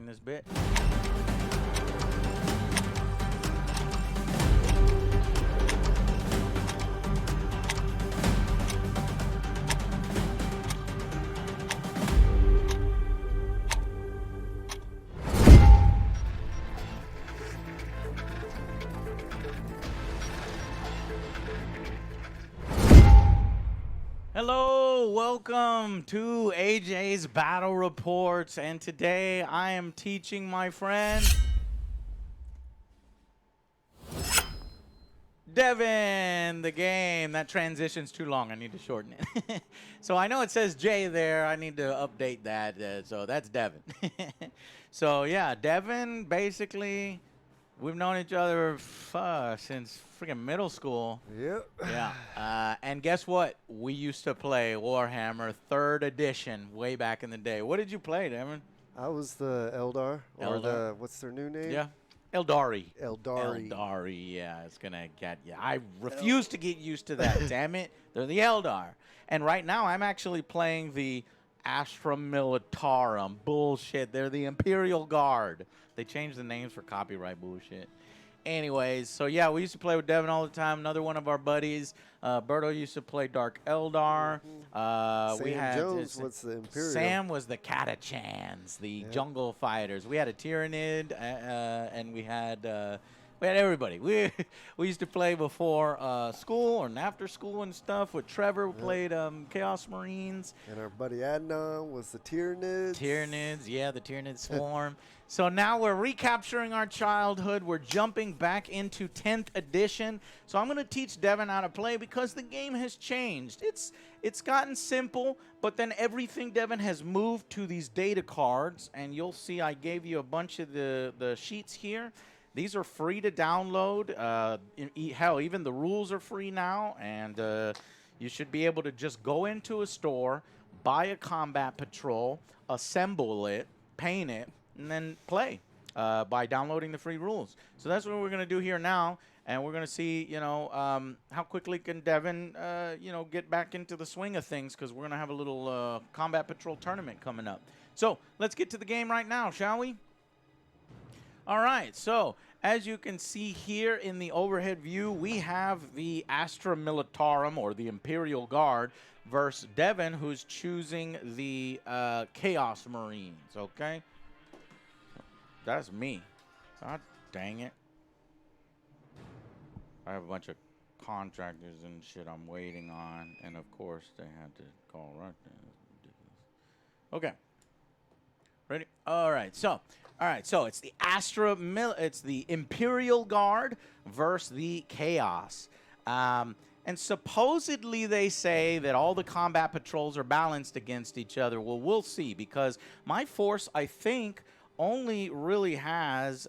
this bit. Hello, welcome to AJ's Battle Reports, and today I am teaching my friend Devin the game. That transition's too long. I need to shorten it. So I know it says Jay there. I need to update that. So that's Devin. So yeah, Devin, basically, we've known each other since freaking middle school. Yep. Yeah. And guess what? We used to play Warhammer 3rd Edition way back in the day. What did you play, Devin? I was the Eldar, or Eldar. the, what's their new name? Yeah. Eldari. Eldari. Eldari, yeah, it's going to get you. I refuse to get used to that, damn it. They're the Eldar. And right now, I'm actually playing the Astra Militarum. Bullshit. They're the Imperial Guard. They changed the names for copyright bullshit. Anyways, so yeah, we used to play with Devin all the time. Another one of our buddies, Berto, used to play Dark Eldar. Sam Jones was the Imperial. Sam was the Catachans, the jungle fighters. We had a Tyranid, and we had everybody. We used to play before school and after school and stuff. With Trevor, we played Chaos Marines. And our buddy Adnan was the Tyranids. Tyranids, yeah, the Tyranid Swarm. So now we're recapturing our childhood. We're jumping back into 10th edition. So I'm going to teach Devin how to play because the game has changed. It's gotten simple, but then everything, Devin, has moved to these data cards. And you'll see I gave you a bunch of the sheets here. These are free to download. Hell, even the rules are free now. And you should be able to just go into a store, buy a combat patrol, assemble it, paint it, and then play by downloading the free rules. So that's what we're going to do here now. And we're going to see, how quickly can Devin, get back into the swing of things, because we're going to have a little combat patrol tournament coming up. So let's get to the game right now, shall we? All right, so as you can see here in the overhead view, we have the Astra Militarum, or the Imperial Guard, versus Devin, who's choosing the Chaos Marines, okay? That's me. God dang it. I have a bunch of contractors and shit I'm waiting on, and of course they had to call right there. That's ridiculous. Okay. Ready? All right, so it's the it's the Imperial Guard versus the Chaos. And supposedly they say that all the combat patrols are balanced against each other. Well, we'll see, because my force, I think, only really has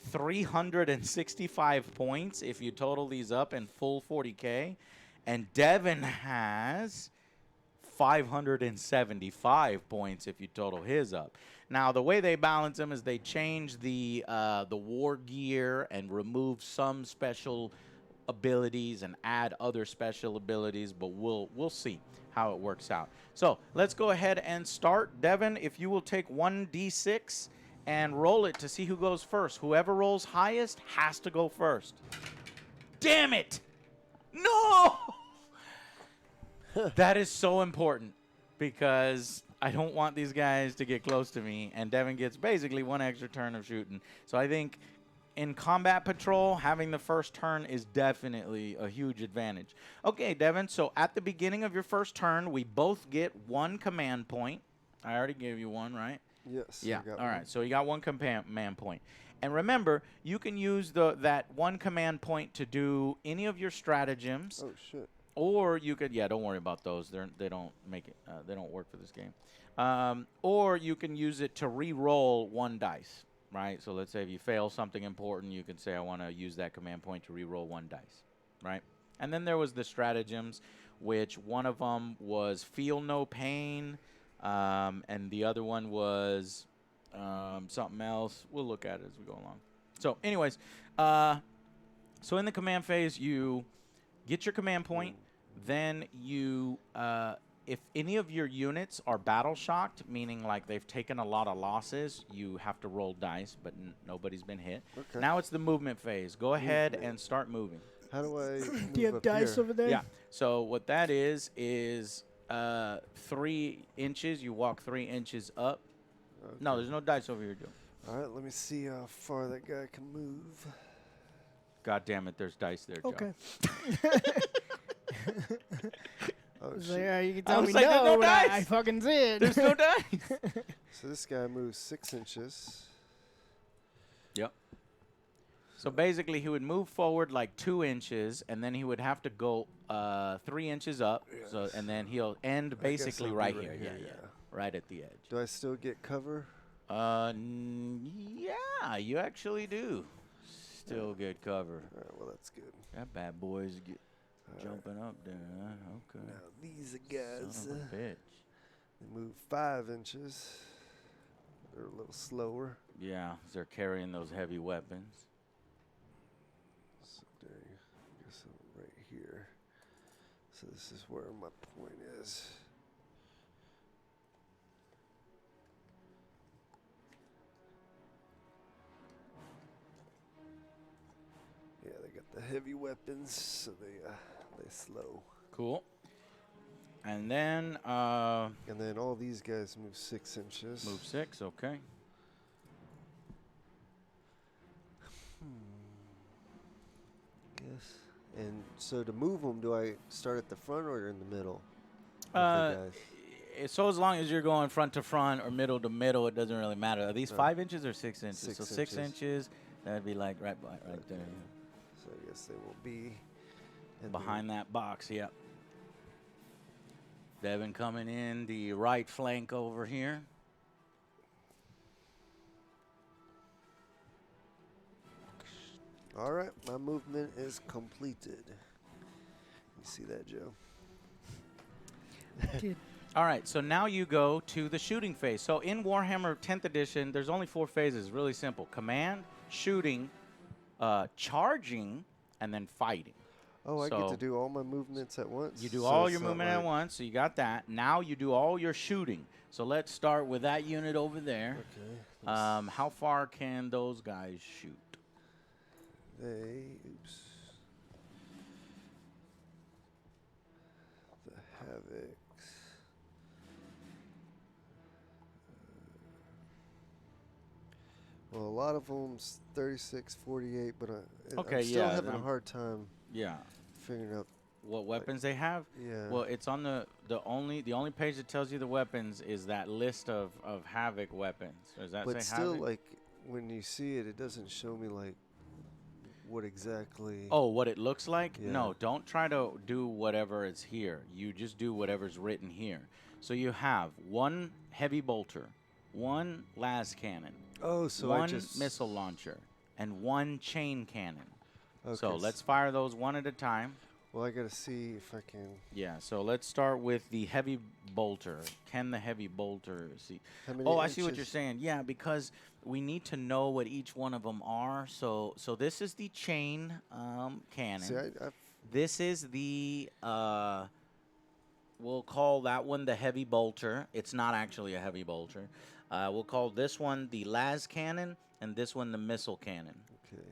365 points if you total these up in full 40K. And Devin has 575 points if you total his up. Now, the way they balance them is they change the war gear and remove some special abilities and add other special abilities, but we'll see how it works out. So let's go ahead and start. Devin, if you will take 1d6 and roll it to see who goes first. Whoever rolls highest has to go first. Damn it! No! That is so important, because I don't want these guys to get close to me, and Devin gets basically one extra turn of shooting. So I think in combat patrol, having the first turn is definitely a huge advantage. Okay, Devin, so at the beginning of your first turn, we both get one command point. I already gave you one, right? Yes. Yeah, all right, so you got one command point. And remember, you can use that one command point to do any of your stratagems. Oh, shit. Or you could, don't worry about those. They don't make it. They don't work for this game. Or you can use it to re-roll one dice, right? So let's say if you fail something important, you can say, I want to use that command point to re-roll one dice, right? And then there was the stratagems, which one of them was feel no pain, and the other one was something else. We'll look at it as we go along. So anyways, so in the command phase, you get your command point. Then you if any of your units are battle shocked, meaning like they've taken a lot of losses, you have to roll dice, but nobody's been hit. Okay. Now it's the movement phase. Go ahead and start moving. How do I move Do you have up dice here? over there? Yeah. So what that is 3 inches. You walk 3 inches up. Okay. No, there's no dice over here, Joe. All right, let me see how far that guy can move. God damn it, there's dice there, Joe. Okay. Oh, So, shit. yeah, you can I tell was me like, there's no no, but I dice. fucking did. There's no dice. So this guy moves 6 inches. Yep. So basically, he would move forward like 2 inches, and then he would have to go 3 inches up. Yes. So, and then he'll end I guess basically I'll be right right here. here, Yeah, yeah. right at the edge. Do I still get cover? Yeah, you actually do. Still get cover. All right, well, that's good. That bad boy's jumping up there. Huh? Okay. Now, these guys, Son of a bitch. they move 5 inches. They're a little slower. Yeah, 'cause they're carrying those heavy weapons. So there, I guess I'm right here. So this is where my point is. Yeah, they got the heavy weapons, so they slow. Cool. And then And then all these guys move 6 inches. move 6. Okay. Yes. And so to move them, do I start at the front or in the middle? of the Uh, guys? So as long as you're going front to front or middle to middle, it doesn't really matter. Are these Oh. 5 inches or 6 inches? 6 so 6 inches. inches, that'd be like right there. Okay. So I guess they will be in Behind that box, yep. Devin coming in the right flank over here. All right, my movement is completed. You see that, Joe? Dude, All right, so now you go to the shooting phase. So in Warhammer 10th edition, there's only 4 phases. Really simple: command, shooting, charging, and then fighting. Oh, I get So to do all my movements at once? You do So all it's your not movement at like- once, so you got that. Now you do all your shooting. So let's start with that unit over there. Okay. How far can those guys shoot? Oops. The Havocs. Well, a lot of them's 36, 48, but Okay, I'm still yeah, having a them- hard time Yeah. figuring out. What weapons they have? Yeah. Well, it's on the only page that tells you the weapons is that list of Havoc weapons. Does that but say still, Havoc? like when you see it, it doesn't show me like what exactly. Oh, what it looks like? Yeah. No, don't try to do whatever is here. You just do whatever's written here. So you have 1 heavy bolter, 1 las cannon, Oh, so I 1 just missile launcher, and 1 chain cannon. Okay, So let's fire those one at a time. Well, I gotta see if I can. Yeah, so let's start with the heavy bolter. Can the heavy bolter see? How many Oh, I see what you're inches? saying. Yeah, because we need to know what each one of them are. So this is the chain cannon. See, This is the we'll call that one the heavy bolter. It's not actually a heavy bolter. We'll call this one the las cannon and this one the missile cannon. Okay.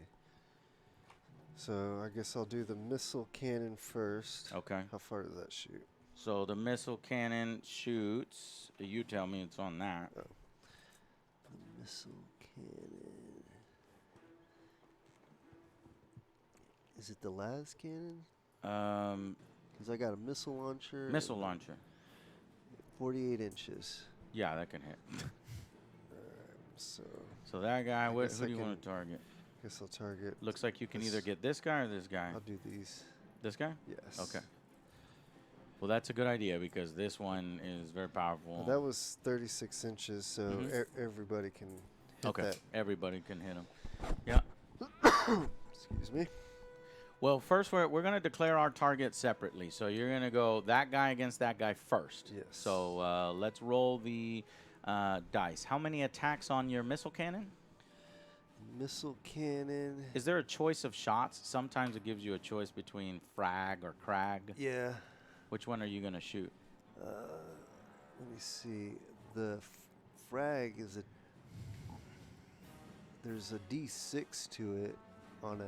So I guess I'll do the missile cannon first. Okay. How far does that shoot? So the missile cannon shoots. You tell me it's on that. The missile cannon. Is it the las cannon? Because I got a missile launcher. Missile and launcher. 48 inches. Yeah, that can hit. So So that guy, I who guess do I you want can- to target? guess I'll target. Looks like you can either this- get this guy or this guy. I'll do these. This guy? Yes. Okay. Well, that's a good idea because this one is very powerful. Well, that was 36 inches, so Mhm. everybody can hit Okay, that. everybody can hit him. Yeah. Excuse me. Well, first we're going to declare our target separately. So you're going to go that guy against that guy first. Yes. So let's roll the dice. How many attacks on your missile cannon? Missile cannon. Is there a choice of shots? Sometimes it gives you a choice between frag or crag. Yeah. Which one are you going to shoot? Let me see. The frag is there's a D6 to it on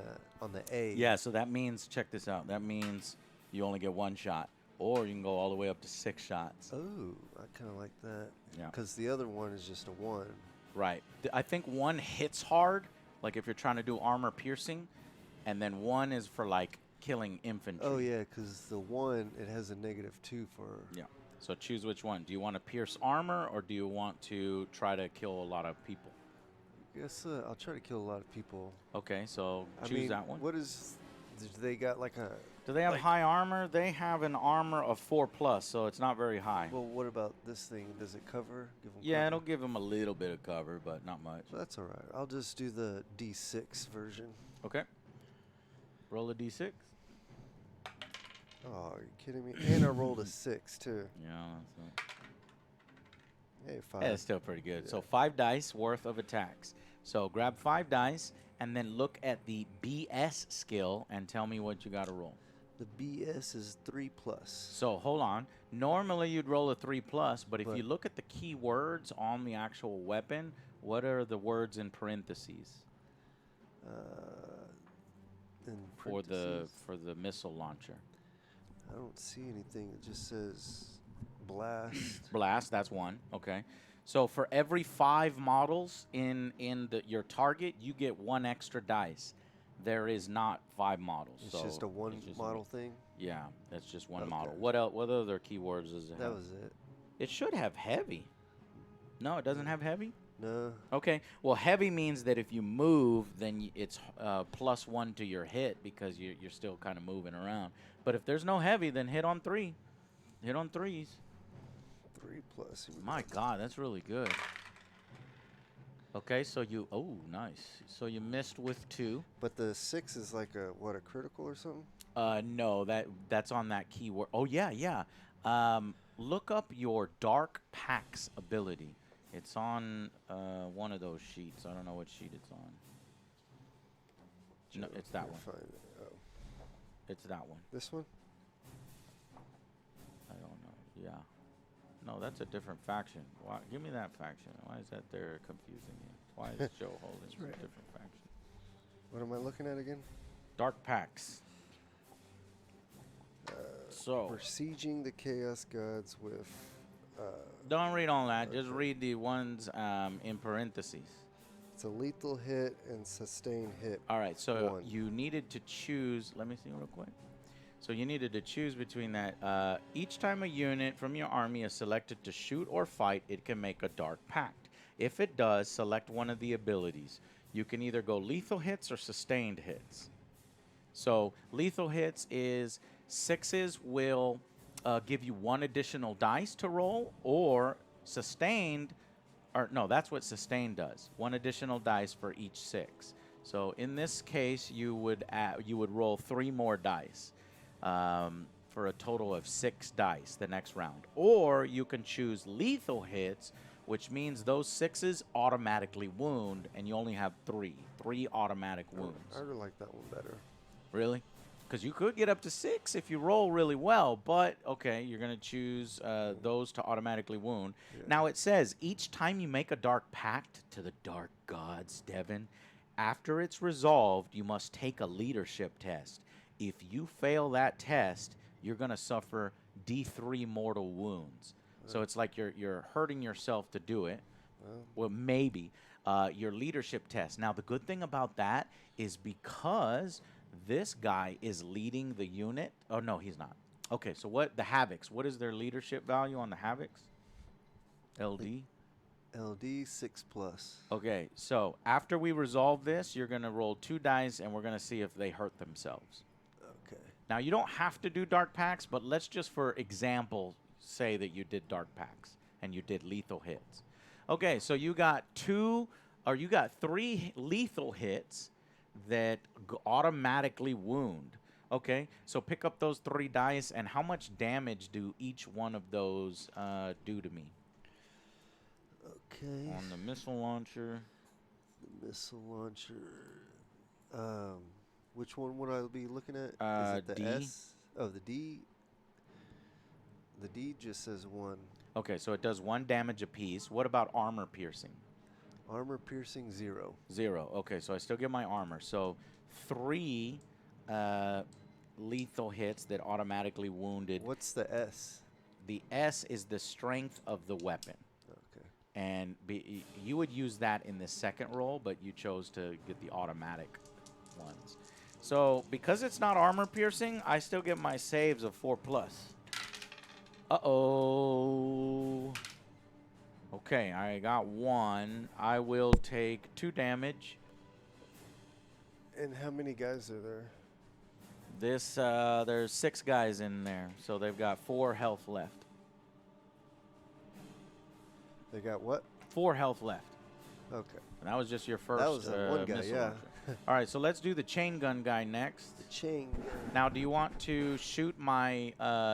the A. Yeah, so that means, check this out. That means you only get one shot, or you can go all the way up to 6 shots. Oh, I kind of like that. Yeah. Because the other one is just a 1. Right. I think 1 hits hard, like if you're trying to do armor piercing, and then 1 is for like killing infantry. Oh yeah, because the 1 it has a -2 for. Yeah. So choose which one. Do you want to pierce armor, or do you want to try to kill a lot of people? I guess I'll try to kill a lot of people. Okay, so I choose mean, that one. What is? Do they got like a? Do they have like- high armor? They have an armor of 4+, so it's not very high. Well, what about this thing? Does it cover? Give 'em Yeah, cover? it'll give them a little bit of cover, but not much. So that's all right. I'll just do the D6 version. Okay. Roll a d6. Oh, are you kidding me? And I rolled a 6 too. Yeah, that's Hey, 5. yeah, it's still pretty good. Yeah. So 5 dice worth of attacks. So grab 5 dice and then look at the BS skill and tell me what you got to roll. The BS is 3+. So hold on. Normally you'd roll a 3+, but if But- you look at the key words on the actual weapon, what are the words in parentheses In for parentheses, the missile launcher? I don't see anything. It just says blast. Blast, that's 1. Okay. So for every 5 models in your target, you get 1 extra dice. There is not 5 models. It's so just a one it's just model thing. Yeah, that's just 1 Okay. model. What else? What other keywords does it That have? was it. It should have heavy. No, it doesn't have heavy? No. Okay. Well, heavy means that if you move, then it's +1 to your hit because you're still kind of moving around. But if there's no heavy, then hit on 3. Hit on 3s. 3+. Here we My go. God, that's really good. Okay, so you, oh, nice. So you missed with 2. But the 6 is like a critical or something? No, that's on that keyword. Oh, yeah. Look up your Dark Pax ability. It's on one of those sheets. I don't know what sheet it's on. No, it's that Here, one. find it. Oh, It's that one. this one? I don't know. Yeah. No, that's a different faction. Why? Give me that faction. Why is that there confusing you? Why is Joe holding a different faction? What am I looking at again? Dark Pax. So We're sieging the Chaos Gods with. don't read all that. Just Okay. read the ones in parentheses. It's a lethal hit and sustained hit. All right. So 1. you needed to choose. Let me see real quick. So you needed to choose between that. Each time a unit from your army is selected to shoot or fight, it can make a Dark Pact. If it does, select one of the abilities. You can either go lethal hits or sustained hits. So lethal hits is 6s will give you 1 additional dice to roll, or sustained, or no, that's what sustained does. 1 additional dice for each 6. So in this case, you would roll 3 more dice for a total of 6 dice the next round. Or you can choose lethal hits, which means those 6s automatically wound, and you only have 3 automatic wounds. I really like that one better. Really? Because you could get up to 6 if you roll really well, but okay, you're going to choose those to automatically wound. Yeah. Now it says each time you make a Dark Pact to the Dark Gods, Devin, after it's resolved, you must take a leadership test. If you fail that test, you're going to suffer D3 mortal wounds. So it's like you're hurting yourself to do it. Well, maybe. Your leadership test. Now, the good thing about that is because this guy is leading the unit. Oh, no, he's not. Okay, so what? The Havocs. What is their leadership value on the Havocs? LD? LD 6+. Okay, so after we resolve this, you're going to roll 2 dice, and we're going to see if they hurt themselves. Okay. Now, you don't have to do Dark Packs, but let's just, for example, say that you did Dark Packs and you did lethal hits. Okay, so you got 3 lethal hits that automatically wound. Okay, so pick up those 3 dice, and how much damage do each one of those do to me? Okay. On the missile launcher. The missile launcher. Which one would I be looking at? Is it the D. S? Oh, the D. The deed just says 1. Okay, so it does 1 damage apiece. What about armor piercing? Armor piercing 0. 0. Okay, so I still get my armor. So 3 lethal hits that automatically wounded. What's the S? The S is the strength of the weapon. Okay. And you would use that in the second roll, but you chose to get the automatic ones. So because it's not armor piercing, I still get my saves of 4+. Uh-oh. Okay, I got 1. I will take 2 damage. And how many guys are there? There's 6 guys in there, so they've got 4 health left. They got what? 4 health left. Okay. And that was just your first. That was that one guy, missile yeah. launcher. All right, so let's do the chain gun guy next. The chain gun. Now, do you want to shoot my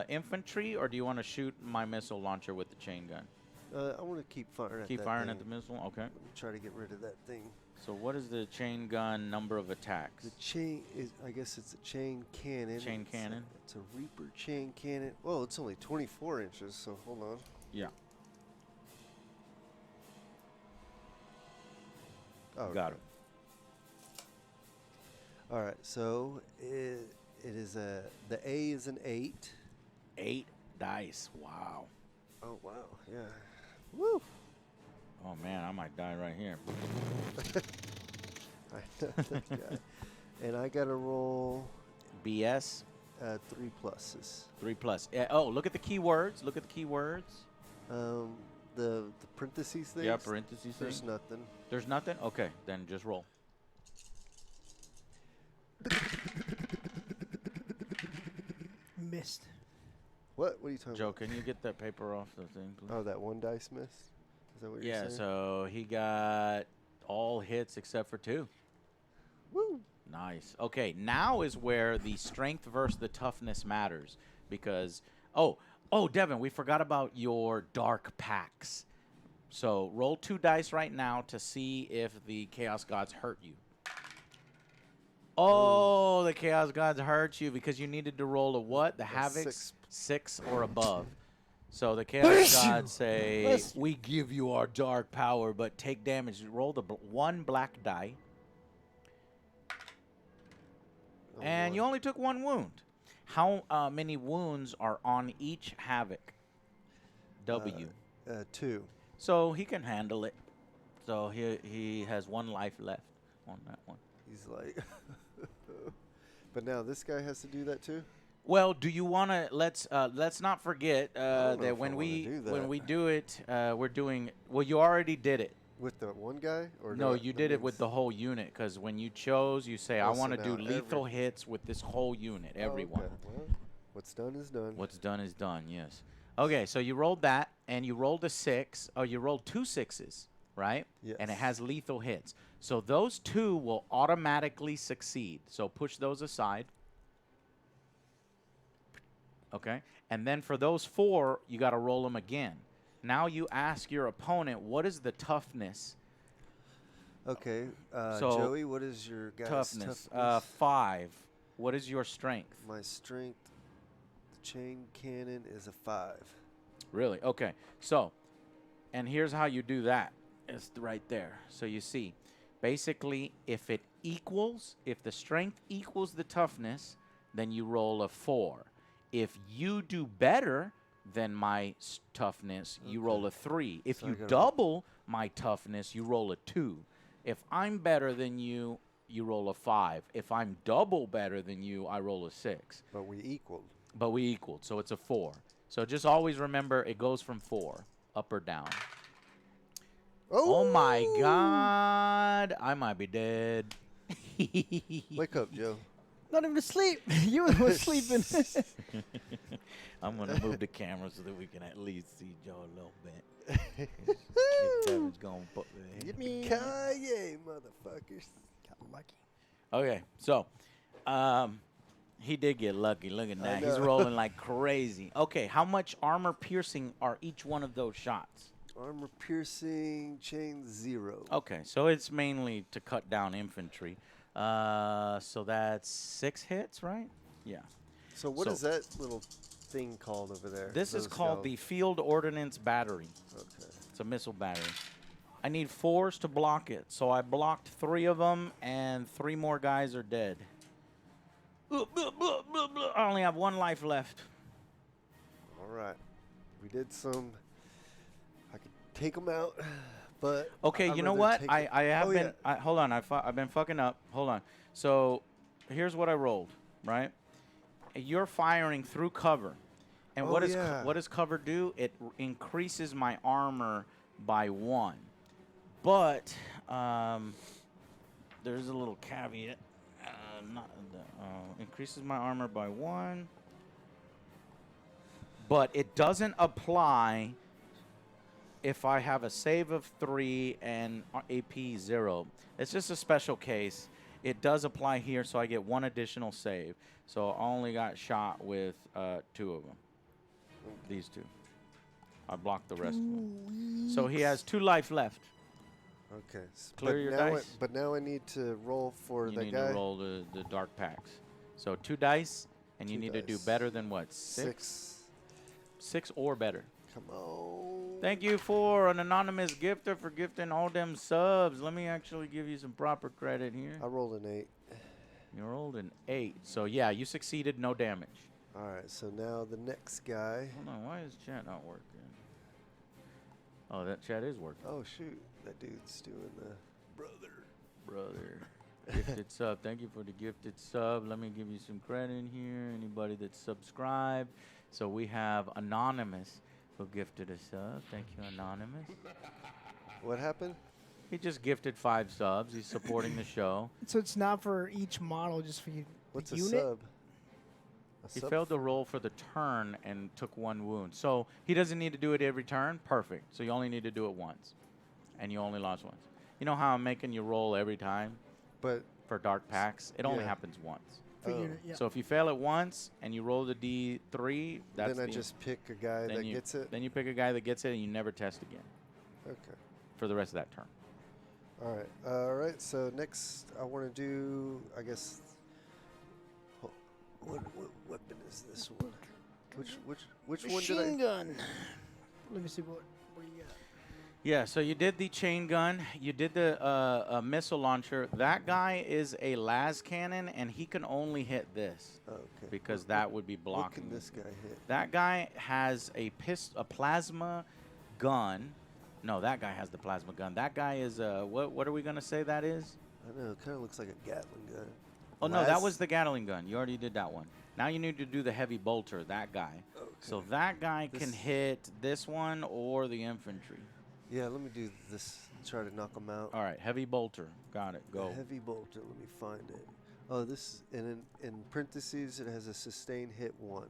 infantry, or do you want to shoot my missile launcher with the chain gun? I want to keep firing at Keep that firing thing. at the missile? Okay. Let me try to get rid of that thing. So what is the chain gun number of attacks? The chain is, I guess it's a chain cannon. Chain cannon. It's a Reaper chain cannon. Well, it's only 24 inches, so hold on. Yeah. Oh, Got it. All right, so it is the A is an 8. 8 dice. Wow. Oh, wow, yeah. Woo! Oh, man, I might die right here. I know that guy. And I got to roll BS. 3 pluses. 3+. Oh, look at the keywords. Look at the keywords. The parentheses things? Yeah, parentheses There's thing. nothing. There's nothing? Okay, then just roll. Missed. What are you talking Joe, about? can you get that paper off the thing, please? Oh, that 1 dice miss? Is that what you're Yeah, saying? so he got all hits except for 2. Woo! Nice. Okay, now is where the strength versus the toughness matters because oh, Devin, we forgot about your dark packs. So roll 2 dice right now to see if the Chaos Gods hurt you. Oh, the Chaos Gods hurt you because you needed to roll a what? The Havocs 6 or above. So the Chaos Gods say, we give you our dark power, but take damage. Roll the 1 black die. Oh, And Lord. you only took 1 wound. How many wounds are on each Havoc? W. 2. So he can handle it. So he has 1 life left on that one. He's like... But now this guy has to do that too? Well, do you want to let's not forget don't know that if I when wanna do that. we do it, we're doing well. You already did it. With the one guy? Or No, do I- you that did it means- with the whole unit because when you chose, you say I Oh, so want to do now lethal hits with this whole unit, Oh, everyone. okay. Well, what's done is done. What's done is done. Yes. Okay, so you rolled that, and you rolled a 6. Oh, you rolled 2 6s, right? Yes. And it has lethal hits. So those 2 will automatically succeed. So push those aside. Okay, and then for those 4, you got to roll them again. Now you ask your opponent, what is the toughness? Okay. So, Joey, what is your guy's Toughness. toughness? 5. What is your strength? My strength, the chain cannon is a 5. Really? Okay. So, and here's how you do that. It's right there. So you see, basically, if the strength equals the toughness, then you roll a 4. If you do better than my toughness, you roll a 3. If So I you gotta- double my toughness, you roll a 2. If I'm better than you, you roll a 5. If I'm double better than you, I roll a 6. But we equaled. But we equaled, so it's a 4. So just always remember it goes from 4, up or down. Oh my God. I might be dead. Wake up, Joe. Not even asleep. You was sleeping. I'm going to move the camera so that we can at least see Joe a little bit. Devin's gonna put me in. Yippee-ki-yay, motherfuckers. Got lucky. Okay, so he did get lucky. Look at I that. He's know. rolling like crazy. Okay, how much armor piercing are each one of those shots? Armor piercing, chain 0. Okay, so it's mainly to cut down infantry. So that's 6 hits, right? Yeah. So what so- is that little thing called over there? This is Those called go- the Field Ordnance Battery. Okay. It's a missile battery. I need 4s to block it, so I blocked 3 of them, and 3 more guys are dead. I only have 1 life left. All right. We did some. I could take them out, but Okay, I'd you know rather what? take I it- have oh, been. Yeah. Hold on, I've been fucking up. Hold on. So, here's what I rolled. Right, you're firing through cover, and Oh, what does yeah. what does cover do? It increases my armor by 1, but there's a little caveat. Increases my armor by 1, but it doesn't apply if I have a save of 3 and AP 0. It's just a special case. It does apply here, so I get 1 additional save. So I only got shot with 2 of them. These 2. I blocked the rest of them. So he has 2 life left. Okay. Clear but your now dice. but now I need to roll for You the need guy. to roll the dark packs. So 2 dice, and you 2 need to do dice. better than what? 6? 6. 6 or better. Come on. Thank you for an anonymous gifter for gifting all them subs. Let me actually give you some proper credit here. I rolled an 8. You rolled an 8. So, yeah, you succeeded, no damage. All right. So now the next guy. Hold on, why is chat not working? Oh, that chat is working. Oh shoot, that dude's doing the Brother. Gifted sub. Thank you for the gifted sub. Let me give you some credit in here. Anybody that's subscribed. So we have Anonymous who gifted a sub. Thank you, Anonymous. What happened? He just gifted 5 subs. He's supporting the show. So it's not for each model, just for you. What's the a unit? sub? A He sub failed to roll for the turn and took 1 wound. So he doesn't need to do it every turn. Perfect. So you only need to do it once. And you only lost once. You know how I'm making you roll every time But for dark packs? It only Yeah. happens once. For Oh. unit, yeah. So if you fail it once and you roll the D3, that's then I the- just pick a guy then that you, gets it. Then you pick a guy that gets it and you never test again Okay. for the rest of that turn. All right. All right. So next, I want to do. I guess. What weapon is this one? Which one did Machine I? gun. Let me see what you got. Yeah, so you did the chain gun, you did the missile launcher. That guy is a las cannon, and he can only hit this Oh, okay. because What- that would be What blocking. can this guy hit? That guy has a plasma gun. No, that guy has the plasma gun. That guy is what are we gonna say that is? I don't know. It kind of looks like a Gatling gun. Oh no, that Las- was the Gatling gun. You already did that one. Now you need to do the heavy bolter. That guy. Okay. So that guy can This- hit this one or the infantry. Yeah. Let me do this. Try to knock him out. All right, heavy bolter. Got it. The Go. heavy bolter. Let me find it. Oh, this in parentheses. It has a sustained hit 1.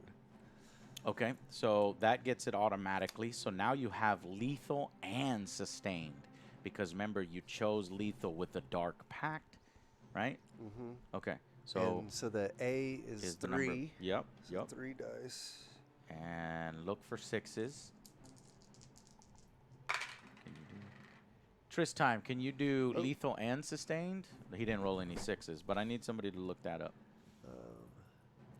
Okay, so that gets it automatically. So now you have lethal and sustained. Because remember, you chose lethal with the Dark Pact, right? Mm-hmm. Okay, so and so the A is the number. 3. Yep, So yep. 3 dice. And look for 6s. Can you do Tris time, can you do Oh. lethal and sustained? He didn't roll any 6s, but I need somebody to look that up.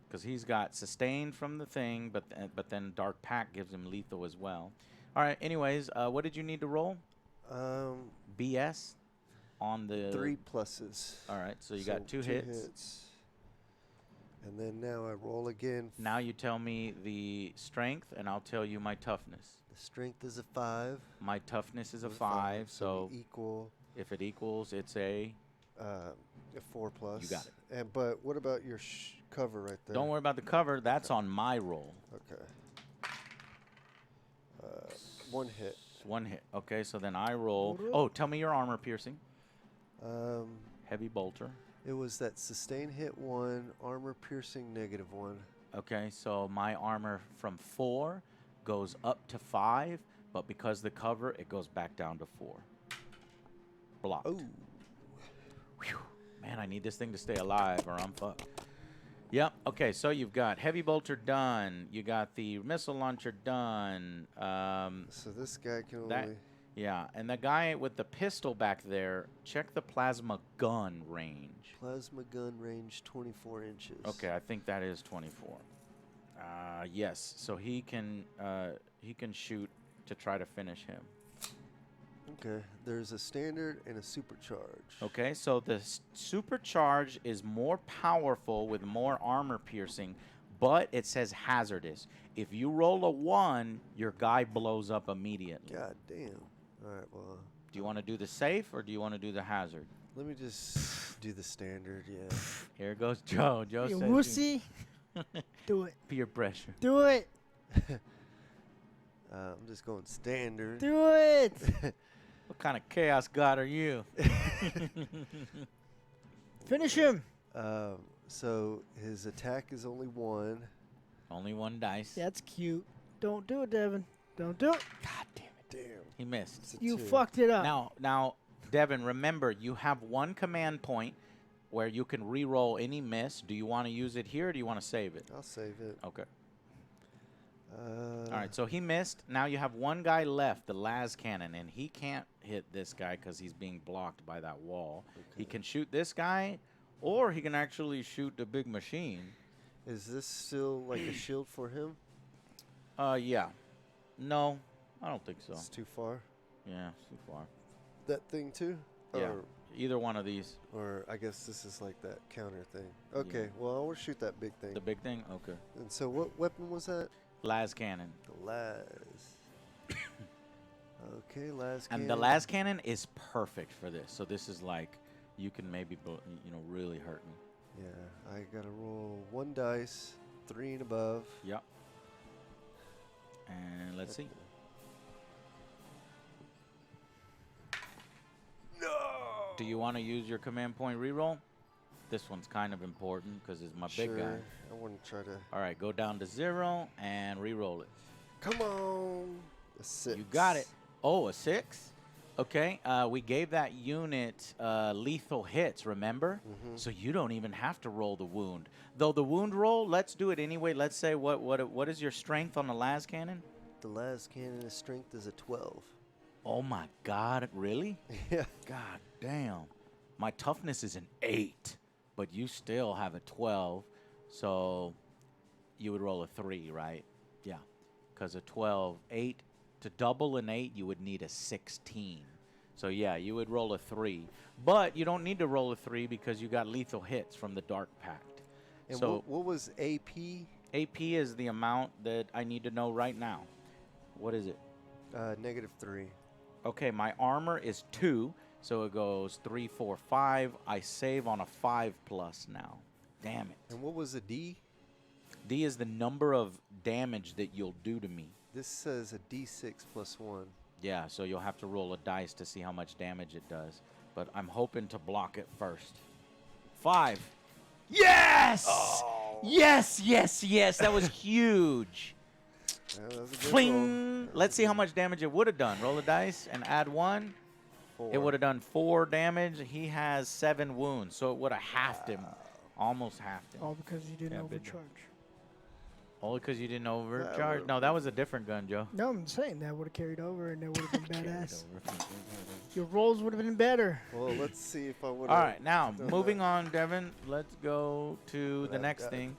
Because he's got sustained from the thing, but then Dark Pact gives him lethal as well. All right, anyways, what did you need to roll? BS on the 3 pluses. All right, so you got 2 hits. And then now I roll again. Now you tell me the strength, and I'll tell you my toughness. The strength is a 5. My toughness is a With 5, so so we equal if it equals, it's a. a 4 plus. You got it. And but what about your cover right there? Don't worry about the cover. That's on my roll. Okay. 1 hit. 1 hit. Okay, so then I roll. Oh, tell me your armor piercing. Heavy bolter. It was that sustained hit 1, armor piercing -1. Okay, so my armor from 4 goes up to 5, but because the cover, it goes back down to 4. Blocked. Oh. Whew. Man, I need this thing to stay alive or I'm fucked. Yep. Okay, so you've got heavy bolter done. You got the missile launcher done. So this guy can That- only. Yeah, and the guy with the pistol back there, check the plasma gun range. Plasma gun range 24 inches. Okay, I think that is 24. Yes. So he can shoot to try to finish him. Okay. There's a standard and a supercharge. Okay, so the supercharge is more powerful with more armor piercing, but it says hazardous. If you roll a 1, your guy blows up immediately. God damn. All right. Well, Do you want to do the safe or do you want to do the hazard? let me just do the standard. Yeah. Here goes Joe. Joe You says wussy. Do it. peer pressure. Do it. I'm just going standard. Do it. What kind of chaos god are you? Finish him. So his attack is only 1. Only 1 dice. That's cute. Don't do it, Devin. Don't do it. God damn it. Damn. He missed. It's a You 2. fucked it up. Now, Devin, remember, you have 1 command point where you can re-roll any miss. Do you want to use it here or do you want to save it? I'll save it. Okay. All right, so he missed. Now you have 1 guy left, the las cannon, and he can't hit this guy because he's being blocked by that wall. He can shoot this guy, or he can actually shoot the big machine. Is this still like a shield for him? Yeah. No, I don't think so. It's too far. Yeah, it's too far. That thing too? Yeah. Either one of these. Or I guess this is like that counter thing. Okay, well, I want to shoot that big thing. The big thing? Okay. And so what weapon was that? Las cannon. The las. Okay, las And the las cannon is perfect for this. So this is like, you can maybe, really hurt me. Yeah, I got to roll 1 dice, 3 and above. Yep. And let's see. No! Do you want to use your command point reroll? This one's kind of important because it's my big guy. I want to try to. All right, go down to 0 and reroll it. Come on! A 6. You got it. Oh, a 6? Okay, we gave that unit lethal hits, remember? So you don't even have to roll the wound. Though the wound roll, let's do it anyway. Let's say what is your strength on the las cannon? The las cannon's strength is a 12. Oh my God, really? Yeah. God damn. My toughness is an 8, but you still have a 12, so you would roll a 3, right? Yeah, because a 12, 8, to double an 8, you would need a 16. So yeah, you would roll a 3. But you don't need to roll a 3 because you got lethal hits from the Dark Pact. And So what was AP? AP is the amount that I need to know right now. What is it? -3. Okay, my armor is 2, so it goes 3, 4, 5. I save on a 5+ now. Damn it. And what was a D? D is the number of damage that you'll do to me. This says a D6 + 1. Yeah, so you'll have to roll a dice to see how much damage it does. But I'm hoping to block it first. 5. Yes! Oh. Yes, yes, yes. That was huge. Yeah, that was a good Fling. roll. Let's see how much damage it would have done. Roll a dice and add 1. 4. It would have done 4 damage. He has 7 wounds, so it would have halved him. Almost halved him. All because you didn't Yeah, big overcharge. Only because you didn't overcharge? would've- No, that was a different gun, Joe. No, I'm saying that would have carried over and that would have been Carried badass. over. Your rolls would have been better. Well, let's see if I would. All right, now, done moving that. on, Devin. Let's go to the I've next got- thing.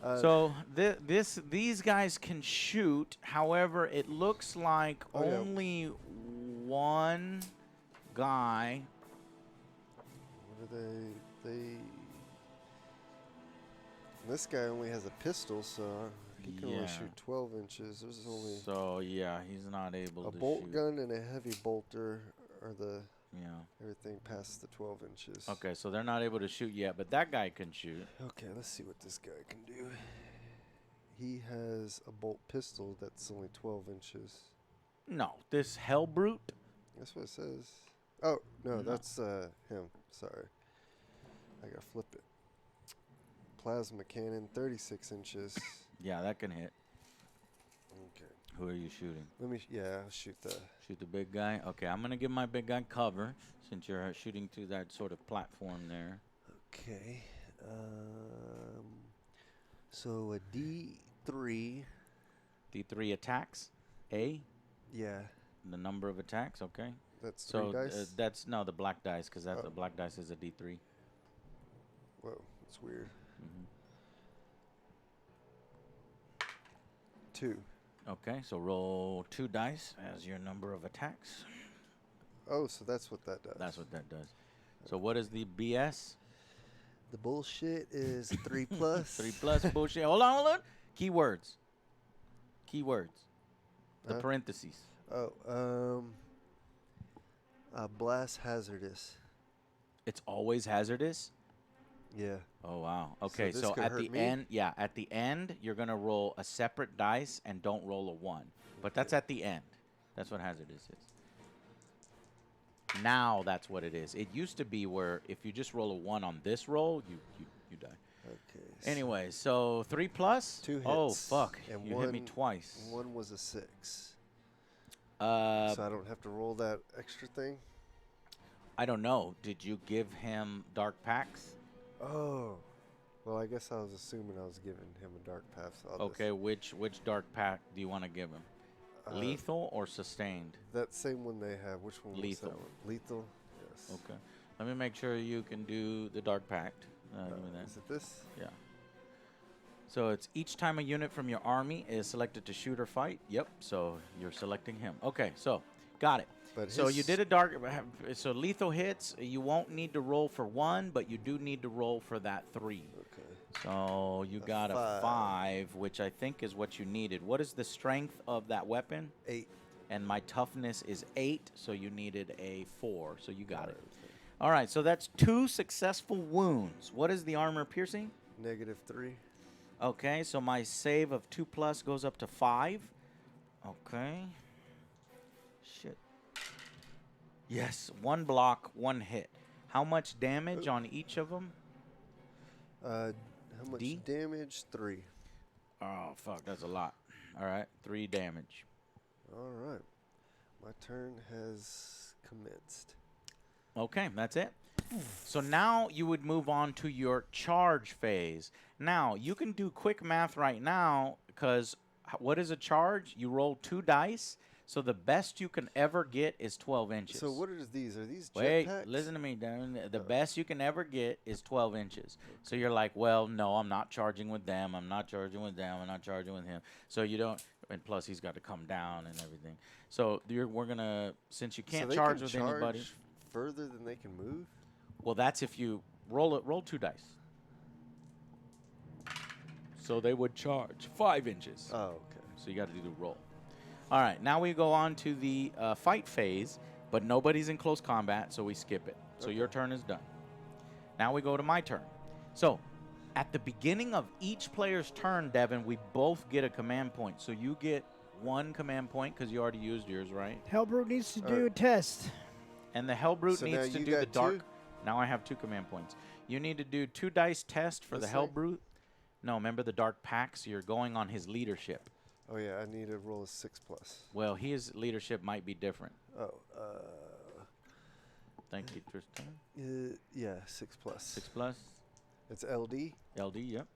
So So these guys can shoot. However, it looks like Oh, yeah. only one guy. what are they? This guy only has a pistol, so he can Yeah. only shoot 12 inches. There's only So yeah, he's not able a to bolt shoot. gun and a heavy bolter, or the Yeah. everything past the 12 inches. Okay, so they're not able to shoot yet, but that guy can shoot. Okay, let's see what this guy can do. He has a bolt pistol that's only 12 inches. No, this hell brute. That's what it says. Oh, no, No. that's him. Sorry. I gotta flip it. Plasma cannon, 36 inches. Yeah, that can hit. Okay. Who are you shooting? Let me, yeah, I'll shoot the. Shoot the big guy? Okay, I'm going to give my big guy cover since you're shooting through that sort of platform there. Okay. So a D3. D3 attacks. A, Yeah, the number of attacks, okay. that's So 3 dice. that's, no, the black dice, because that's Oh. the black dice is a D3. Whoa, that's weird. Mhm. 2. Okay, so roll 2 dice as your number of attacks. Oh, so that's what that does. That's what that does. So what is the BS? The bullshit is 3 plus. 3 plus bullshit. Hold on. Keywords. The Huh? parentheses. Oh, blast hazardous. It's always hazardous. Yeah. Oh wow. Okay, this so could at hurt the me? end, at the end, you're gonna roll a separate dice and don't roll a 1. But that's at the end. That's what hazardous is. Now that's what it is. It used to be where if you just roll a 1 on this roll, you die. Okay. Anyway, so 3 plus. 2 hits. Oh fuck! And You hit me twice. One was a 6. Uh, So I don't have to roll that extra thing? I don't know. Did you give him dark packs? Oh. Well, I guess I was assuming I was giving him a dark path. So I'll Okay, which dark pack do you want to give him? just, Lethal or sustained? That same one they have. Which one Lethal. was that one? Lethal? Yes. Okay. Let me make sure you can do the dark pact. Give me that. Is it this? Yeah. So it's each time a unit from your army is selected to shoot or fight. Yep. So you're selecting him. Okay. So got it. But So you his- did a dark. So lethal hits. You won't need to roll for 1, but you do need to roll for that 3. Okay. So you got a 5, which I think is what you needed. What is the strength of that weapon? 8. And my toughness is 8, so you needed a 4. So you got it. All right, so that's 2 successful wounds. What is the armor piercing? -3. Okay, so my save of 2 plus goes up to 5. Okay. Shit. Yes, 1 block, 1 hit. How much damage on each of them? How much D? damage? 3. Oh, fuck, that's a lot. All right, 3 damage. All right. My turn has commenced. Okay, that's it. So now you would move on to your charge phase. Now, you can do quick math right now because what is a charge? You roll 2 dice, so the best you can ever get is 12 inches. So what are these? Are these Wait, jetpacks? listen to me, Darren. The best you can ever get is 12 inches. So you're like, well, no, I'm not charging with them. I'm not charging with them. I'm not charging with him. So you don't, and plus he's got to come down and everything. So we're going to, since you can't they charge can with charge anybody. further than they can move? Well, that's if you roll 2 dice. So they would charge 5 inches. Oh, okay. So you got to do the roll. All right, now we go on to the fight phase, but nobody's in close combat, so we skip it. So your turn is done. Now we go to my turn. So at the beginning of each player's turn, Devin, we both get a command point. So you get 1 command point because you already used yours, right? Hellbrute needs to do Alright. a test. And the Hellbrute So now needs to you do the got dark. 2? Now I have 2 command points. You need to do 2 dice test for This the thing? Hellbrute. No, remember the dark pack, so you're going on his leadership. Oh, yeah. I need to roll a 6 plus. Well, his leadership might be different. Oh, Thank you, Tristan. yeah, 6 plus. 6 plus. It's LD? LD, yep.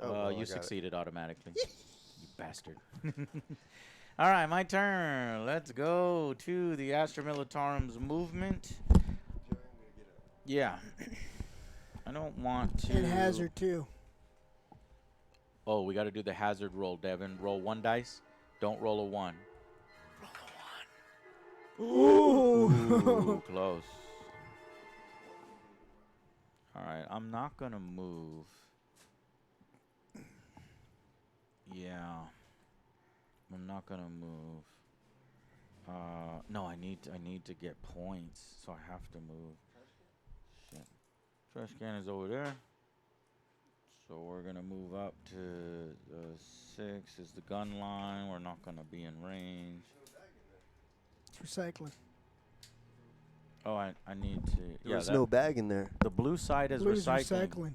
Oh, well, I You got it. succeeded automatically. You bastard. All right, my turn. Let's go to the Astra Militarum's movement. Yeah. I don't want to. And hazard too. Oh, we got to do the hazard roll, Devin. Roll 1 dice. Don't roll a 1. Ooh, close. All right, I'm not gonna move. Yeah, I'm not gonna move. No, I need to get points, so I have to move. Shit. Trash can is over there. So we're gonna move up to 6 is the gun line. We're not gonna be in range. It's recycling. Oh, I need to. There was no bag in there. The blue side is Blue's recycling. recycling.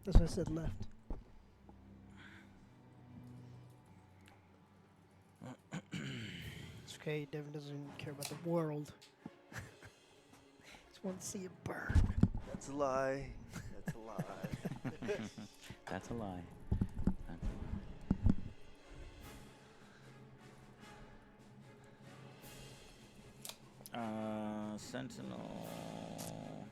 That's what I said left. It's okay. Devin doesn't care about the world. Just want to see it burn. That's a lie. That's a lie. That's a lie. Sentinel.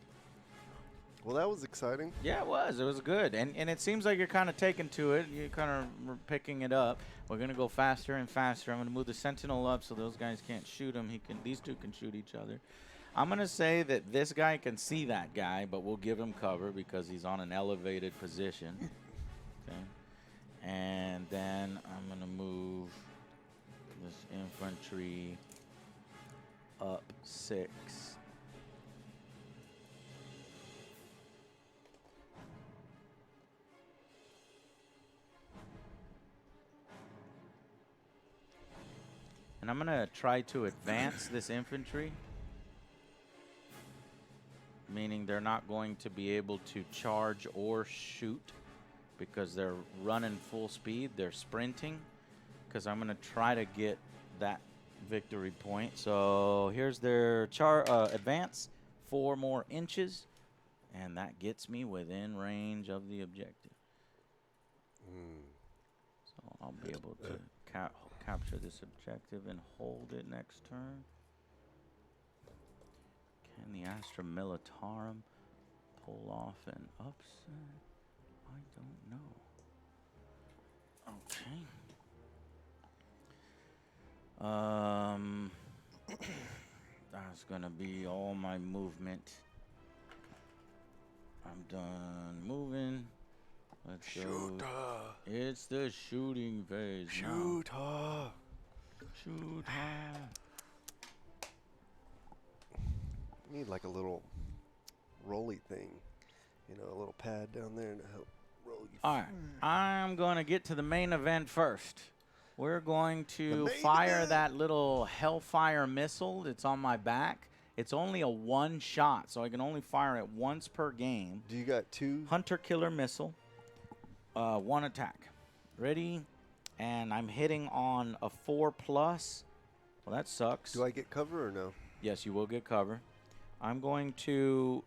Well, that was exciting. Yeah, it was. It was good. And it seems like you're kind of taking to it. You're kind of picking it up. We're going to go faster and faster. I'm going to move the Sentinel up so those guys can't shoot him. These two can shoot each other. I'm going to say that this guy can see that guy, but we'll give him cover because he's on an elevated position. Okay. And then I'm going to move this infantry up 6. And I'm going to try to advance this infantry, meaning they're not going to be able to charge or shoot because they're running full speed. They're sprinting because I'm going to try to get that victory point. So here's their advance, 4 more inches, and that gets me within range of the objective. So I'll be able to capture this objective and hold it next turn. Can the Astra Militarum pull off an upset? I don't know. Okay. That's gonna be all my movement. I'm done moving. Let's go. It's the shooting phase. Shoot. Shoot. Need like a little rolly thing, a little pad down there to help roll you. All right, I'm going to get to the main event first. We're going to main fire event. that little Hellfire missile that's on my back. It's only a 1 shot, so I can only fire it once per game. Do you got 2? Hunter Killer Missile, 1 attack. Ready? And I'm hitting on a 4+. Well, that sucks. Do I get cover or no? Yes, you will get cover. I'm going to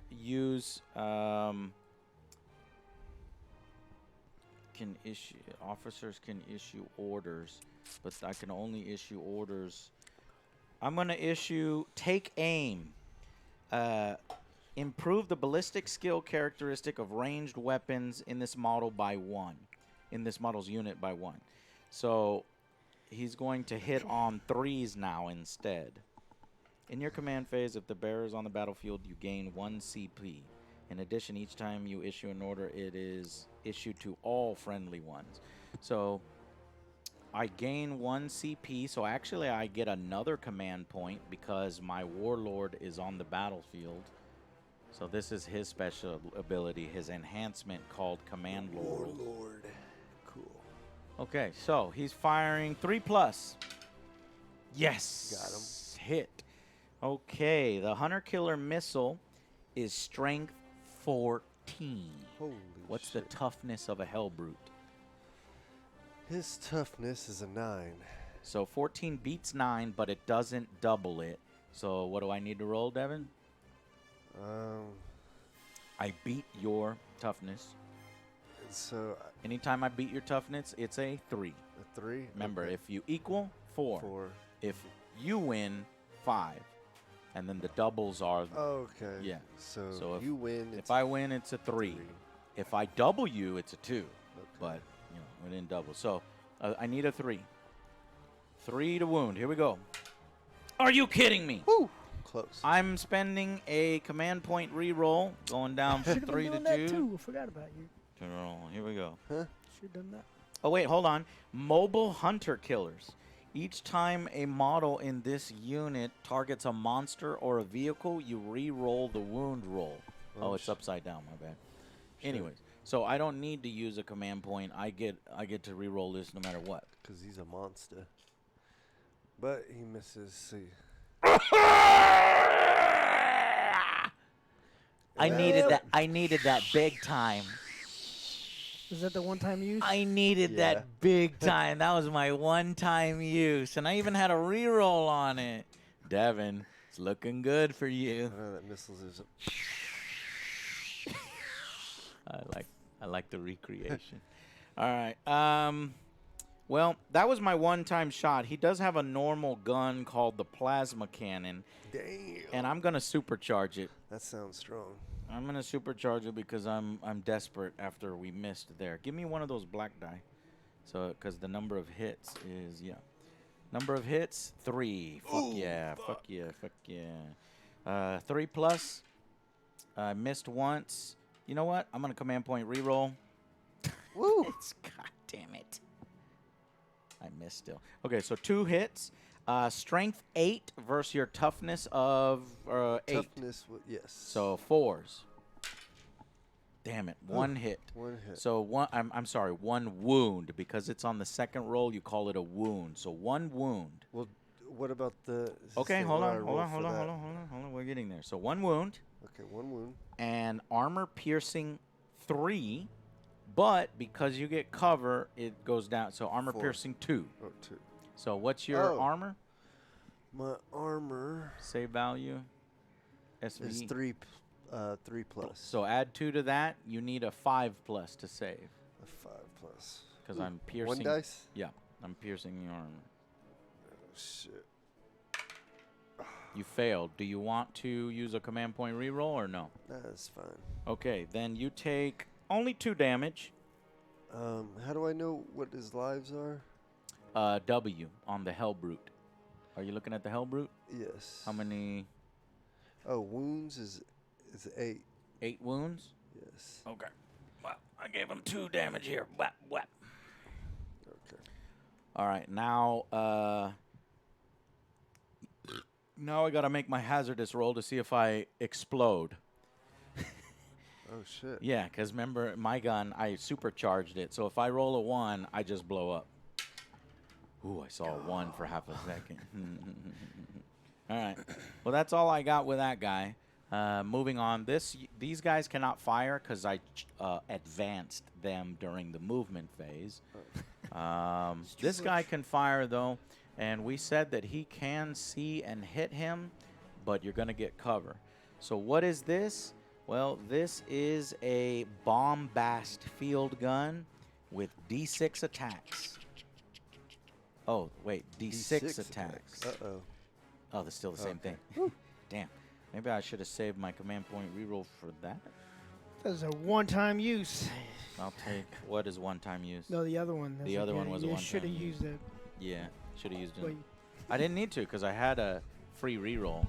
use officers can issue orders, but I can only issue orders. I'm going to issue take aim. Improve the ballistic skill characteristic of ranged weapons in this model by 1. In this model's unit by 1. So he's going to hit on 3s now instead. In your command phase, if the bearer is on the battlefield, you gain 1 CP. In addition, each time you issue an order, it is issued to all friendly ones. So I gain 1 CP, so actually I get another command point because my warlord is on the battlefield. So this is his special ability, his enhancement called Command Lord. Warlord. Cool. Okay, so he's firing 3+. Yes. Got him. Hit. Okay, the Hunter Killer Missile is strength 14. Holy What's shit. the toughness of a Hellbrute? His toughness is a 9. So 14 beats 9, but it doesn't double it. So what do I need to roll, Devin? I beat your toughness. So Anytime I beat your toughness, it's a 3. a 3. Remember, Okay. if you equal, 4. 4. If you win, 5. And then the doubles are, Okay. Yeah. So, So if you win, it's if I win, it's a 3. 3. If I double you, it's a 2. Okay. But, we didn't double. So I need a 3. 3 to wound. Here we go. Are you kidding me? Woo! Close. I'm spending a command point reroll, going down from Should have 3 been to doing 2. that too. I forgot about you. To roll. Here we go. Huh? Should have done that. Oh, wait, hold on. Mobile Hunter Killers. Each time a model in this unit targets a monster or a vehicle, you re-roll the wound roll. Oh, it's upside down, my bad. Sure. Anyways, so I don't need to use a command point. I get to re-roll this no matter what. Because he's a monster. But he misses. See. I needed that. I needed that big time. Is that the one-time use? I needed Yeah. that big time. That was my one-time use, and I even had a re-roll on it. Devin, it's looking good for I you. know that missiles is. I like the recreation. All right. Well, that was my one-time shot. He does have a normal gun called the plasma cannon, Damn. and I'm gonna supercharge it. That sounds strong. I'm gonna supercharge it because I'm desperate after we missed there. Give me one of those black die. So, because the number of hits is number of hits 3. Fuck yeah, fuck yeah, fuck yeah. 3 plus. I missed once. You know what? I'm gonna command point reroll. Woo! God damn it. I missed still. Okay, so 2 hits. Strength 8 versus your toughness of 8. Toughness, yes. So 4s. Damn it, 1 hit. 1 hit. So I'm sorry, 1 wound, because it's on the second roll. You call it a wound. So 1 wound. Well, what about the? Okay, so hold what do I on, roll hold on, for hold on, that? hold on, hold on, hold on. We're getting there. So 1 wound Okay, 1 wound. and armor piercing 3, but because you get cover, it goes down. So armor 4. piercing 2. Oh, 2. So what's your Oh. armor? My armor Save value. SV. is 3 plus. So add 2 to that. You need a 5 plus to save. A 5 plus. Because Ooh, I'm 1 piercing. dice. Yeah, I'm piercing your armor. Oh shit. You failed. Do you want to use a command point reroll or no? That's fine. Okay, then you take only 2 damage. How do I know what his lives are? W on the Hellbrute. Are you looking at the Hellbrute? Yes. How many? Oh, wounds is 8. 8 wounds? Yes. Okay. Well, I gave him 2 damage here. Whap, whap. Okay. All right, now I got to make my hazardous roll to see if I explode. Oh shit. Yeah, because remember, my gun, I supercharged it. So if I roll a 1, I just blow up. Ooh, I saw a 1 for half a second. All right. Well, that's all I got with that guy. Moving on. These guys cannot fire because I advanced them during the movement phase. This guy can fire, though. And we said that he can see and hit him, but you're going to get cover. So what is this? Well, this is a bombast field gun with D6 attacks. Oh, wait, D6 attacks. Uh-oh. Oh, that's still the same thing. Damn. Maybe I should have saved my command point reroll for that. That's a one-time use. I'll take, what is one-time use? No, the other one. The other one was a You one-time should have use. used it. Yeah, should have used it. Wait. I didn't need to because I had a free reroll,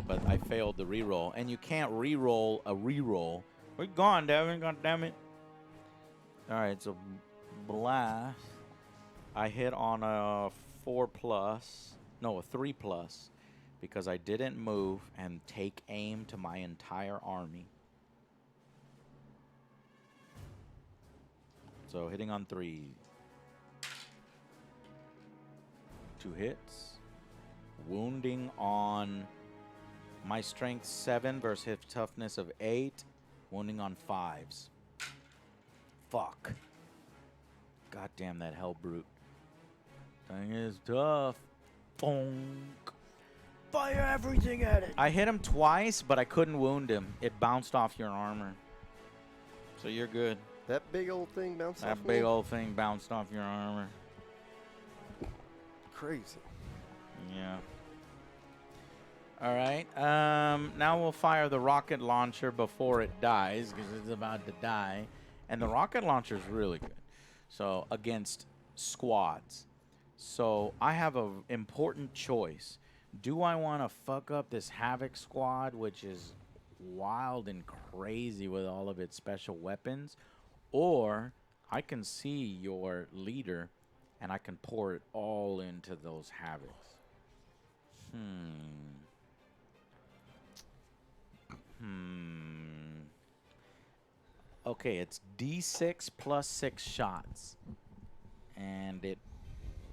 but I failed the reroll. And you can't reroll a reroll. We're gone, Devin. God damn it. All right, so blast. I hit on a 4 plus, no, a 3 plus, because I didn't move and take aim to my entire army. So hitting on 3. 2 hits. Wounding on my strength 7 versus his toughness of 8. Wounding on 5s. Fuck. God damn that Hellbrute. Thing is tough. Bonk. Fire everything at it. I hit him twice, but I couldn't wound him. It bounced off your armor. So you're good. That big old thing bounced off That me? big old thing bounced off your armor. Crazy. Yeah. All right. Now we'll fire the rocket launcher before it dies because it's about to die. And the rocket launcher is really good. So against squads. So I have an important choice. Do I want to fuck up this Havoc squad, which is wild and crazy with all of its special weapons? Or I can see your leader and I can pour it all into those Havocs. Okay, it's D6 plus 6 shots. And it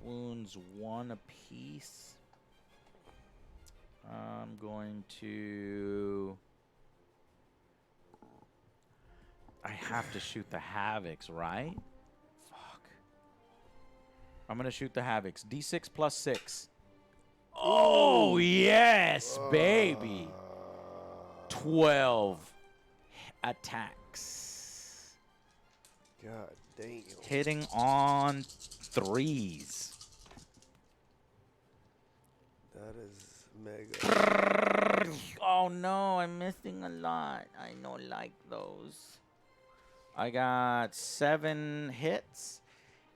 wounds 1 apiece. I'm going to... I have to shoot the Havocs, right? Fuck. I'm going to shoot the Havocs. D6 plus 6. Oh, yes, baby. 12 attacks. God damn. Hitting on 3s. That is mega. Oh, Oh no, I'm missing a lot. I don't like those. I got 7 hits.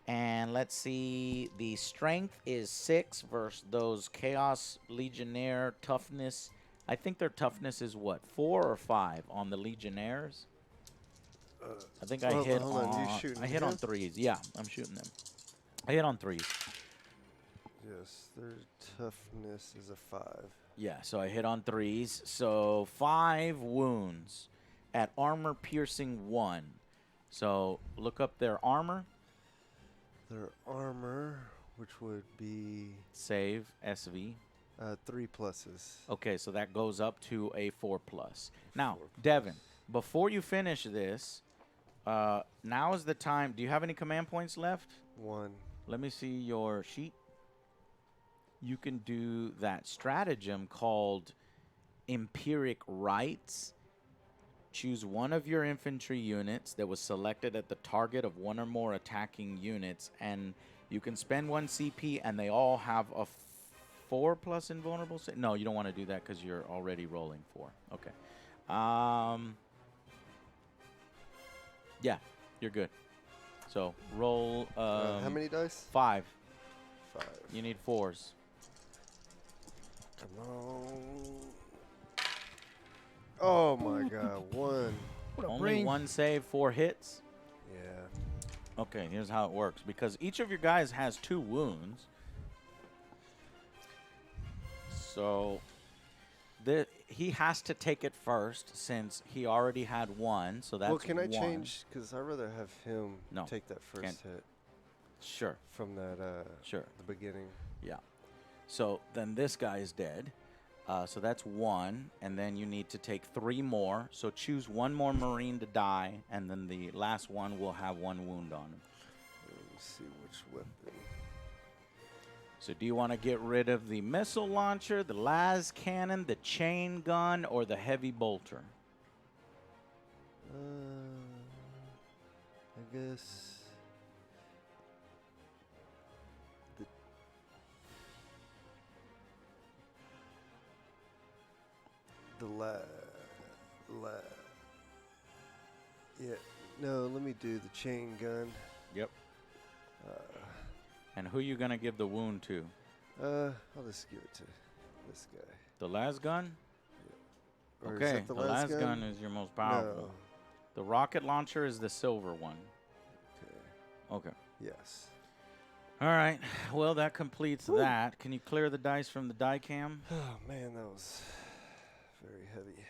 And let's see, the strength is 6 versus those Chaos Legionnaire toughness. I think their toughness is what, 4 or 5 on the Legionnaires? I think I hit hold on, you on. shooting I hit on him? 3s. Yeah, I'm shooting them. I hit on 3s. Yes, their toughness is a 5. Yeah, so I hit on 3s. So 5 wounds at armor piercing 1. So look up their armor. Their armor, which would be Save SV. 3 pluses. Okay, so that goes up to a 4+. Now, 4+. Devin, before you finish this, now is the time. Do you have any command points left? 1. Let me see your sheet. You can do that stratagem called Empiric Rights. Choose one of your infantry units that was selected at the target of one or more attacking units, and you can spend 1 CP, and they all have a 4+ invulnerable save. No, you don't want to do that because you're already rolling 4. Okay. Yeah, you're good. So roll. How many dice? 5. 5. You need 4s. Come on. Oh my god, 1. What a Only brain. 1 save, 4 hits. Yeah. Okay, here's how it works. Because each of your guys has 2 wounds. So he has to take it first since he already had 1. So that's Well, can I 1. change? Because I'd rather have him No, take that first can't. hit Sure, from that sure. the beginning. Yeah. So then this guy is dead. So that's 1. And then you need to take 3 more. So choose 1 more Marine to die. And then the last one will have 1 wound on him. Let me see which weapon. So do you want to get rid of the missile launcher, the las cannon, the chain gun, or the heavy bolter? I guess the yeah. No, let me do the chain gun. Yep. And who you gonna give the wound to? I'll just give it to this guy. The las gun? Or is Okay, that the las las gun is your most powerful. No. The rocket launcher is the silver one. Okay. Okay. Yes. All right. Well, that completes that. Can you clear the dice from the die cam? Oh man, that was very heavy.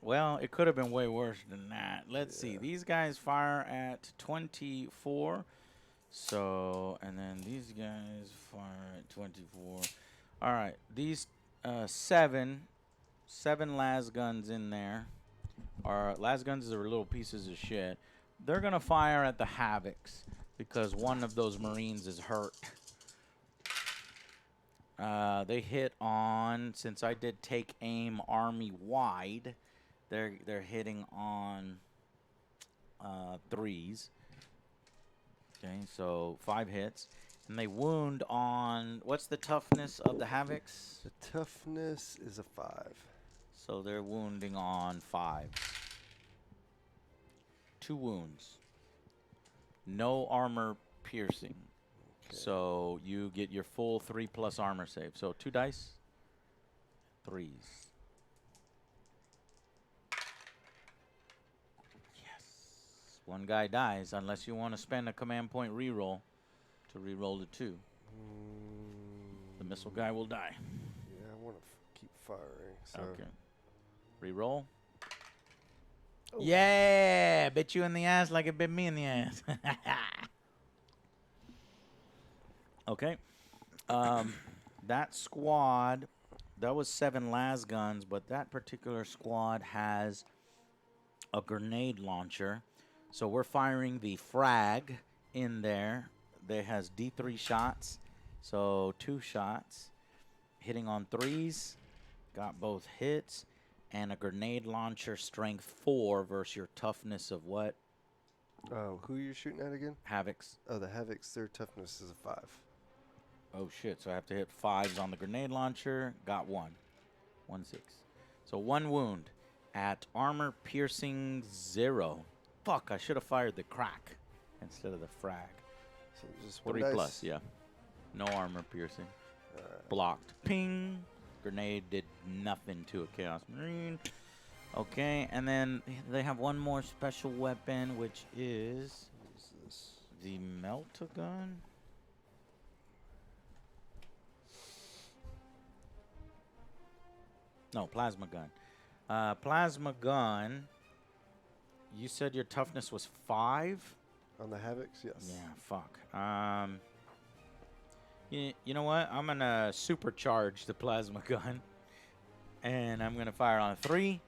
Well, it could have been way worse than that. Let's see. Yeah. These guys fire at 24. So, and then these guys fire at 24. All right. These 7 las guns in there. Las guns are little pieces of shit. They're going to fire at the Havocs because one of those Marines is hurt. They hit on, since I did take aim army wide, they're hitting on 3s. Okay, so 5 hits. And they wound on, what's the toughness of the Havocs? The toughness is a 5. So they're wounding on 5. 2 wounds. No armor piercing. Okay. So you get your full 3+ armor save. So 2 dice. 3s. Yes. 1 guy dies unless you want to spend a command point reroll to reroll to 2. The missile guy will die. Yeah, I want to keep firing. So. Okay. Reroll. Oh. Yeah, bit you in the ass like it bit me in the ass. Okay. That squad, that was 7 las guns, but that particular squad has a grenade launcher. So we're firing the frag in there. That has D3 shots. So 2 shots. Hitting on 3s. Got both hits. And a grenade launcher strength 4 versus your toughness of what? Oh, who are you shooting at again? Havocs. Oh, the Havocs, their toughness is a 5. Oh shit, so I have to hit 5s on the grenade launcher. Got 1. 1 6. So 1 wound at armor piercing 0. Fuck, I should have fired the crack instead of the frag. So just 1 3 dice. plus, yeah. No armor piercing. Alright. Blocked. Ping. Grenade did nothing to a Chaos Marine. Okay, and then they have one more special weapon, which is What is this? the Meltagun. No, Plasma Gun. Plasma Gun, you said your toughness was 5? On the Havocs, yes. Yeah, fuck. You know what? I'm going to supercharge the Plasma Gun. And I'm going to fire on a 3.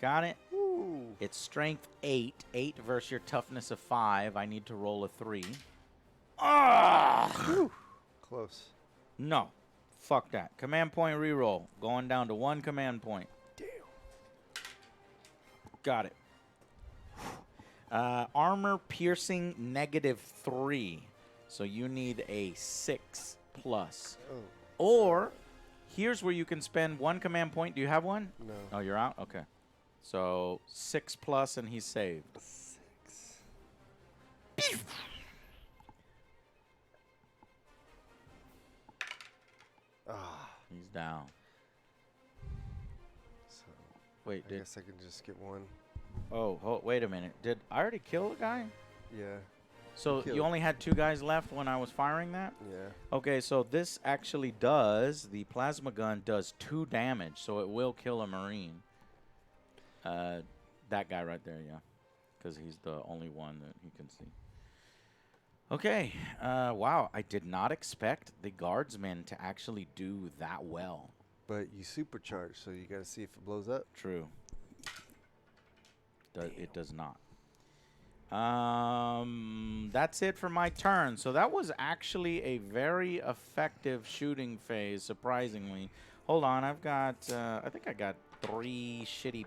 Got it? Ooh. It's strength 8. 8 versus your toughness of 5. I need to roll a 3. Ah! Whew. Close. No. Fuck that. Command point reroll. Going down to 1 command point. Damn. Got it. Armor piercing -3. So you need a 6 plus. Oh, Or here's where you can spend 1 command point. Do you have one? no. Oh, you're out? Okay. So 6 plus and he's saved. 6. Ah. He's down. So Wait, I did guess I can just get 1. wait a minute. Did I already kill a guy? Yeah. So Killed. you only had 2 guys left when I was firing that? Yeah. Okay, so this actually does, the plasma gun does 2 damage, so it will kill a Marine. That guy right there, yeah. Because he's the only one that he can see. Okay, wow, I did not expect the guardsmen to actually do that well. But you supercharge, so you got to see if it blows up. True. It does not. That's it for my turn. So that was actually a very effective shooting phase, surprisingly. Hold on, I've got, I think I got 3 shitty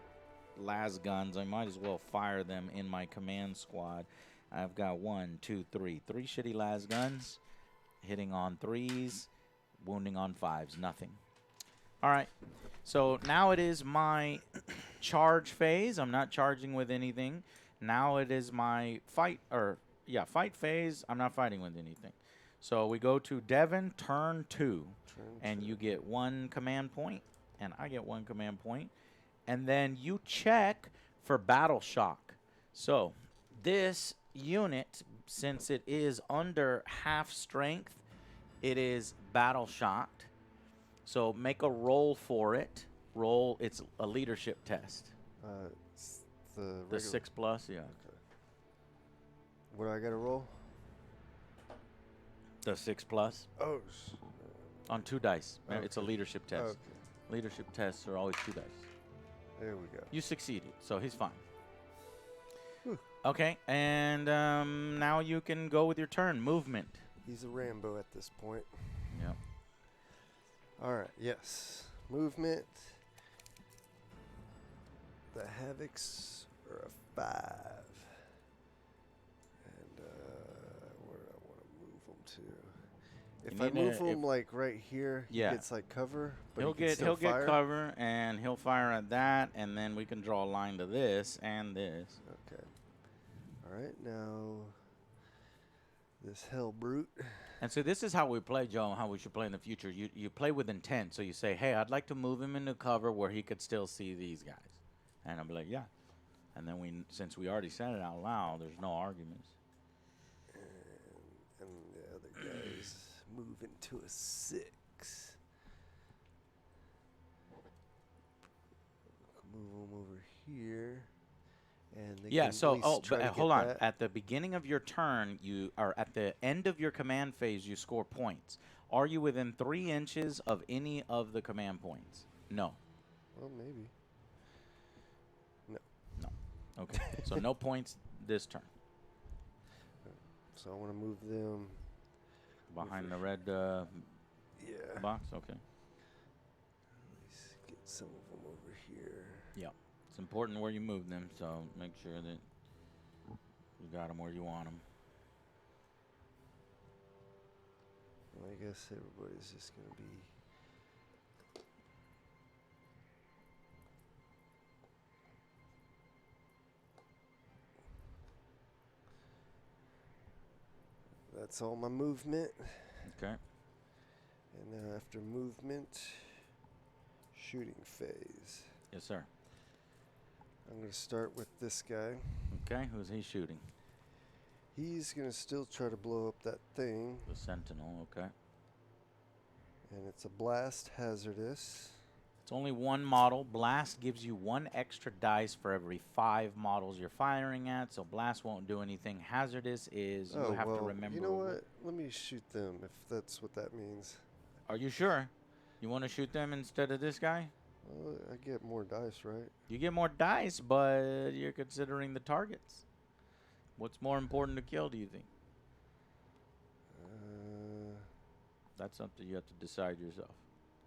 las guns. I might as well fire them in my command squad. I've got 1, 2, 3. 3 shitty las guns, hitting on 3s, wounding on 5s, nothing. All right, so now it is my charge phase. I'm not charging with anything. Now it is my fight phase. I'm not fighting with anything. So we go to Devin, turn 2, and you get 1 command point, and I get 1 command point, and then you check for battle shock. So this unit, since it is under half strength, it is battle shocked. So make a roll for it. Roll. It's a leadership test. It's the regular. The 6 plus, yeah. Okay. What do I got to roll? The 6 plus Oh. on 2 dice. It's a Okay. leadership test. Okay. Leadership tests are always 2 dice. There we go. You succeeded, so he's fine. Whew. Okay, and now you can go with your turn. Movement. He's a Rambo at this point. Yep. All right. Yes. Movement. The Havocs are a 5. And where do I want to move them to? If You I need to- move him like right here, Yeah. he gets like cover. But He'll he can get still fire? cover, and he'll fire at that, and then we can draw a line to this and this. Okay. All right. Now this Hell Brute. And so this is how we play, Joe, how we should play in the future. You play with intent. So you say, hey, I'd like to move him into cover where he could still see these guys. And I'll be like, yeah. And then since we already said it out loud, there's no arguments. And the other guys move into a 6. Move them over here. And they Yeah, can so, at least try to hold get on. that. At the beginning of your turn, or at the end of your command phase, you score points. Are you within 3 inches of any of the command points? No. Well, maybe. Okay. So no points this turn. So I want to move them. Behind the red Yeah. box? Okay. Let's get some of them over here. It's important where you move them, so make sure that you got them where you want them. Well, I guess everybody's just going to be that's all my movement. Okay. And now after movement, shooting phase. Yes, sir. I'm going to start with this guy. Okay. Who's he shooting? He's going to still try to blow up that thing. The Sentinel. Okay. And it's a blast hazardous. It's only one model. Blast gives you 1 extra dice for every 5 models you're firing at, so Blast won't do anything. Hazardous is you have to remember. You know what? Let me shoot them if that's what that means. Are you sure? You want to shoot them instead of this guy? Well, I get more dice, right? You get more dice, but you're considering the targets. What's more important to kill, do you think? That's something you have to decide yourself.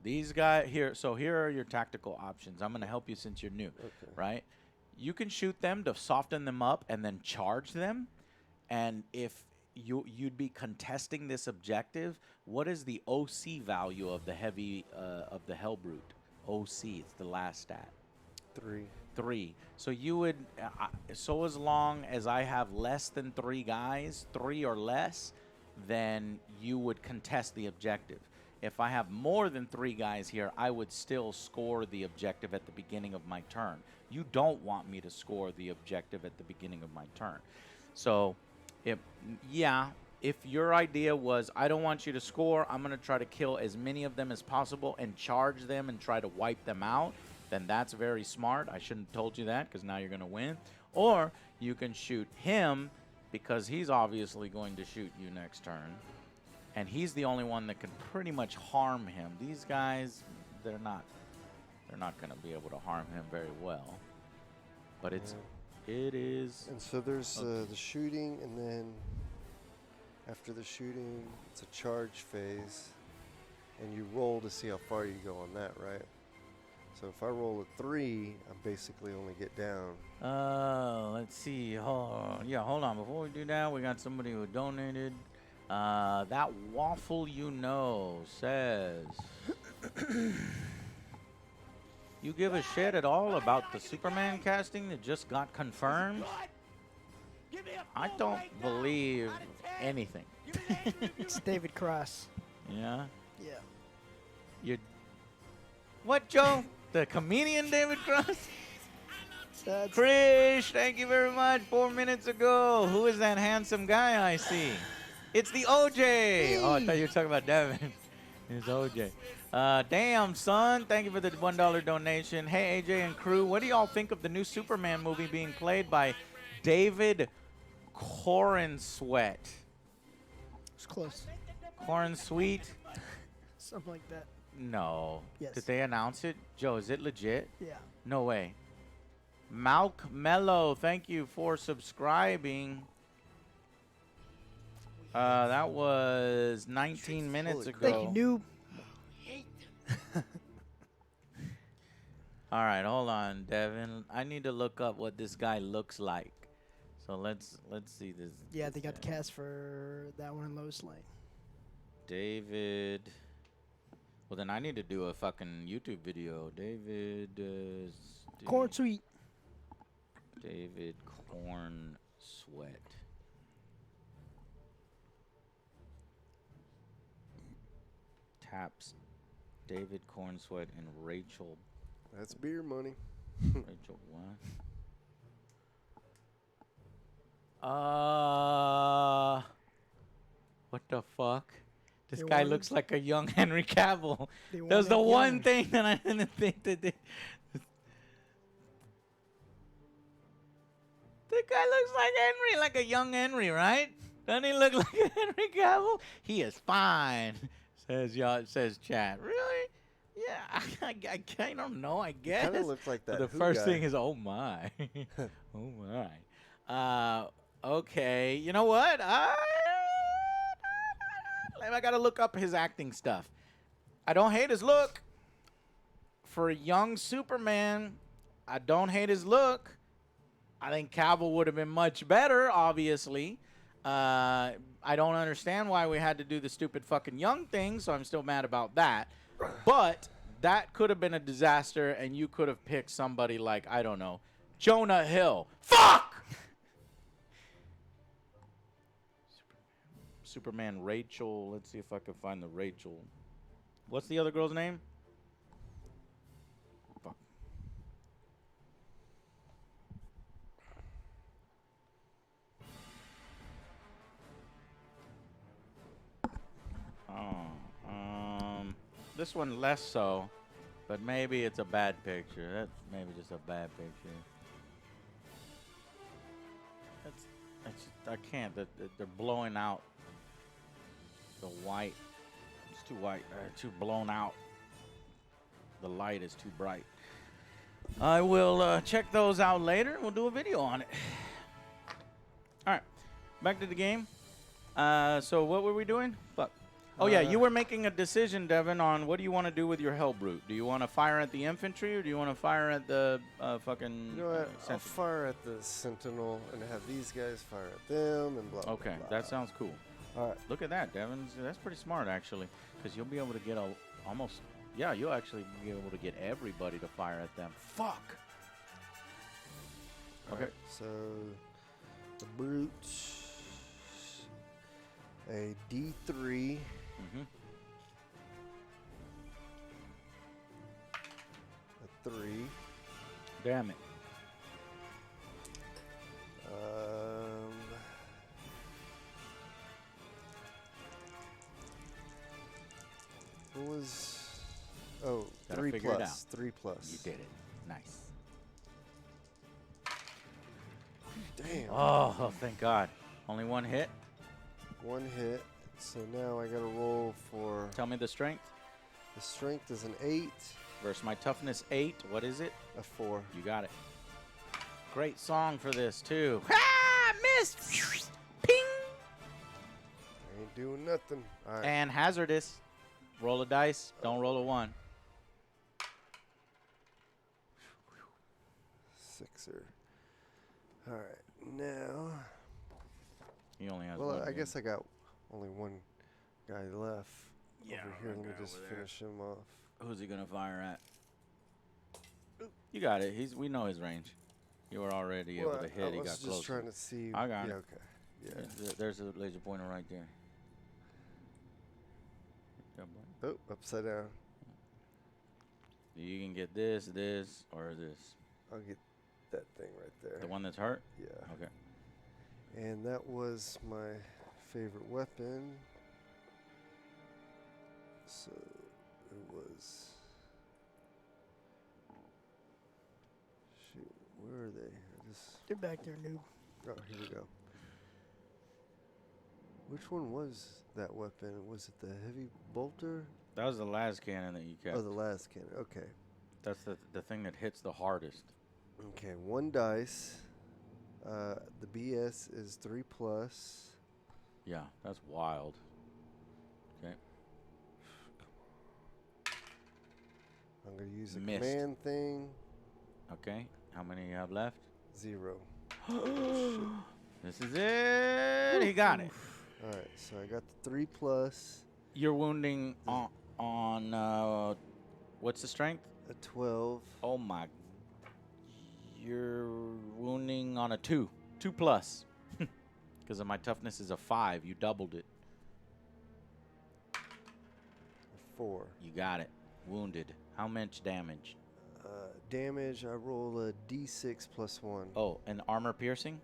These guys here, so here are your tactical options. I'm going to help you since you're new, Okay. right? You can shoot them to soften them up and then charge them. And if you'd be contesting this objective, what is the OC value of the heavy of the Hellbrute? OC, it's the last stat. 3. 3. So you would, so as long as I have less than 3 guys, 3 or less, then you would contest the objective. If I have more than 3 guys here, I would still score the objective at the beginning of my turn. You don't want me to score the objective at the beginning of my turn. So, if your idea was, I don't want you to score, I'm going to try to kill as many of them as possible and charge them and try to wipe them out, then that's very smart. I shouldn't have told you that because now you're going to win. Or you can shoot him because he's obviously going to shoot you next turn. And he's the only one that can pretty much harm him. These guys, they're not going to be able to harm him very well. But it is. And so there's the shooting, and then after the shooting, it's a charge phase. And you roll to see how far you go on that, right? So if I roll a 3, I basically only get down. Let's see. Hold on. Before we do that, we got somebody who donated. That waffle says, you give a shit at all about the Superman casting that just got confirmed? I don't believe anything. It's David Cross. Yeah? Yeah. You. What, Joe? The comedian David Cross? That's Krish, thank you very much. 4 minutes ago. Who is that handsome guy I see? It's the OJ. Oh, I thought you were talking about Devin. It's OJ. Damn, son. Thank you for the $1 donation. Hey, AJ and crew, what do y'all think of the new Superman movie being played by David Corenswet? it's close. Corenswet? Something like that. No. Yes. Did they announce it? Joe, is it legit? Yeah. No way. Malk Mello, thank you for subscribing. That was 19 minutes ago. Thank you, noob. All right, hold on, Devin. I need to look up what this guy looks like. So let's see this. Yeah, they got the cast for that one in Lois Lane. David. Well, then I need to do a fucking YouTube video. Corn Sweet. David Corn Sweat. Taps David Cornsweat and Rachel. That's beer money. Rachel what? What the fuck? This They guy wanted- looks like a young Henry Cavill. They That's the wanted one young. thing that I didn't think that they. The guy looks like Henry, like a young Henry, right? Doesn't he look like a Henry Cavill? He is fine, says y'all. Says chat. Really? Yeah, I don't know. I guess. Kind of looks like But that. the Who first guy. thing is, oh my, oh my. Okay, you know what? I gotta look up his acting stuff. I don't hate his look. For a young Superman, I don't hate his look. I think Cavill would have been much better, obviously. I don't understand why we had to do the stupid fucking young thing, so I'm still mad about that. But that could have been a disaster, and you could have picked somebody like, I don't know, Jonah Hill. Fuck! Superman Rachel. Let's see if I can find the Rachel. What's the other girl's name? Fuck. Oh, this one less so, but maybe it's a bad picture. That's maybe just a bad picture. I can't. They're blowing out the white. It's too white. Too blown out. The light is too bright. I will check those out later. We'll do a video on it. All right, back to the game. So what were we doing? Fuck. Oh yeah, you were making a decision, Devin, on what do you want to do with your Hellbrute. Do you want to fire at the infantry or do you want to fire at the fucking? You know what? I'll Sentinel? fire at the Sentinel and have these guys fire at them and blah, blah, Okay, blah. that sounds cool. All right. Look at that, Devin. That's pretty smart, actually, because you'll be able to get almost. Yeah, you'll actually be able to get everybody to fire at them. Fuck. All Okay. right, so the Brute, a D3, Mm-hmm. a 3, Damn it. What was? Oh, Gotta 3 figure it plus. out. 3 plus. You did it. Nice. Damn. Oh, thank God. Only one hit. 1 hit. So now I got to roll for Tell me the strength. the strength is an 8, Versus my toughness 8. What is it? a 4. You got it. Great song for this, too. Ah, missed. Ping. I ain't doing nothing. All right. And hazardous. Roll a dice. Don't roll a 1. 6er. All right. Now, He only has well, one. I dude. guess I got only one guy left Yeah, over here. one Let me guy just over there. finish him off. Who's he gonna fire at? You got it. We know his range. You were already able to hit. I He was got just close. trying to see. I got yeah, it. okay. Yeah. There's a laser pointer right there. Yeah, boy. Oh, upside down. You can get this, or this. I'll get that thing right there. The one that's hurt? Yeah. Okay. And that was my favorite weapon. So it was. Shoot, where are they? I just. They're back there, noob. Oh, here we go. Which one was that weapon? Was it the heavy bolter? That was the last cannon that you kept. Oh, the last cannon. Okay. That's the thing that hits the hardest. Okay, 1 dice. The BS is 3 plus. Yeah, that's wild. Okay. I'm gonna use a Missed. command thing. Okay. How many you have left? 0. This is it. He got it. All right, so I got the 3 plus, You're wounding on what's the strength? a 12. Oh my. You're wounding on a 2. 2 plus. Because of my toughness is a 5. You doubled it. A 4. You got it. Wounded. How much damage? Damage, I roll a d6 plus 1. Oh, and armor piercing?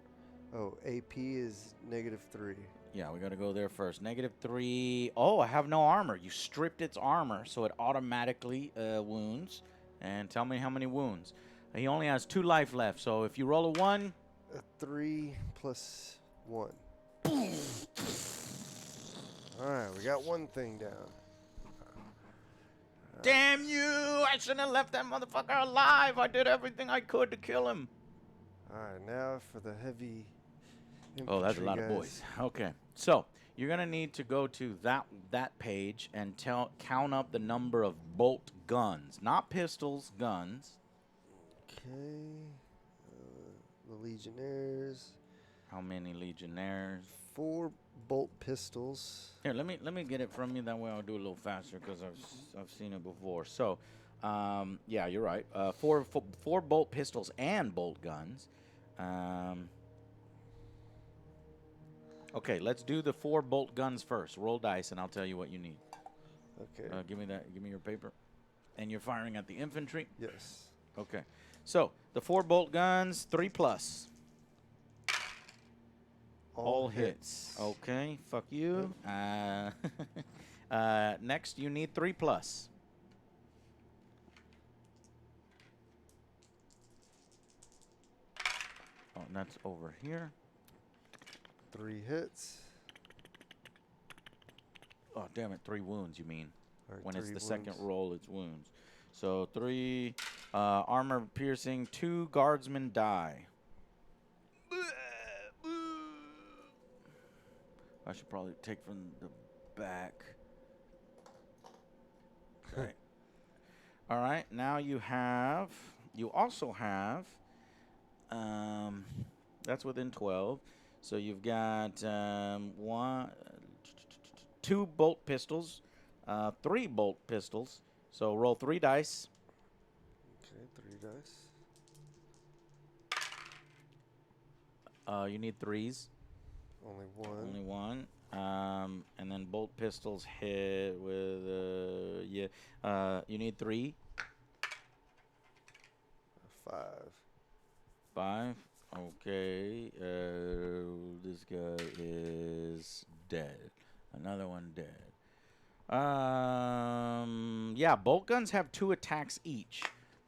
Oh, AP is -3. Yeah, we got to go there first. -3. Oh, I have no armor. You stripped its armor, so it automatically wounds. And tell me how many wounds. He only has 2 life left, so if you roll a 1, A 3 plus 1. All right, we got one thing down. damn you! I shouldn't have left that motherfucker alive. I did everything I could to kill him. All right, now for the heavy. Oh, that's a infantry lot of guys. boys. Okay, so you're gonna need to go to that page and count up the number of bolt guns, not pistols, guns. Okay. The Legionnaires. How many legionnaires? 4 bolt pistols. Here, let me get it from you. That way I'll do it a little faster because I've seen it before. So, yeah, you're right. Four bolt pistols and bolt guns. Okay, let's do the 4 bolt guns first. Roll dice, and I'll tell you what you need. Okay. Give me that. Give me your paper. And you're firing at the infantry? Yes. Okay. So, the 4 bolt guns, 3+. All hits. Okay, fuck you. Next, you need 3+. Oh, and that's over here. 3 hits. Oh, damn it. 3 wounds, you mean. Or When it's 3 the second wounds. roll, it's wounds. So 3 armor piercing, 2 guardsmen die. I should probably take from the back. Okay. All right. Now you also have, that's within 12. So you've got 2 bolt pistols, 3 bolt pistols. So roll 3 dice. Okay, 3 dice. You need 3s. Only 1. Only 1. And then bolt pistols hit with you need 3. 5. 5. Okay. This guy is dead. Another one dead. Yeah, bolt guns have 2 attacks each.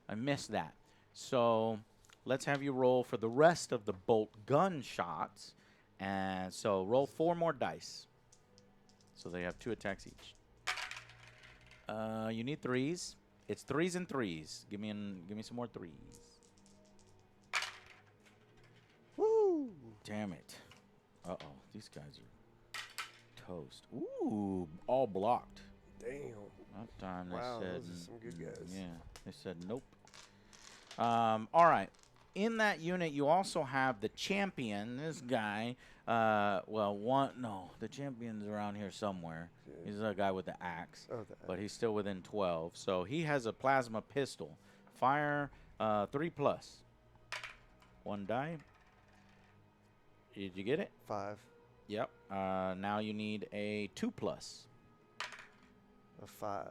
I missed that. So let's have you roll for the rest of the bolt gun shots. And so roll 4 more dice. So they have 2 attacks each. You need 3s. It's 3s and 3s. Give me some more 3s. Woo! Damn it. Uh-oh. These guys are toast. Ooh, all blocked. Damn. That time they Wow, said, those are some good guys. Yeah, they said nope. All right. In that unit, you also have the champion. This guy, the champion's around here somewhere. Okay. He's the guy with the axe, Oh, but he's still within 12. So he has a plasma pistol. Fire 3+. 1 die. Did you get it? 5. Yep. Now you need a 2+. A 5.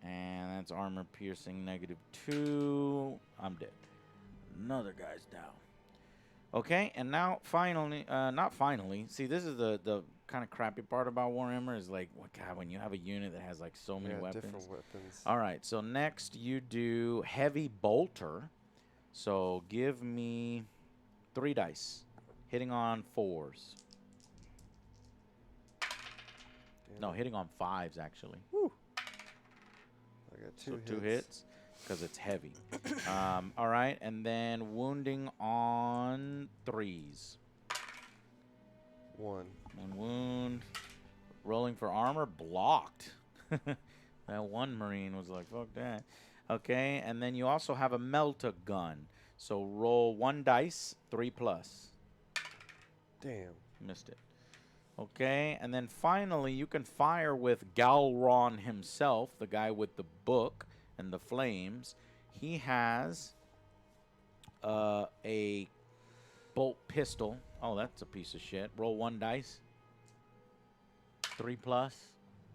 And that's armor piercing -2. I'm dead. Another guy's down. Okay, and now finally, not finally. See, this is the kind of crappy part about Warhammer is like, God, when you have a unit that has like so many weapons. Different weapons. All right, so next you do heavy bolter. So give me 3 dice, hitting on 4s. Damn No, it. hitting on 5s actually. Woo. I got 2 So hits. 2 hits because it's heavy. All right, and then wounding on 3s. 1. 1 wound. Rolling for armor, blocked. That one Marine was like, fuck that. Okay, and then you also have a melta gun. So roll 1 dice, 3+. Damn. Missed it. Okay, and then finally you can fire with Galron himself, the guy with the book and the flames. He has a bolt pistol. Oh, that's a piece of shit. Roll 1 dice. 3+.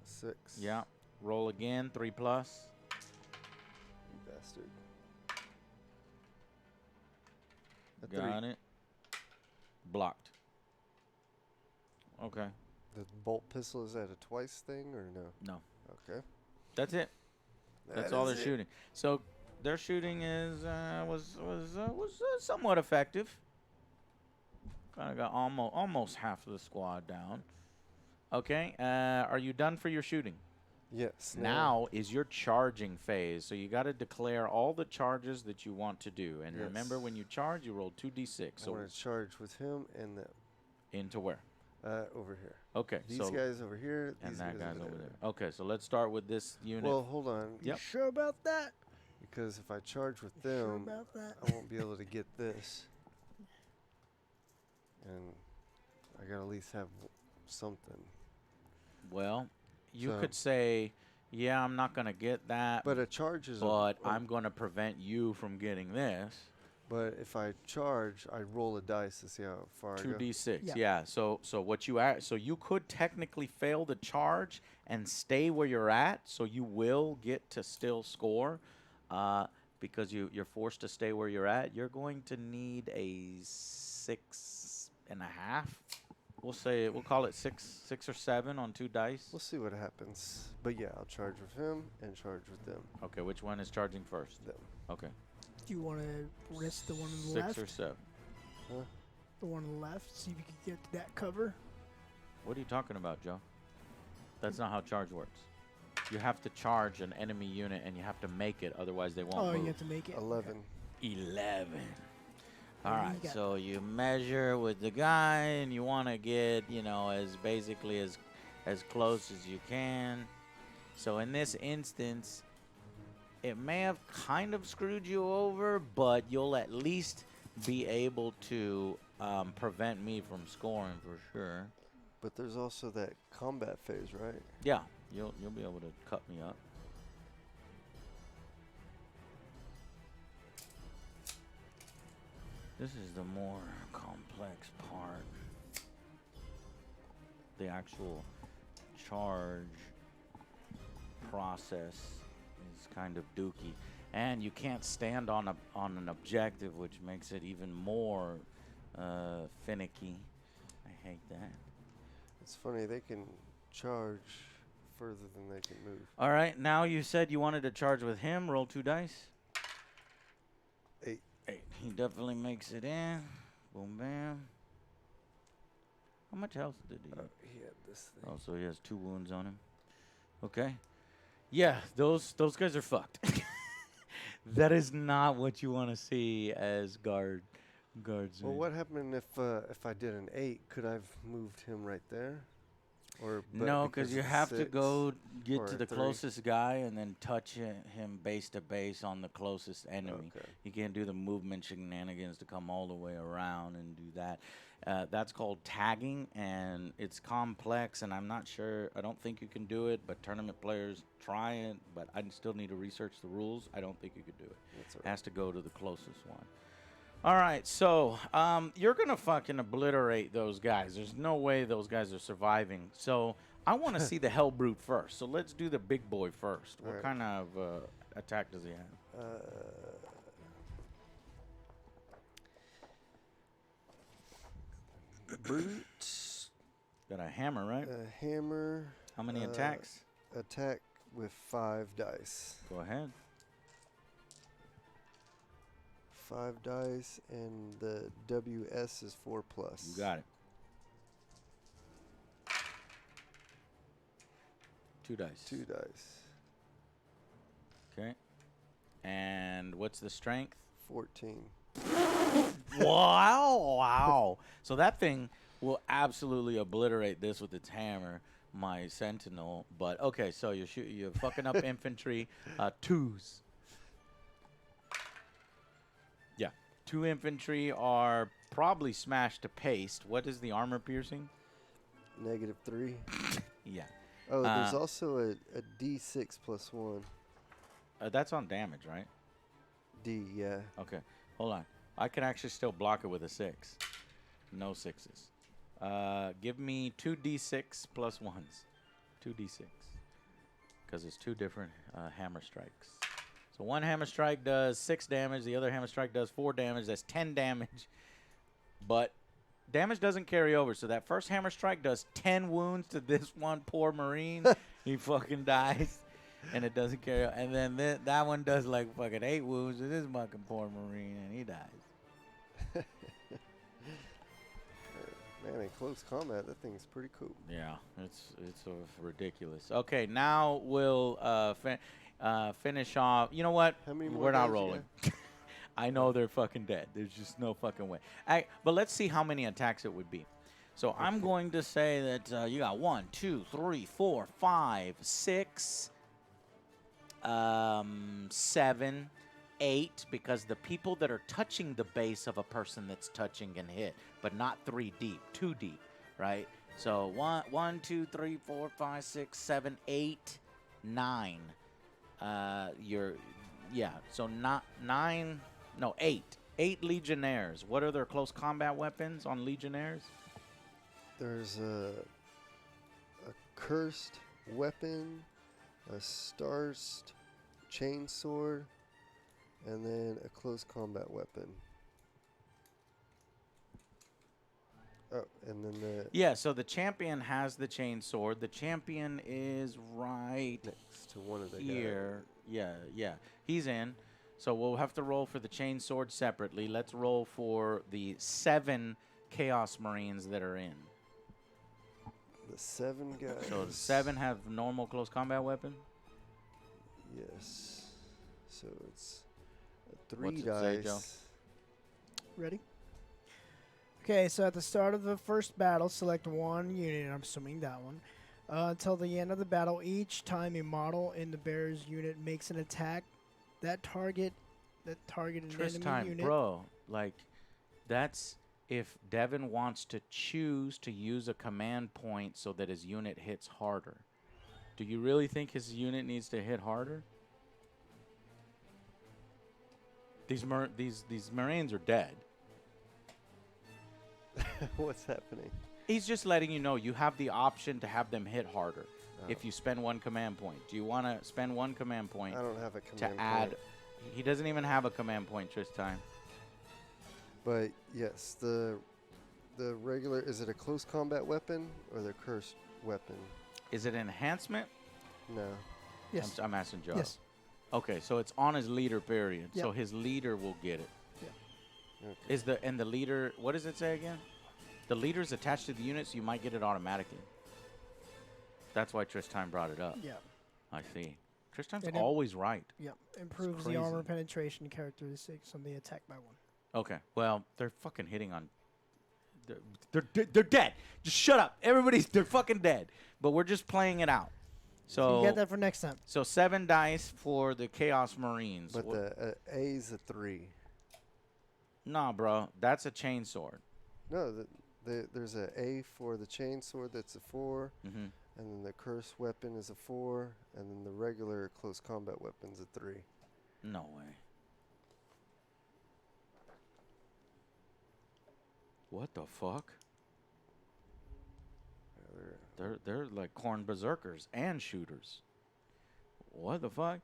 6. Yeah. Roll again. 3+. You bastard. A 3. Got it. Blocked. Okay. The bolt pistol, is that a twice thing or no? No. Okay. That's it. That's That all is they're it. shooting. So their shooting is was somewhat effective. Kind of got almost half of the squad down. Okay. Are you done for your shooting? Yes. Now is your charging phase. So you got to declare all the charges that you want to do. And Yes. remember, when you charge, you roll 2d6. I So want to charge with him and them. into where? Over here. Okay. These so guys over here. and These that guys guy's over there. there. Okay. So let's start with this unit. Well, hold on. Yep. You sure about that? Because if I charge with Sure them, about that? I won't be able to get this. And I gotta at least have something. Well, you So- could say, yeah, I'm not going to get that, But a charge is but a, I'm going to prevent you from getting this. But if I charge, I roll a dice to see how far I go. 2d6. Yeah. Yeah. So what you so you could technically fail the charge and stay where you're at. So you will get to still score, because you're forced to stay where you're at. You're going to need a 6.5. We'll call it 6 or 7 on 2 dice. We'll see what happens. But yeah, I'll charge with him and charge with them. Okay. Which one is charging first? Them. Okay. Do you want to risk the one on the 6 left? or 7. Huh? The one on the left. See if you can get to that cover. What are you talking about, Joe? That's not how charge works. You have to charge an enemy unit and you have to make it, otherwise they won't Oh, move. you have to make it. 11. 11. All What do you right, got? so you measure with the guy and you want to get, as basically as close as you can. So in this instance, it may have kind of screwed you over, but you'll at least be able to prevent me from scoring for sure. But there's also that combat phase, right? Yeah, you'll be able to cut me up. This is the more complex part. The actual charge process is kind of dookie. And you can't stand on an objective, which makes it even more finicky. I hate that. It's funny, they can charge further than they can move. All right, now you said you wanted to charge with him. Roll 2 dice. 8. 8. He definitely makes it in. Boom, bam. How much health did he have? He had this thing. Oh, so he has 2 wounds on him. Okay. Yeah, those guys are fucked. That is not what you want to see as guards. Well, what happened if I did an 8? Could I have moved him right there? Or No, because you it's have to 6 go get or to a the 3? closest guy and then touch him base to base on the closest enemy. Okay. You can't do the movement shenanigans to come all the way around and do that. That's called tagging, and it's complex, and I'm not sure. I don't think you can do it, but tournament players try it, but I still need to research the rules. I don't think you could do it. That's all It right. has to go to the closest one. All right, so you're going to fucking obliterate those guys. There's no way those guys are surviving. So I want to see the Hell Brute first. So let's do the big boy first. What Alright. kind of attack does he have? Brute, Got a hammer, right? a hammer, How many uh, attacks? attack with 5 dice. Go ahead. 5 dice, and the WS is 4+. You got it. 2 dice. 2 dice. Okay. And what's the strength? 14. Wow. So that thing will absolutely obliterate this with its hammer, my sentinel. But okay, so you're fucking up infantry. 2s. Yeah. 2 infantry are probably smashed to paste. What is the armor piercing? -3. Yeah. Oh, there's Uh, also a D6 +1. That's on damage, right? D, yeah. Okay. Hold on. I can actually still block it with a 6. No 6s. Give me 2d6 plus 1s. 2d6. Because it's 2 different hammer strikes. So one hammer strike does 6 damage. The other hammer strike does 4 damage. That's 10 damage. But damage doesn't carry over. So that first hammer strike does 10 wounds to this one poor Marine. He fucking dies. And it doesn't carry over. And then that one does like fucking 8 wounds to this fucking poor Marine. And he dies. Man, in close combat, that thing's pretty cool. Yeah, it's ridiculous. Okay, now we'll finish off. You know what? How many more We're not guys you rolling. I know they're fucking dead. There's just no fucking way. But let's see how many attacks it would be. So I'm going to say that you got 1, 2, 3, 4, 5, 6, 7, 8, because the people that are touching the base of a person that's touching can hit, but not 3 deep, 2 deep, right? So 1, 2, 3, 4, 5, 6, 7, 8, 9. So not 9, no 8. 8 Legionnaires. What are their close combat weapons on Legionnaires? There's a cursed weapon, a starsed chainsword, and then a close combat weapon. Oh, and then the Yeah, so the champion has the chain sword. The champion is right next to one of the here. Yeah. He's in. So we'll have to roll for the chain sword separately. Let's roll for the 7 Chaos Marines that are in. The 7 guys. So the 7 have normal close combat weapon. Yes. So it's a 3 What's it say, dice. Joe? Ready? Okay, so at the start of the first battle, select one unit. I'm assuming that one. Until the end of the battle, each time a model in the bearer's unit makes an attack, that targeted Tris enemy time, unit. bro. Like, that's if Devin wants to choose to use a command point so that his unit hits harder. Do you really think his unit needs to hit harder? These Marines are dead. What's happening? He's just letting you know you have the option to have them hit harder if Oh. you spend 1 command point. Do you want to spend 1 command point I don't have a to command add? point. He doesn't even have a command point this time. But yes, the regular, is it a close combat weapon or the cursed weapon? Is it enhancement? No. Yes. I'm asking Joe. Yes. Okay, so it's on his leader period. So Yep. his leader will get it. Okay. Is the leader, what does it say again? The leader's attached to the unit, so you might get it automatically. That's why Tristan brought it up. Yeah. I see. Tristan's And it- always right. Yep. Improves the crazy. armor penetration characteristics on the attack by 1. Okay, well, they're fucking hitting on. They're dead. Just shut up. They're fucking dead. But we're just playing it out. So you get that for next time. So 7 dice for the Chaos Marines. But the A's a 3. Nah, bro, that's a chain sword. No, there's a A for the chainsword that's a 4, Mm-hmm. and then the cursed weapon is a 4, and then the regular close combat weapon's a 3. No way. What the fuck? Yeah, they're- They're like corn berserkers and shooters. What the fuck?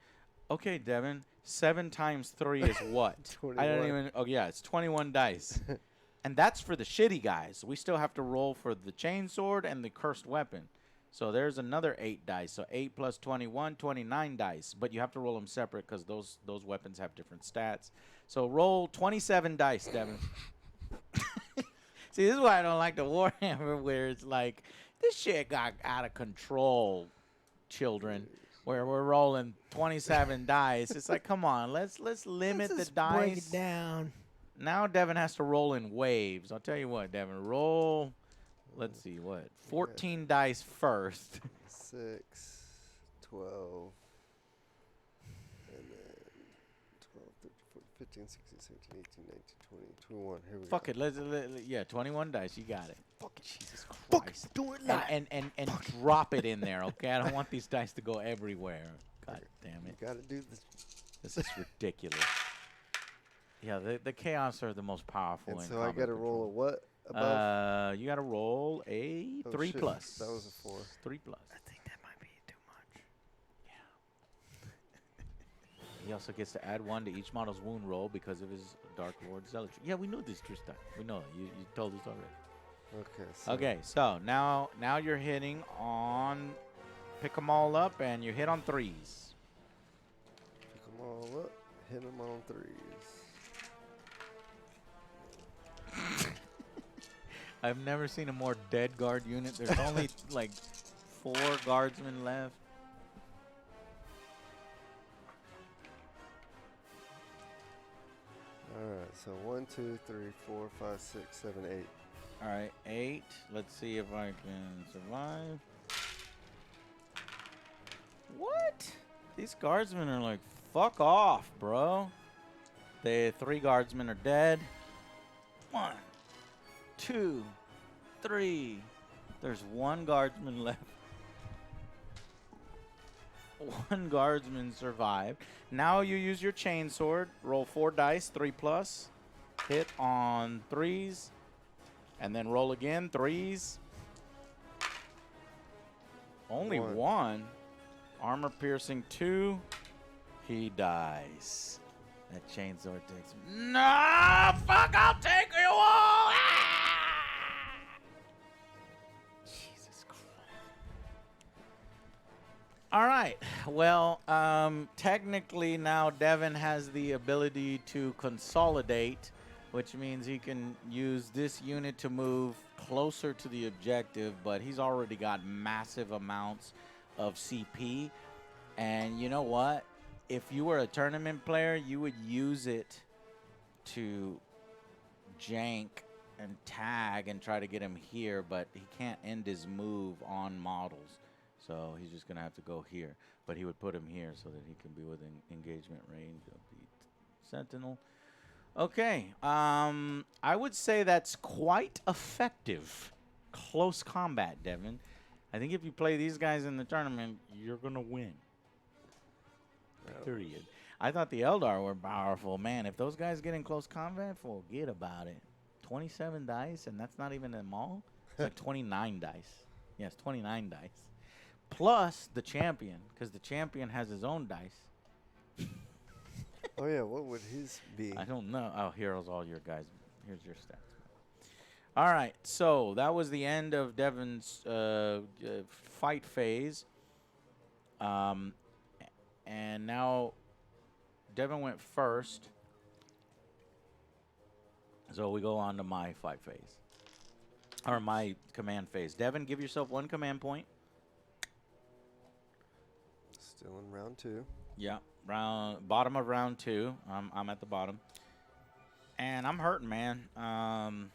Okay, Devin. 7 times 3 is what? I don't 21. even. Oh yeah, it's 21 dice, and that's for the shitty guys. We still have to roll for the chainsword and the cursed weapon. So there's another 8 dice. So 8 plus 21, 29 dice. But you have to roll them separate because those weapons have different stats. So roll 27 dice, Devin. See, this is why I don't like the Warhammer, where it's like, this shit got out of control, children, where we're rolling 27 dice. It's like, come on, let's limit Let's the just break dice. it down. Now Devin has to roll in waves. I'll tell you what, Devin, roll, let's see, what, 14 dice first. 6, 12, and then 12, 13, 14, 15, 16, 17, 18, 19, 20, 21. Here we Fuck go. it, yeah, 21 dice, you got it. Jesus Fuck Christ. it, do it live. And drop it in there, okay? I don't want these dice to go everywhere. God damn it. You gotta do this. This is ridiculous. Yeah, the chaos are the most powerful. And in so I combat gotta roll a control. what above? You gotta roll a Oh, 3 shit. plus. That was a 4. 3 plus. I think that might be too much. He also gets to add 1 to each model's wound roll because of his Dark Lord Zealotry. Yeah, we know this, Tristan. We know it. You told us already. Okay. So Okay, so now you're hitting on, pick them all up, and you hit on 3s. Pick them all up. Hit them on 3s. I've never seen a more dead guard unit. There's only like 4 guardsmen left. All right. So 1, 2, 3, 4, 5, 6, 7, 8. All right, 8. Let's see if I can survive. What? These guardsmen are like, fuck off, bro. The 3 guardsmen are dead. 1, 2, 3. There's 1 guardsman left. 1 guardsman survived. Now you use your chainsword. Roll 4 dice, 3 plus. Hit on 3s. And then roll again. 3s. Only 1. Armor piercing 2. He dies. That chainsword takes him. No! Fuck, I'll take you all! Ah! Jesus Christ. All right. Well, technically now Devin has the ability to consolidate, which means he can use this unit to move closer to the objective, but he's already got massive amounts of CP. And you know what? If you were a tournament player, you would use it to jank and tag and try to get him here, but he can't end his move on models. So he's just going to have to go here. But he would put him here so that he can be within engagement range of the Sentinel. Okay. I would say that's quite effective. Close combat, Devin. I think if you play these guys in the tournament, you're going to win. Period. I thought the Eldar were powerful. Man, if those guys get in close combat, forget about it. 27 dice, and that's not even them all? It's like 29 dice. Yes, 29 dice. Plus the champion, because the champion has his own dice. Oh, yeah. What would his be? I don't know. Oh, here's all your guys. Here's your stats. All right, so that was the end of Devin's fight phase. And now Devin went first. So we go on to my fight phase. Or my command phase. Devin, give yourself 1 command point. Still in round 2. Yeah, bottom of round 2. I'm at the bottom. And I'm hurting, man.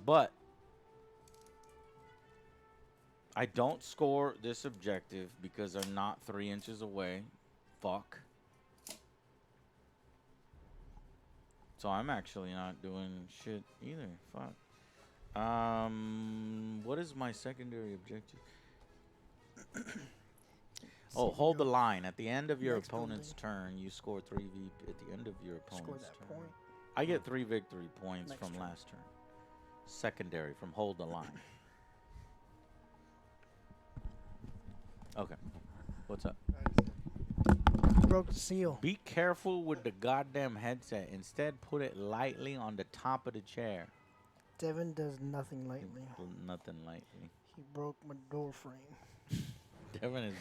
But I don't score this objective because I'm not 3 inches away. Fuck. So I'm actually not doing shit either. Fuck. What is my secondary objective? Oh, hold the line. At the end of your opponent's turn, you score 3 VP. At the end of your opponent's turn. Point. I get 3 victory points from last turn. Secondary from hold the line. Okay. What's up? Broke the seal. Be careful with the goddamn headset. Instead, put it lightly on the top of the chair. Devin does nothing lightly. Nothing lightly. He broke my door frame. Devin is...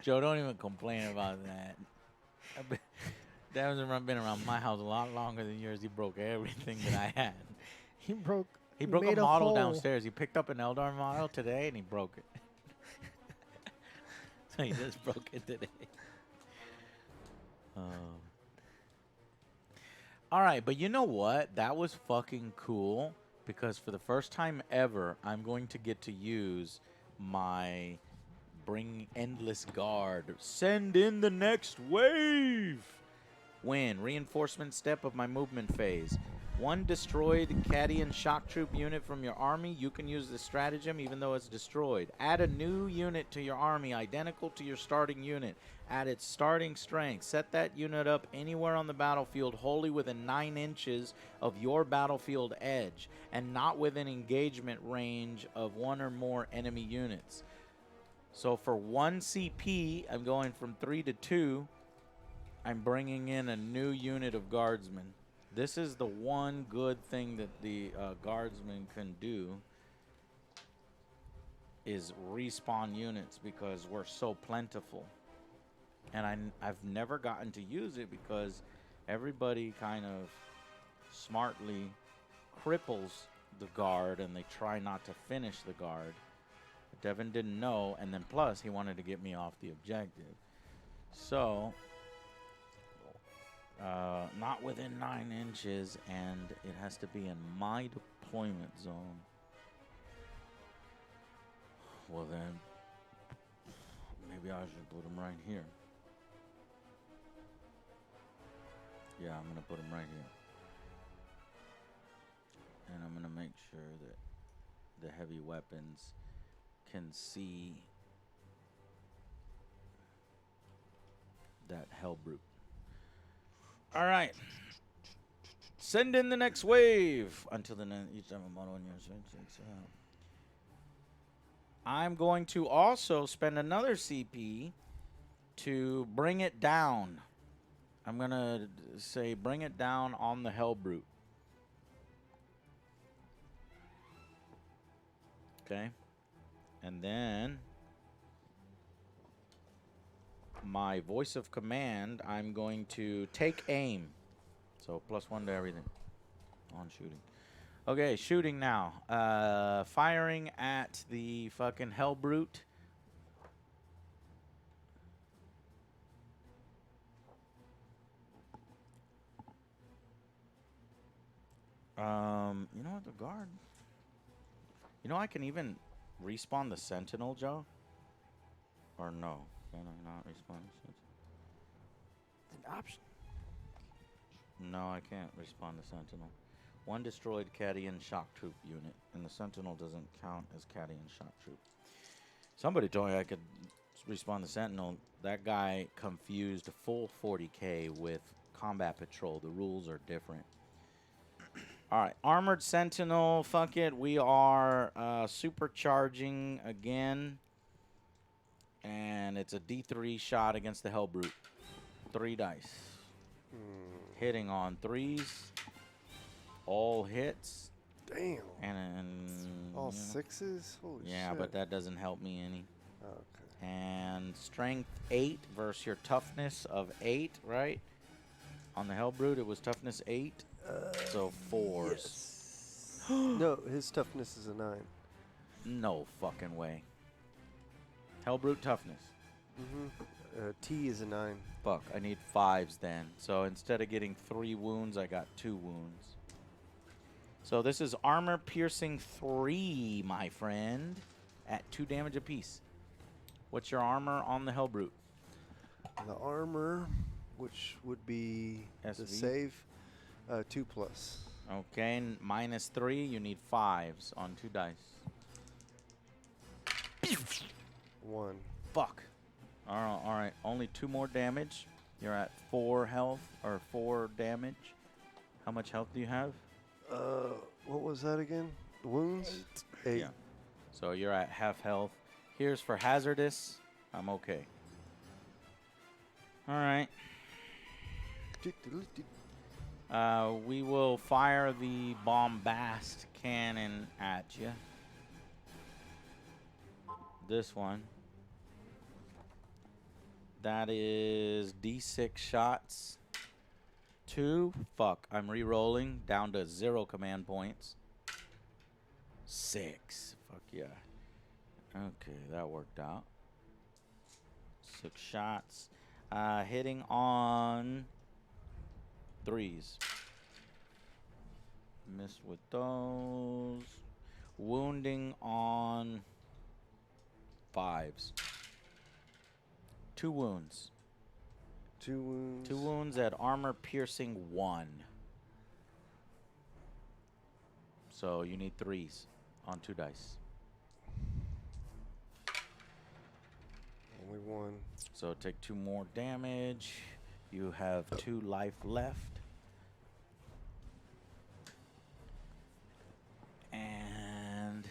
Joe, don't even complain about that. Devin's been around my house a lot longer than yours. He broke everything that I had. He broke a model downstairs. He picked up an Eldar model today, and he broke it. So he just broke it today. All right, but you know what? That was fucking cool because for the first time ever, I'm going to get to use my Bring Endless Guard. Send in the next wave. When reinforcement step of my movement phase. 1 destroyed Cadian shock troop unit from your army. You can use this stratagem even though it's destroyed. Add a new unit to your army identical to your starting unit. Add its starting strength. Set that unit up anywhere on the battlefield wholly within 9 inches of your battlefield edge and not within engagement range of 1 or more enemy units. So for 1 CP, I'm going from 3 to 2. I'm bringing in a new unit of guardsmen. This is the one good thing that the guardsmen can do is respawn units because we're so plentiful. And I've never gotten to use it because everybody kind of smartly cripples the guard and they try not to finish the guard. But Devin didn't know, and then plus he wanted to get me off the objective. So... not within 9 inches, and it has to be in my deployment zone. Well then, maybe I should put him right here. Yeah, I'm gonna put him right here. And I'm gonna make sure that the heavy weapons can see that Hellbrute. All right. Send in the next wave until the each time a model in your I'm going to also spend another CP to bring it down. I'm going to say bring it down on the Hellbrute. Okay. And then my voice of command, I'm going to take aim. So +1 to everything on shooting. Okay, shooting now. Firing at the fucking Hellbrute. You know what, the guard. You know I can even respawn the Sentinel, Joe? Or no? Can I not respawn the Sentinel? It's an option. No, I can't respawn the Sentinel. One destroyed Cadian shock troop unit, and the Sentinel doesn't count as Cadian shock troop. Somebody told me I could respawn the Sentinel. That guy confused full 40k with combat patrol. The rules are different. All right, armored Sentinel. Fuck it. We are supercharging again, and it's a D3 shot against the Hellbrute. 3 dice. Hitting on 3s. All hits. Damn. And All 6s? Holy shit. yeah, but that doesn't help me any. Okay. And strength 8 versus your toughness of 8, right? On the Hellbrute, it was toughness 8. So 4s. Yes. No, his toughness is a 9. No fucking way. Hellbrute toughness. T is a 9. Fuck, I need 5s then. So instead of getting 3 wounds, I got 2 wounds. So this is armor piercing 3, my friend, at 2 damage apiece. What's your armor on the Hellbrute? The armor, which would be the SV? save, 2+. Okay, and -3, you need 5s on 2 dice. 1. Fuck. All right, only 2 more damage. You're at 4 health, or 4 damage. How much health do you have? What was that again? The wounds? 8. Yeah. So you're at half health. Here's for hazardous. I'm okay. All right. We will fire the bombast cannon at you. This one. That is D6 shots. 2. Fuck. I'm re-rolling down to 0 command points. 6. Fuck yeah. Okay, that worked out. 6 shots. Hitting on 3s. Missed with those. Wounding on 5s. 2 wounds. 2 wounds. 2 wounds at armor piercing 1. So you need 3s on 2 dice. Only 1. So take 2 more damage. You have 2 life left. And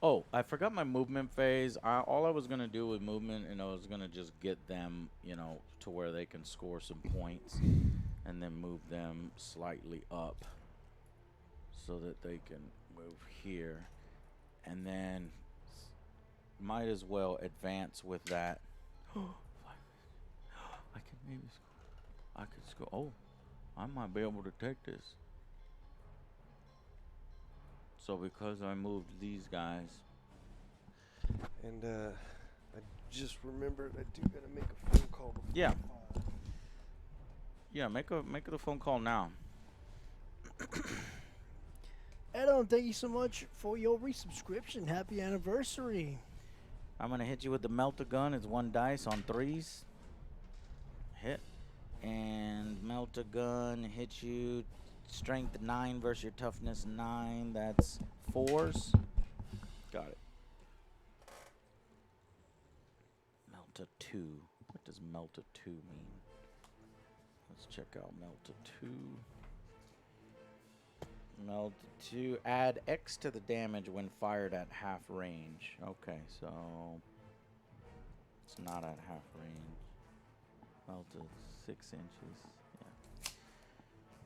oh, I forgot my movement phase. All I was gonna do with movement, and I was gonna just get them, you know, to where they can score some points, and then move them slightly up, so that they can move here, and then might as well advance with that. I can maybe score. I could score. Oh, I might be able to take this. So because I moved these guys. And I just remembered I do gotta make a phone call. Yeah. Yeah, make the phone call now. Adam, thank you so much for your resubscription. Happy anniversary. I'm gonna hit you with the Melt-A-Gun. It's 1 dice on 3s. Hit. And Melt-A-Gun hits you. Strength 9 versus your toughness 9. That's 4s. Got it. Melt-A-2. What does Melt-A-2 mean? Let's check out Melta 2. Melta 2. Add X to the damage when fired at half range. Okay, so it's not at half range. Melta 6 inches. Yeah.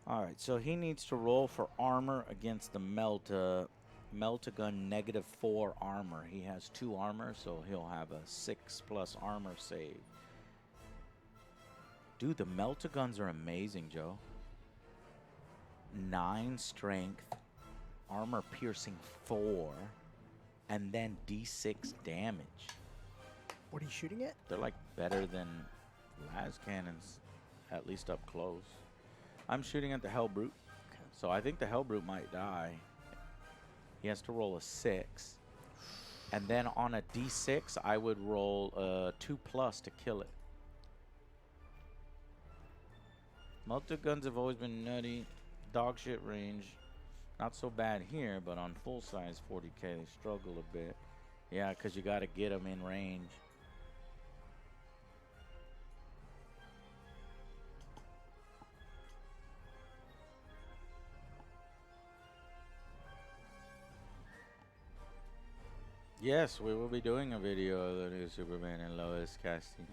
All right, so he needs to roll for armor against the Melta. Meltagun -4 armor. He has 2 armor, so he'll have a 6+ armor save. Dude, the Meltaguns are amazing, Joe. 9 strength, armor piercing 4, and then D6 damage. What are you shooting at? They're like better than las cannons, at least up close. I'm shooting at the Hellbrute, so I think the Hellbrute might die. He has to roll a 6. And then on a D6, I would roll a 2+ to kill it. Multi-guns have always been nutty. Dog shit range. Not so bad here, but on full size 40K, they struggle a bit. Yeah, because you got to get them in range. Yes, we will be doing a video of the new Superman and Lois casting.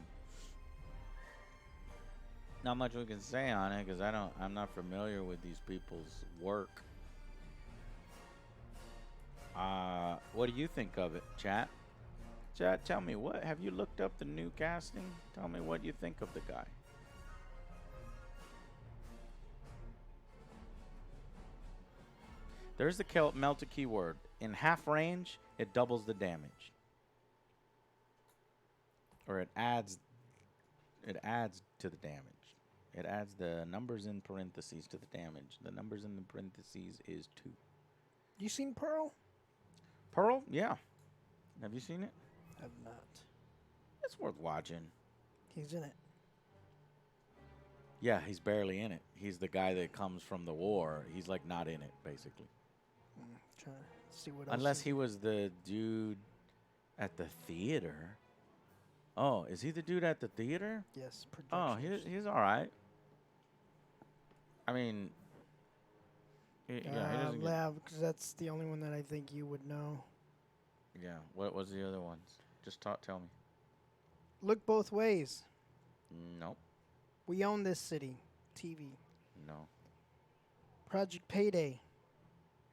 Not much we can say on it because I'm not familiar with these people's work. What do you think of it, chat? Chat, tell me, what have you looked up the new casting? Tell me what you think of the guy. There's the Melta keyword. In half range, it doubles the damage. Or it adds to the damage. It adds the numbers in parentheses to the damage. The numbers in the parentheses is 2. You seen Pearl? Pearl? Yeah. Have you seen it? Have not. It's worth watching. He's in it. Yeah, he's barely in it. He's the guy that comes from the war. He's like not in it, basically. Trying to see what else. Unless he was the dude at the theater. Oh, is he the dude at the theater? Yes. Oh, he's all right. I mean, yeah, he doesn't. Yeah, because that's the only one that I think you would know. Yeah. What was the other ones? Just tell me. Look both ways. Nope. We own this city. TV. No. Project Payday.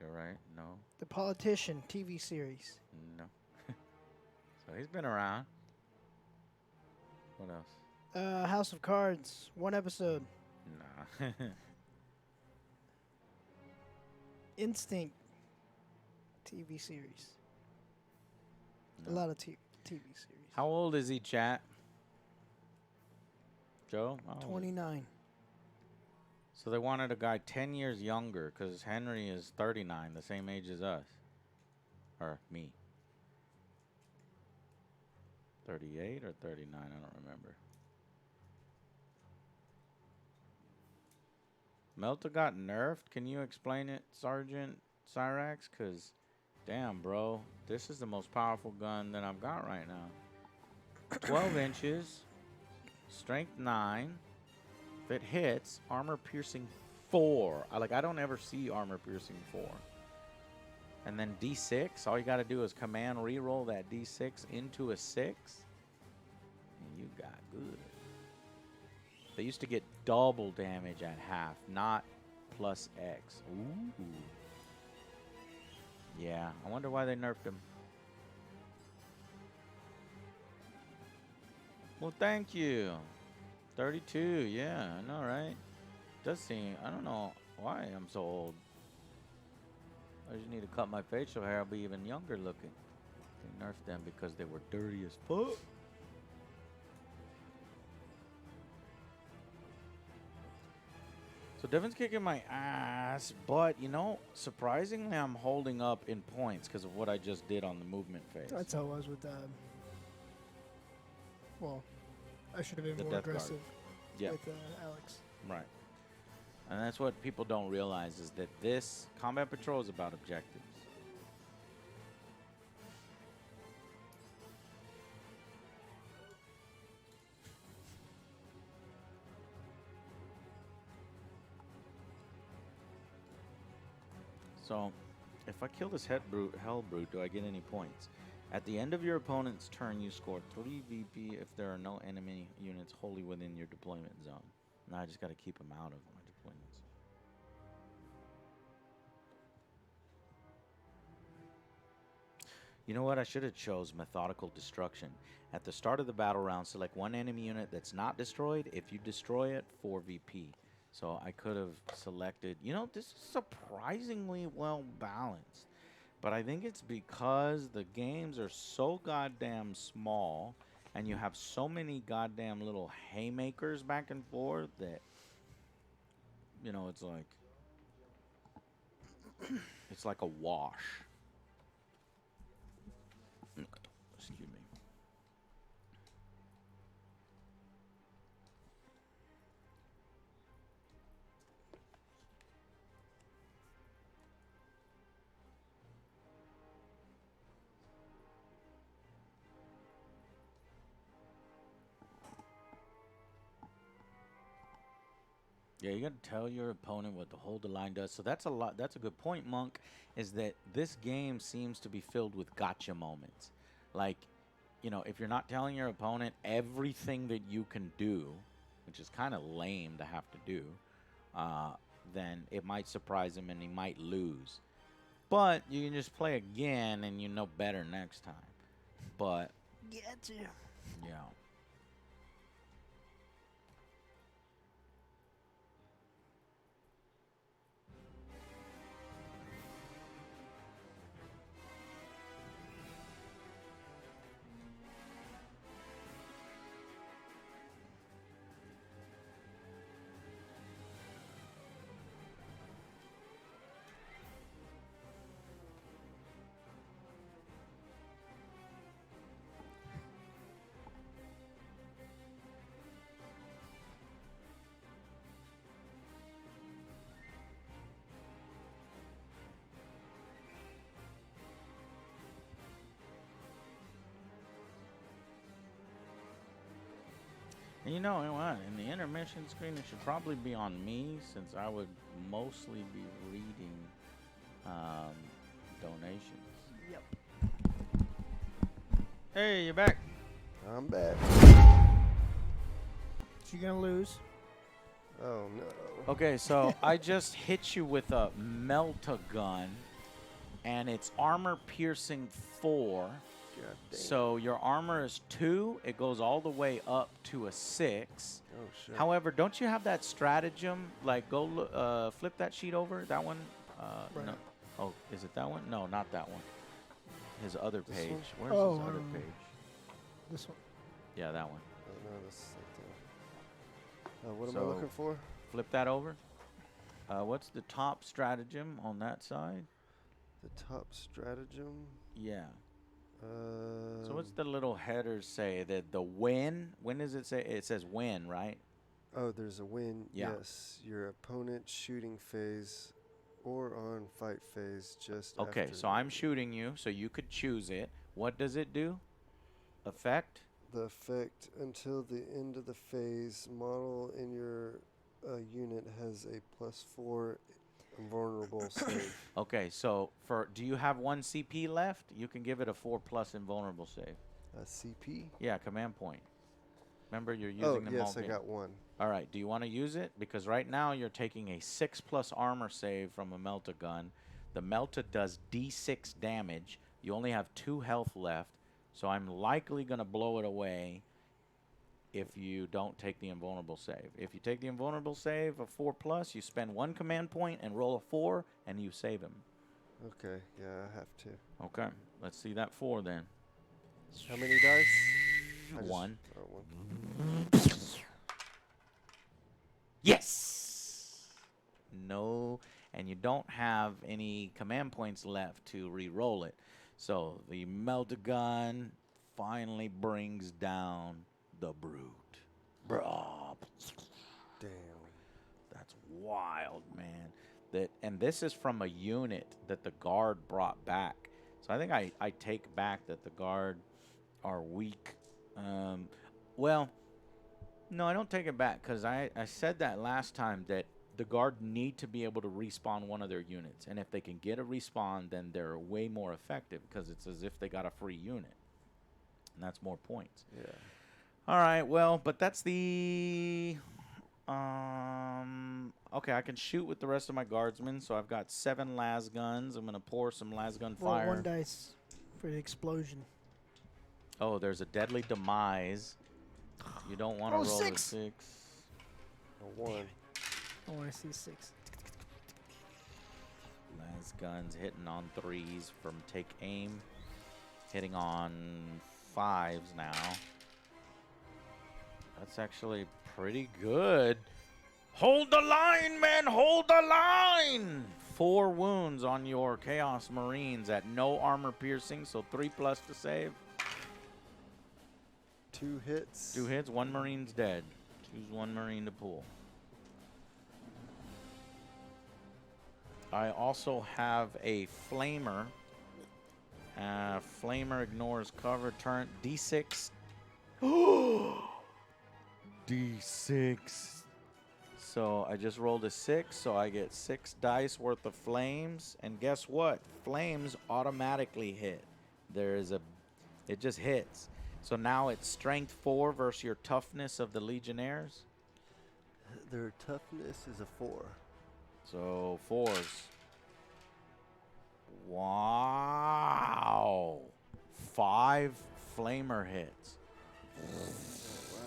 You're right. No. The Politician TV series. No. So he's been around. What else? House of Cards. 1 episode. Nah. Instinct. TV series. No. A lot of TV series. How old is he, chat? Joe? How old? 29. So they wanted a guy 10 years younger because Henry is 39, the same age as us. Or me. 38 or 39, I don't remember. Melta got nerfed? Can you explain it, Sergeant Cyrax? Because, damn, bro, this is the most powerful gun that I've got right now. 12 inches, strength 9. If it hits, armor piercing 4. I don't ever see armor piercing 4. And then D6, all you got to do is command reroll that D6 into a 6. And you got good. They used to get double damage at half, not plus X. Ooh. Yeah, I wonder why they nerfed him. Well, thank you. 32, yeah, I know, right? Does seem, I don't know why I'm so old. I just need to cut my facial hair, I'll be even younger looking. They nerfed them because they were dirty as fuck. So Devin's kicking my ass, but, you know, surprisingly I'm holding up in points because of what I just did on the movement phase. That's how it was with well, I should have been The more Death Guard. aggressive Yeah. with Alex. Right. And that's what people don't realize is that this Combat Patrol is about objectives. So, if I kill this Hell Brute, do I get any points? At the end of your opponent's turn, you score 3 VP if there are no enemy units wholly within your deployment zone. Now I just got to keep them out of my deployments. You know what? I should have chose Methodical Destruction. At the start of the battle round, select one enemy unit that's not destroyed. If you destroy it, 4 VP. So I could have selected... You know, this is surprisingly well balanced. But I think it's because the games are so goddamn small and you have so many goddamn little haymakers back and forth that, you know, it's like... it's like a wash. Excuse me. Yeah, you got to tell your opponent what the hold the line does. So that's a lot. That's a good point, Monk, is that this game seems to be filled with gotcha moments. Like, you know, if you're not telling your opponent everything that you can do, which is kind of lame to have to do, then it might surprise him and he might lose. But you can just play again and you know better next time. But, Get you. yeah. And you know what? In the intermission screen, it should probably be on me since I would mostly be reading donations. Yep. Hey, you're back. I'm back. So you're gonna lose. Oh no. Okay, so I just hit you with a Melt-A-Gun, and it's armor piercing 4. God dang. So your armor is 2. It goes all the way up to a 6. Oh shit. However, don't you have that stratagem? Like, go flip that sheet over. That one? Right. No. Oh, is it that one? No, not that one. His other This page. one? Where's Oh, his I other don't know. page? This one. Yeah, that one. Oh no, this is something. What am I So- looking for? Flip that over. What's the top stratagem on that side? The top stratagem. Yeah. So what's the little headers say? That the win? When does it say? It says win, right? Oh, there's a win. Yeah. Yes, your opponent's shooting phase or on fight phase just Okay, after so I'm shooting you, so you could choose it. What does it do? Effect? the effect until the end of the phase. Model in your unit has a +4 invulnerable save. Okay, so do you have 1 CP left? You can give it a 4+ invulnerable save. CP. Yeah, command point. Remember, you're using Oh them yes, all I game. got one. All right, do you want to use it? Because right now you're taking a 6+ armor save from a Melt-A-Gun. The Melta does D6 damage. You only have 2 health left, so I'm likely going to blow it away if you don't take the invulnerable save. If you take the invulnerable save of 4+, you spend 1 command point and roll a 4, and you save him. Okay, yeah, I have to. Okay, let's see that 4 then. How many dice? I just- 1. Oh, 1. Yes! No, and you don't have any command points left to re-roll it. So the Melt-A-Gun finally brings down the Brute. Bruh. Damn. That's wild, man. And this is from a unit that the Guard brought back. So I think I take back that the Guard are weak. Well, no, I don't take it back because I said that last time that the guard need to be able to respawn one of their units. And if they can get a respawn, then they're way more effective because it's as if they got a free unit. And that's more points. Yeah. All right, well, but that's the... okay, I can shoot with the rest of my guardsmen. So I've got 7 las guns. I'm going to pour some las gun Roll fire. 1 dice for the explosion. Oh, there's a deadly demise. You don't want to Roll roll 6. a 6. A 1. I want to see 6. Las guns hitting on 3s from take aim. Hitting on 5s now. That's actually pretty good. Hold the line, men! Hold the line! 4 wounds on your Chaos Marines at no armor piercing, so 3+ to save. 2 hits. 2 hits, 1 Marine's dead. Choose 1 Marine to pull. I also have a Flamer. Flamer ignores cover, turn D6. D6. So I just rolled a 6, so I get 6 dice worth of flames. And guess what? Flames automatically hit. It just hits. So now it's strength 4 versus your toughness of the Legionnaires. Their toughness is a 4. So 4s. Wow. 5 flamer hits. Wow.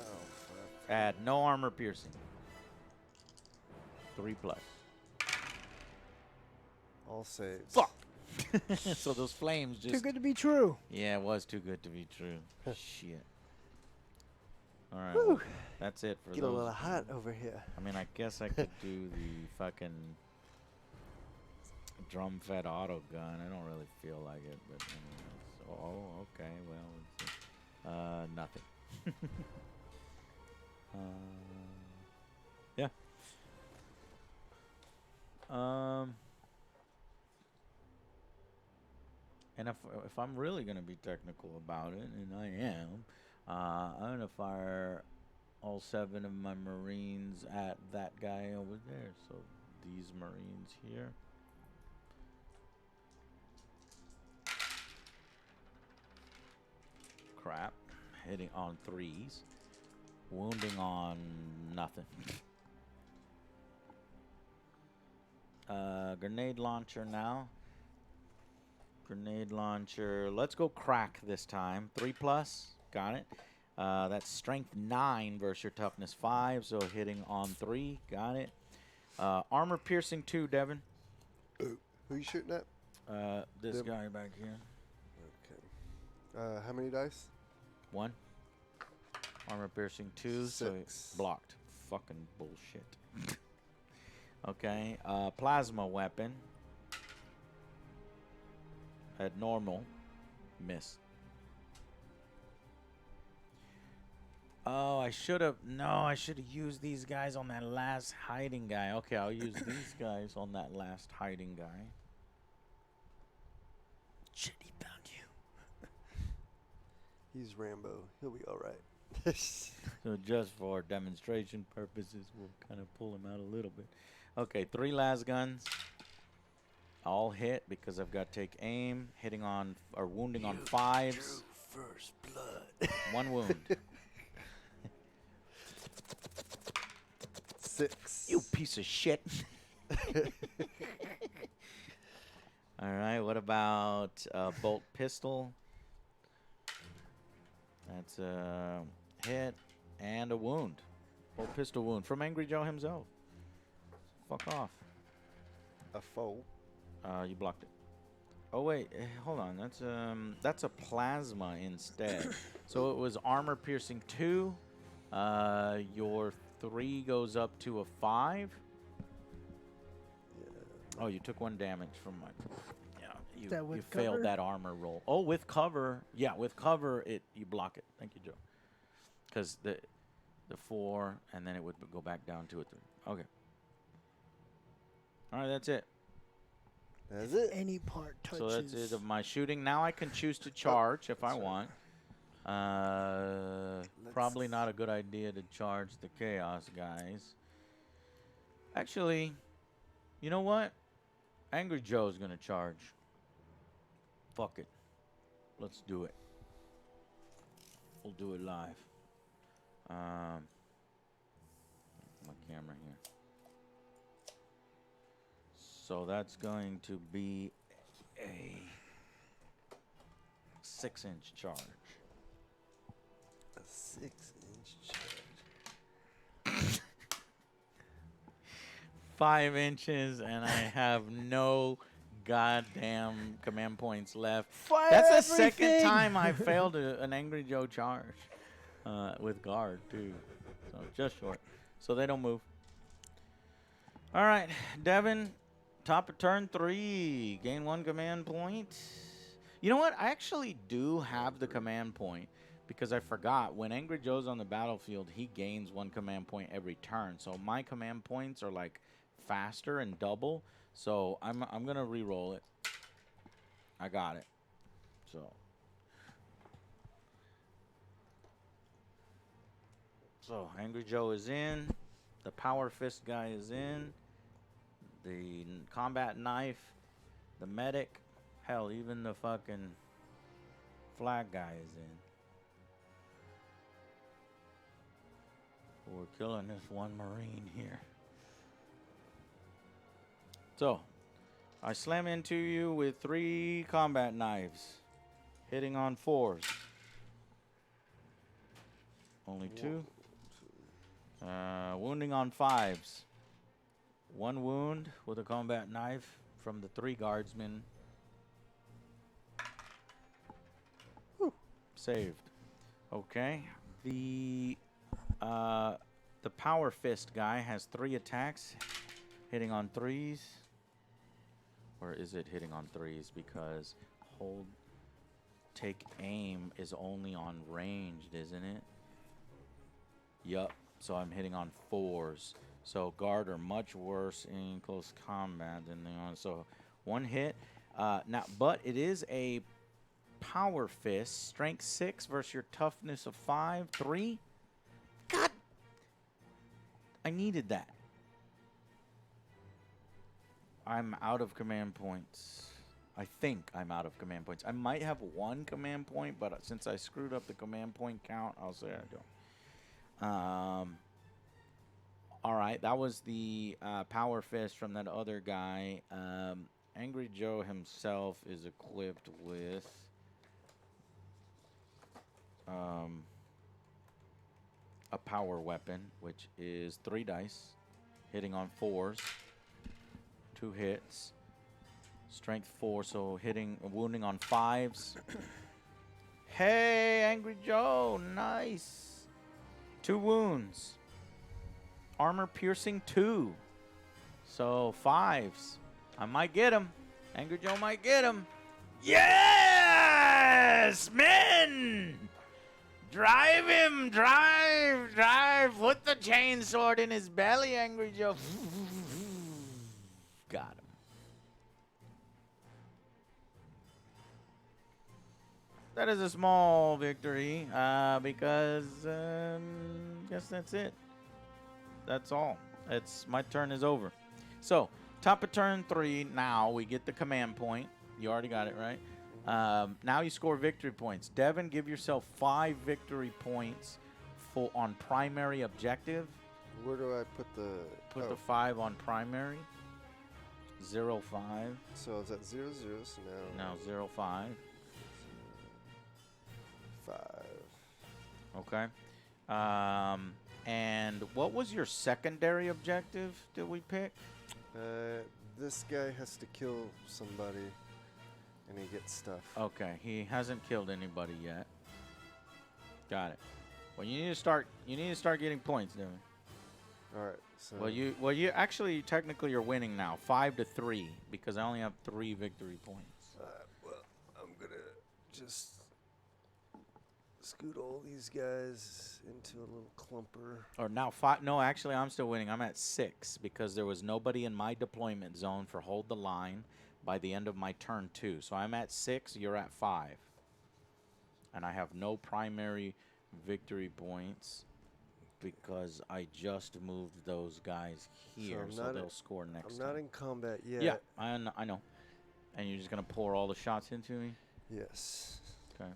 Add no armor piercing. 3+. All saves. Fuck. So those flames just... Too good to be true. Yeah, it was too good to be true. Shit. All right. Whew. Well, that's it for Get those. a little hot over here. I mean, I guess I could do the fucking drum-fed auto gun. I don't really feel like it, but anyways. Oh, okay. Well, nothing. Yeah. And if I'm really gonna be technical about it, and I am, I'm gonna fire all 7 of my Marines at that guy over there. So these Marines here. Crap. Hitting on 3s. Wounding on nothing. Grenade launcher now. Grenade launcher. Let's go crack this time. 3+. Got it. That's strength 9 versus your toughness 5. So hitting on 3. Got it. Armor piercing 2, Devin. Who you shooting at? This guy back here. Okay. How many dice? 1. Armor piercing 2. 6. So blocked. Fucking bullshit. Okay. Plasma weapon. At normal. Miss. Oh, I should have. No, I should have used these guys on that last hiding guy. Okay, I'll use these guys on that last hiding guy. Shit, he found you. He's Rambo. He'll be all right. So just for demonstration purposes, we'll kind of pull him out a little bit. Okay, 3 las guns. All hit because I've got take aim, hitting on or wounding on 5s. First blood. 1 wound. 6. You piece of shit. All right, what about bolt pistol? That's a hit and a wound. Bolt pistol wound from Angry Joe himself. Fuck off. A foe. You blocked it. Oh wait, hold on. That's a plasma instead. So it was armor piercing 2. Your 3 goes up to a 5. Yeah. Oh, you took 1 damage from my. Yeah, That you with failed cover? that armor roll. Oh, with cover. Yeah, with cover, you block it. Thank you, Joe. Because the 4, and then it would go back down to a 3. Okay. All right, that's it. That's it. Any part touches. So that's it of my shooting. Now I can choose to charge if I want. Probably not a good idea to charge the Chaos guys. Actually, you know what? Angry Joe's gonna charge. Fuck it. Let's do it. We'll do it live. My camera here. So that's going to be a 6-inch charge. A 6-inch charge. 5 inches, and I have no goddamn command points left. Fire That's the everything! second time I failed an Angry Joe charge with guard, too. So just short. So they don't move. All right, Devin, top of turn 3. Gain 1 command point. You know what? I actually do have the command point because I forgot. When Angry Joe's on the battlefield, he gains 1 command point every turn. So my command points are like faster and double. So I'm gonna re-roll it. I got it. So Angry Joe is in. The Power Fist guy is in. The combat knife. The medic. Hell, even the fucking flag guy is in. We're killing this one Marine here. So, I slam into you with 3 combat knives, hitting on 4s. Only 2. Wounding on 5s. 1 wound with a combat knife from the 3 guardsmen. Whew. Saved. Okay. The Power Fist guy has 3 attacks, hitting on 3s. Or is it hitting on 3s? Because take aim is only on ranged, isn't it? Yup. So I'm hitting on 4s. So guard are much worse in close combat than they are. So 1 hit. Now, but it is a Power Fist. Strength 6 versus your toughness of 5. 3. God. I needed that. I'm out of command points. I think I'm out of command points. I might have 1 command point, but since I screwed up the command point count, I'll say I don't. All right, that was the Power Fist from that other guy. Angry Joe himself is equipped with a power weapon, which is 3 dice, hitting on 4s. 2 hits. Strength 4, so wounding on 5s. Hey, Angry Joe, nice. 2 wounds. Armor piercing 2. So 5s. I might get him. Angry Joe might get him. Yes, men! Drive him, drive. Put the chainsword in his belly, Angry Joe. Got him. That is a small victory because guess that's it. That's all. My turn is over. So top of turn 3. Now we get the command point. You already got it right. Now you score victory points. Devin, give yourself 5 victory points on primary objective. Where do I put the... Put the 5 on primary. 0, 5. So is that 0, 0, so now... Now 0, 5. 5. Okay. And what was your secondary objective that we pick? This guy has to kill somebody, and he gets stuff. Okay, he hasn't killed anybody yet. Got it. Well, you need to start getting points, Devin. All right. So Well, you actually technically you're winning now, 5-3, because I only have 3 victory points. well, I'm gonna just scoot all these guys into a little clumper. Or now 5. No, actually, I'm still winning. I'm at 6 because there was nobody in my deployment zone for hold the line by the end of my turn 2. So I'm at 6. You're at 5, and I have no primary victory points. because I just moved those guys here, I'm so not they'll score next I'm time. not in combat yet. Yeah, I know. And you're just gonna pour all the shots into me? Yes. Okay.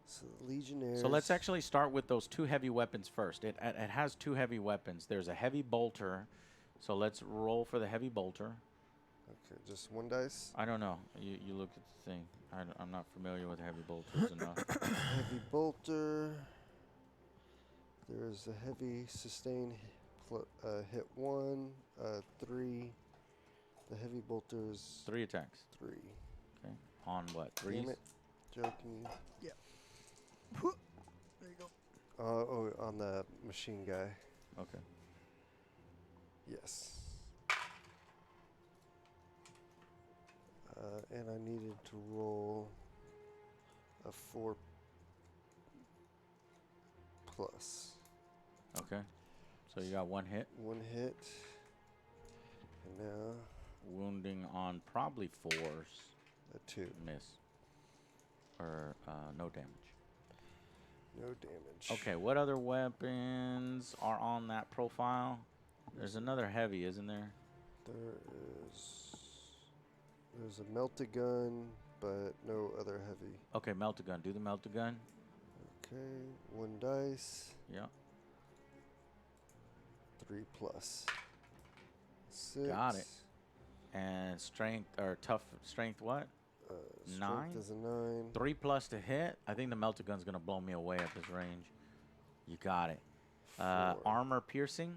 So the Legionnaires. So let's actually start with those 2 heavy weapons first. It has 2 heavy weapons. There's a heavy bolter, so let's roll for the heavy bolter. Okay, just 1 dice. I don't know. You look at the thing. I'm not familiar with heavy bolters enough. Heavy bolter. There's a heavy sustain hit 1, 3. The heavy bolter is 3 attacks. 3. Okay. On what? 3s? Damn it, Jokey. There you go. On the machine guy. Okay. Yes. And I needed to roll a 4 plus. Okay. So you got 1 hit. 1 hit. And now Wounding on probably 4s. a 2. Miss. Or no damage. No damage. Okay, what other weapons are on that profile? There's another heavy, isn't there? There's a melted gun, but no other heavy. Okay, melt-a-gun. Do the melt-a-gun. Okay, 1 dice. Yeah. 3 plus. 6. Got it. And strength, or tough, strength what? Strength 9? is a 9. 3 plus to hit. I think the melt-a-gun's going to blow me away at this range. You got it. 4. Armor piercing.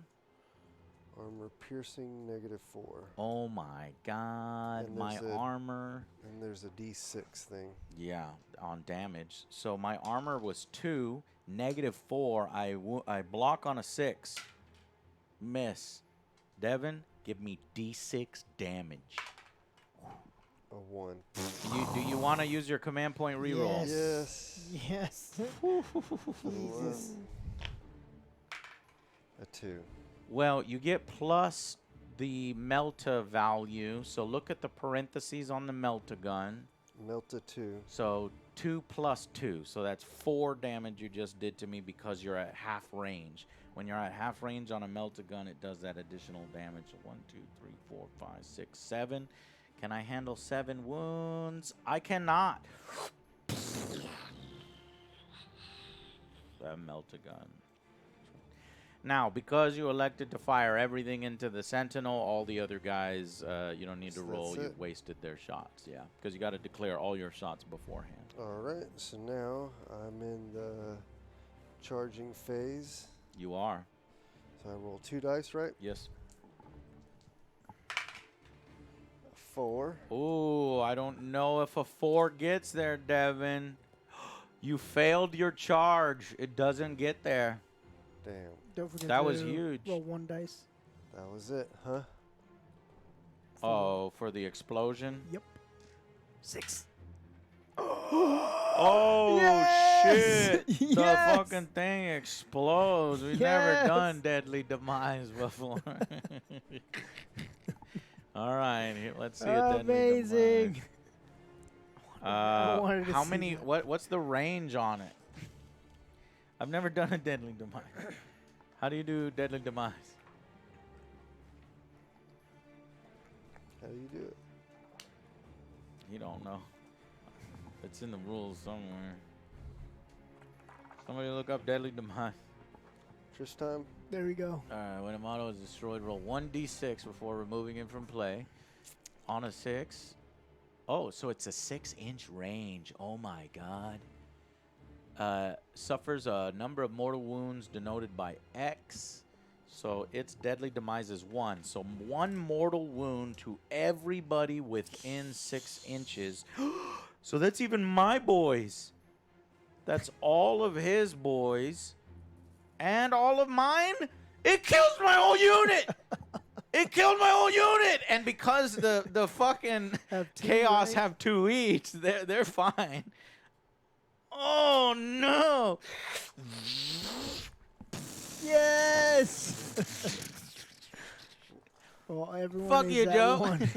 Armor piercing, -4. Oh my god, And my there's a- armor. And there's a D6 thing. Yeah, on damage. So my armor was 2, -4. I block on a 6. Miss. Devin, give me D6 damage. A 1. Do you want to use your command point reroll? Yes. Yes. Yes. Jesus. A 2. Well, you get plus the melta value. So look at the parentheses on the melta gun. Melt a 2. So 2 plus 2. So that's 4 damage you just did to me because you're at half range. When you're at half range on a melta gun, it does that additional damage. 1, 2, 3, 4, 5, 6, 7. Can I handle 7 wounds? I cannot. That melta gun. Now, because you elected to fire everything into the Sentinel, all the other guys, you don't need to So roll. that's You it? wasted their shots, yeah. Because you got to declare all your shots beforehand. Alright, so now I'm in the charging phase. You are. So I roll 2 dice, right? Yes. 4. Ooh, I don't know if a 4 gets there, Devin. You failed your charge. It doesn't get there. Damn. Don't forget That to was huge. roll 1 dice. That was it, huh? Oh, for the explosion? Yep. 6. Oh, Yes! shit. Yes! The fucking thing explodes. We've never Yes! done Deadly Demise before. All right, here, let's see a Deadly Amazing. Demise. I wanted to How see many? that. What's the range on it? I've never done a Deadly Demise. How do you do Deadly Demise? How do you do it? You don't know. It's in the rules somewhere. Somebody look up Deadly Demise. Trish time? There we go. Alright, when a model is destroyed, roll 1d6 before removing it from play. On a 6. Oh, so it's a 6-inch range. Oh my god. Suffers a number of mortal wounds denoted by X. So its deadly demise is 1. So 1 mortal wound to everybody within 6 inches. So that's even my boys. That's all of his boys. And all of mine. It kills my whole unit. It killed my whole unit. And because the fucking Have 2, Chaos right? have 2 each, they're fine. Oh no. Yes! well, everyone Fuck needs you, that Joe. one.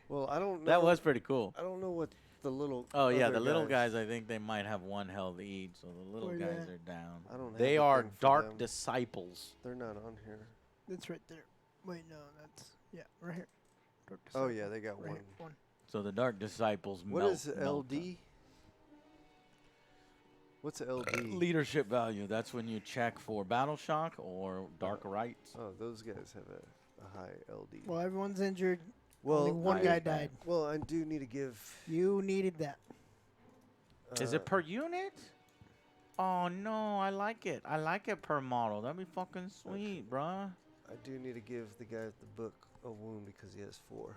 Well, I don't know. That was pretty cool. I don't know what the little. Oh yeah, other the little guys. I think they might have 1 health each, so the little Where you guys at? are down. I don't have They a are thing for dark them. disciples. They're not on here. It's right there. Wait, no, that's right here. Dark Oh Disciple. yeah, they got Right one. here, one. So the dark disciples. What melt, is melt LD? What's LD? Leadership value. That's when you check for battle shock or dark rights. Oh, those guys have a high LD. Well, everyone's injured. Well, Only one I- guy died. Well, I do need to give. You needed that. Is it per unit? Oh no, I like it. I like it per model. That'd be fucking sweet, bruh. I do need to give the guy at the book a wound because he has 4.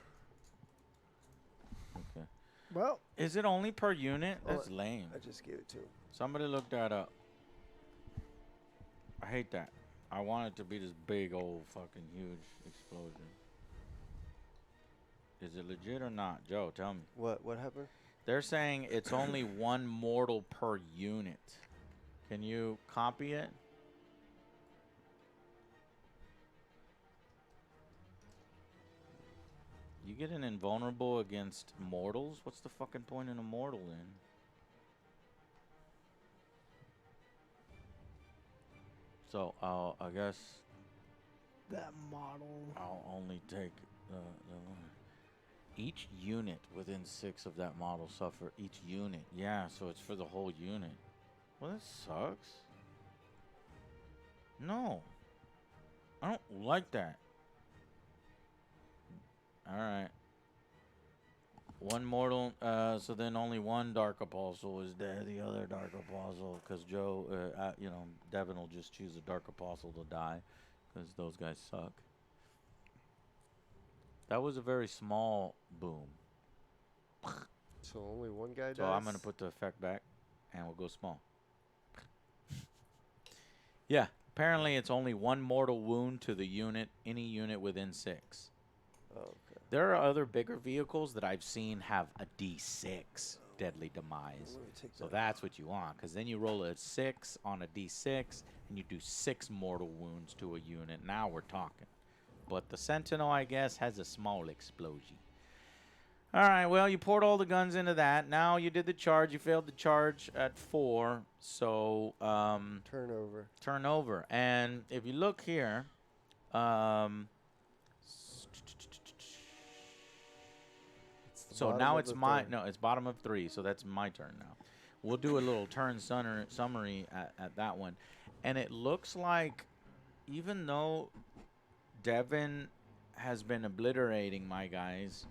Okay. Well, Is it only per unit? Oh, That's lame. I just gave it to him. Somebody look that up. I hate that. I want it to be this big old fucking huge explosion. Is it legit or not? Joe, tell me. What happened? They're saying it's only 1 mortal per unit. Can you copy it? You get an invulnerable against mortals? What's the fucking point in a mortal then? So, I guess that model. I'll only take the one. Each unit within 6 of that model suffer. Each unit. Yeah, so it's for the whole unit. Well, that sucks. No. I don't like that. Alright. 1 mortal, so then only 1 Dark Apostle is dead. The other Dark Apostle, because Joe, Devin will just choose a Dark Apostle to die, because those guys suck. That was a very small boom. So only one guy dies. So I'm going to put the effect back, and we'll go small. Yeah, apparently it's only 1 mortal wound to the unit, any unit within 6. Oh, okay. There are other bigger vehicles that I've seen have a D6 deadly demise. Let me take So that. that's what you want, because then you roll a 6 on a D6, and you do 6 mortal wounds to a unit. Now we're talking. But the Sentinel, I guess, has a small explosion. All right, well, you poured all the guns into that. Now you did the charge. You failed the charge at 4, so Turnover. turn over. And if you look here, It's the so bottom now of it's the my third. no, it's bottom of 3, so that's my turn now. We'll do a little turn summary at that one, and it looks like even though Devin has been obliterating my guys,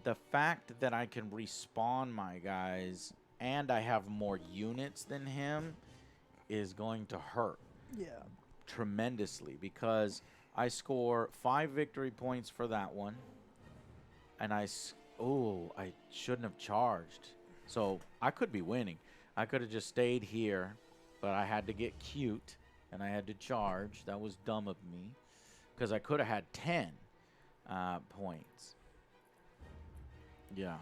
the fact that I can respawn my guys and I have more units than him is going to hurt Yeah. tremendously, because I score 5 victory points for that one, and I shouldn't have charged, so I could be winning. I could have just stayed here, but I had to get cute and I had to charge. That was dumb of me, because I could have had 10 points. Yeah.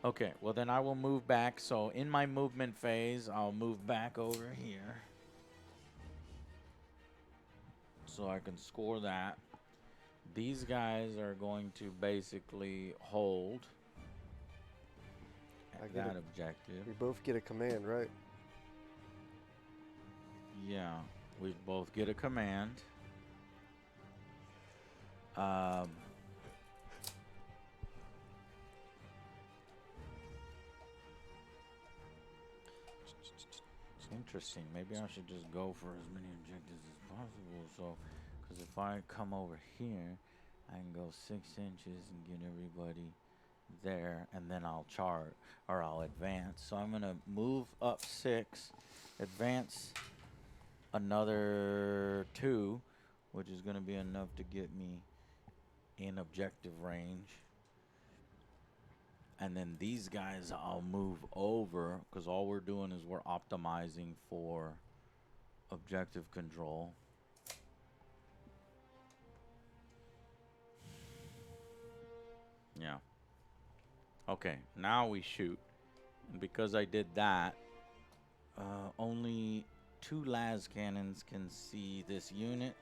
Okay, well then I will move back. So in my movement phase, I'll move back over here, so I can score that. These guys are going to basically hold I at get that it. objective. We both get a command, right? Yeah, we both get a command. It's interesting. Maybe I should just go for as many objectives as possible. So, because if I come over here, I can go 6 inches and get everybody there, and then I'll chart, or I'll advance. So I'm going to move up 6, advance another 2, which is going to be enough to get me in objective range. And then these guys I'll move over, because all we're doing is we're optimizing for objective control. Yeah. Okay, now we shoot. And because I did that, only 2 las cannons can see this unit.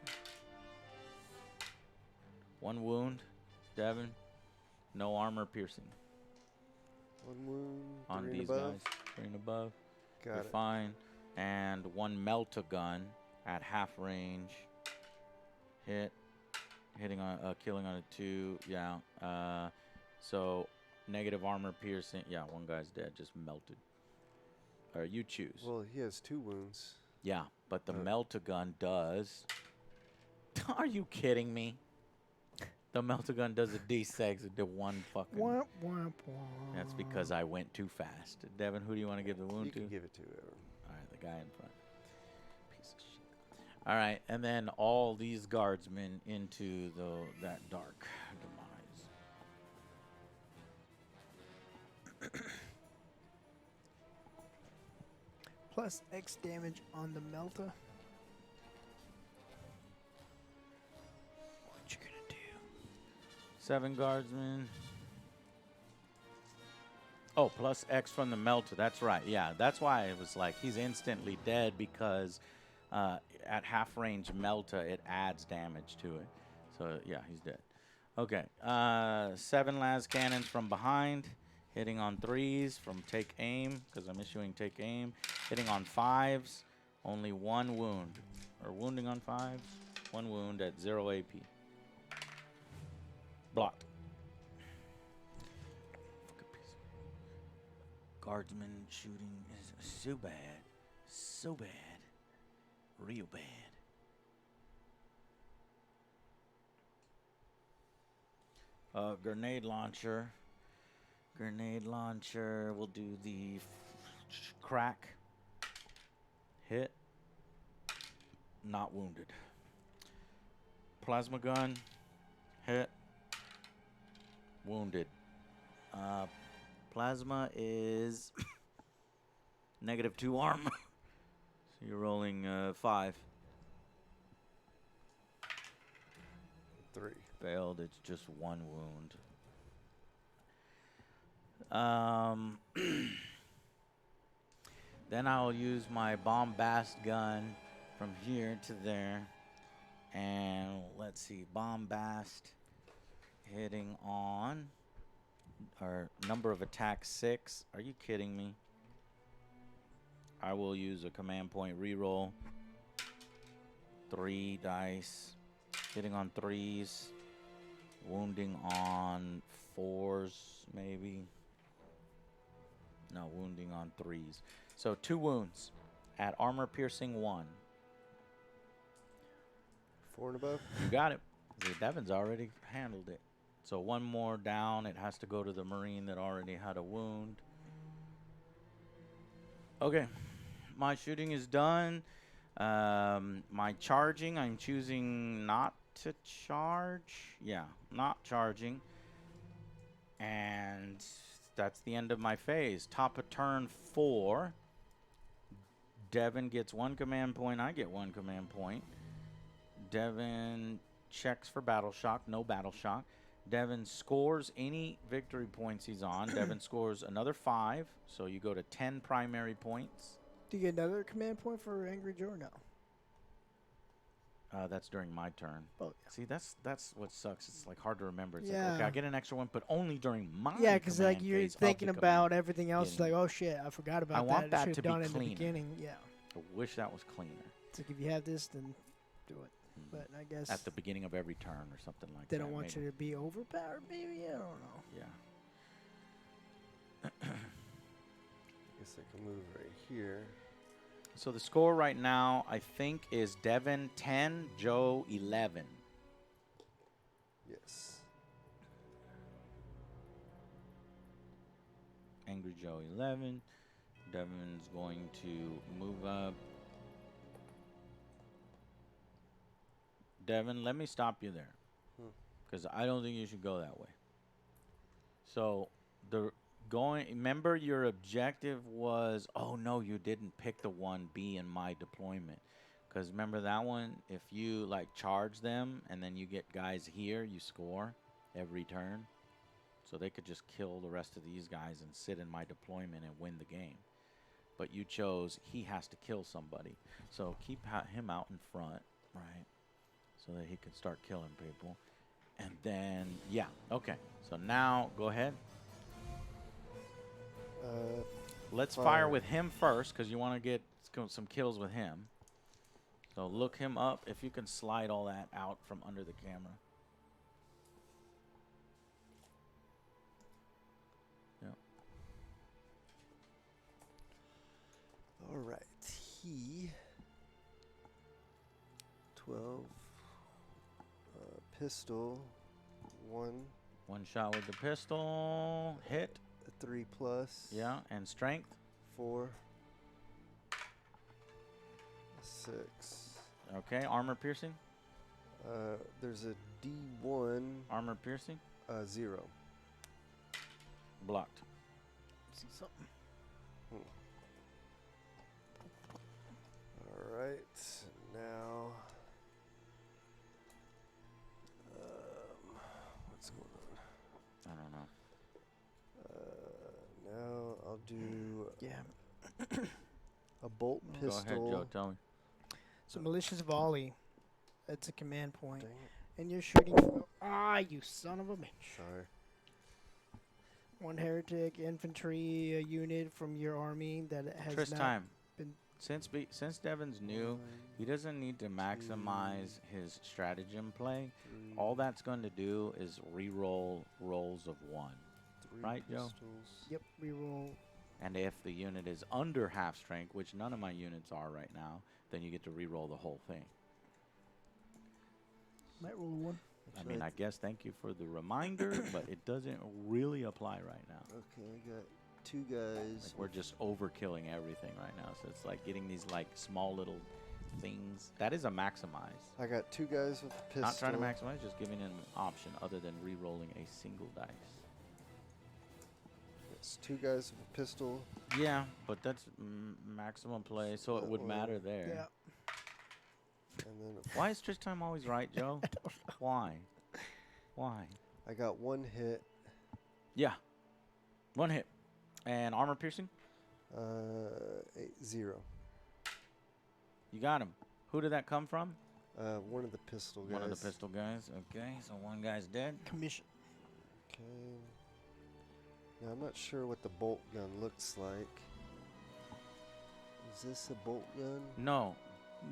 1 wound, Devin. No armor piercing. 1 wound. on 3 and these above. guys. 3 and above. Got You're it. fine. And 1 melt-a-gun at half range. Hitting on, killing on a 2. Yeah. So negative armor piercing. Yeah, 1 guy's dead. Just melted. Or you choose. Well, he has 2 wounds. Yeah, but the Oh. melt-a-gun does. Are you kidding me? The melt-a-gun does a D6 to 1 fucking. Womp, womp, womp. That's because I went too fast. Devin, who do you want to give the wound You to? can give it to whoever. All right, the guy in front. Piece of shit. All right, and then all these guardsmen into that dark demise. Plus X damage on the melta. What you gonna do? 7 guardsmen. Oh, plus X from the melter. That's right. Yeah, that's why it was like he's instantly dead because at half range melta it adds damage to it. So yeah, he's dead. Okay. 7 las cannons from behind, hitting on 3s from take aim because I'm issuing take aim. Hitting on 5s, only 1 wound. Or wounding on 5s, 1 wound at 0 AP. Blocked. Guardsman shooting is so bad. So bad. Real bad. Grenade launcher. Grenade launcher. We'll do the crack. Hit. Not wounded. Plasma gun. Hit. Wounded. Plasma is -2 armor. So you're rolling 5. 3. Failed. It's just 1 wound. Then I'll use my bombast gun from here to there. And let's see. Bombast hitting on. Our number of attacks 6. Are you kidding me? I will use a command point reroll. 3 dice. Hitting on 3s. Wounding on 4s, maybe. No, wounding on 3s. So 2 wounds at armor piercing 1. 4 and above. You got it. See, Devin's already handled it. So 1 more down. It has to go to the Marine that already had a wound. Okay. My shooting is done. My charging, I'm choosing not to charge. Yeah, not charging. And that's the end of my phase. Top of turn 4. Devin gets 1 command point. I get 1 command point. Devin checks for battle shock. No battle shock. Devin scores any victory points he's on. Devin scores another 5. So you go to 10 primary points. Do you get another command point for Angry Joe or no? That's during my turn. Oh, yeah. See, that's what sucks. It's like hard to remember. It's Yeah. like, okay, I get an extra 1, but only during my Yeah, because like command you're phase of thinking the about everything else. beginning. Like, oh shit, I forgot about I want that. that Should to have be done it in the cleaner. beginning. Yeah. I wish that was cleaner. It's like if you have this, then do it. But I guess At the beginning of every turn or something like they that. don't want maybe. you to be overpowered. Maybe I don't know. Yeah. Guess I can move right here. So the score right now, I think, is Devin 10, Joe 11. Yes. Angry Joe 11. Devin's going to move up. Devin, let me stop you there. Because I don't think you should go that way. So, remember your objective was, oh no, you didn't pick the 1B in my deployment. Because remember that one, if you like charge them and then you get guys here, you score every turn. So they could just kill the rest of these guys and sit in my deployment and win the game. But you chose he has to kill somebody. So keep him out in front, right? So that he can start killing people. And then, yeah, okay. So now, go ahead. Let's fire Fire. with him first because you want to get some kills with him. So look him up. If you can slide all that out from under the camera. Yep. All right. He 12 pistol 1 One shot with the pistol. Hit. a 3+. Yeah. And strength. 4 6. Okay. Armor piercing. There's a D1 Armor piercing. 0. Blocked. See something. All right. Now what's going on? I don't know. Now I'll do Yeah. a bolt Go pistol. ahead, Joe. Tell me. So malicious volley. That's a command point. Dang it. And you're shooting. Ah, you son of a bitch. Sorry. One heretic infantry unit from your army that has Trish not time. been. Since Devin's new, he doesn't need to maximize his stratagem play. All that's going to do is re-roll rolls of 1. Right, Joe? Yep, reroll. And if the unit is under half strength, which none of my units are right now, then you get to re-roll the whole thing. Might roll 1. I mean, I guess thank you for the reminder, but it doesn't really apply right now. Okay, I got 2 guys. Like we're just overkilling everything right now, so it's like getting these like small little things. That is a maximize. I got 2 guys with a pistol. Not trying to maximize, just giving an option other than re-rolling a single dice. It's 2 guys with a pistol. Yeah, but that's maximum play, so it would matter there. Yeah. And then Why is Trish time always right, Joe? Why? Why? I got 1 hit. Yeah. 1 hit. And armor piercing? 0. You got him. Who did that come from? One of the pistol guys. One of the pistol guys. Okay, so one guy's dead. Commission. Okay. Now I'm not sure what the bolt gun looks like. Is this a bolt gun? No.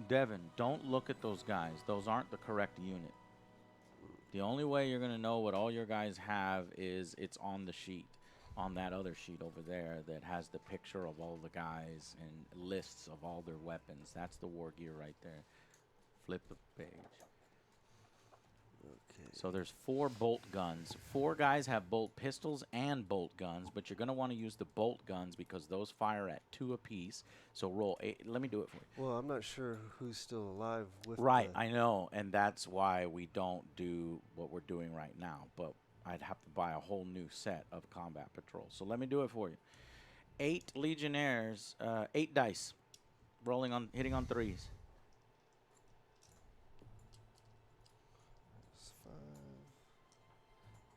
Devin, don't look at those guys. Those aren't the correct unit. The only way you're going to know what all your guys have is it's on the sheet. On that other sheet over there that has the picture of all the guys and lists of all their weapons. That's the war gear right there. Flip the page. Okay. So there's 4 bolt guns. 4 guys have bolt pistols and bolt guns, but you're going to want to use the bolt guns because those fire at 2 apiece. So roll 8. Let me do it for you. Well, I'm not sure who's still alive with Right, the I know, and that's why we don't do what we're doing right now. But I'd have to buy a whole new set of combat patrol. So let me do it for you. 8 legionnaires, 8 dice, hitting on 3s. That's 5.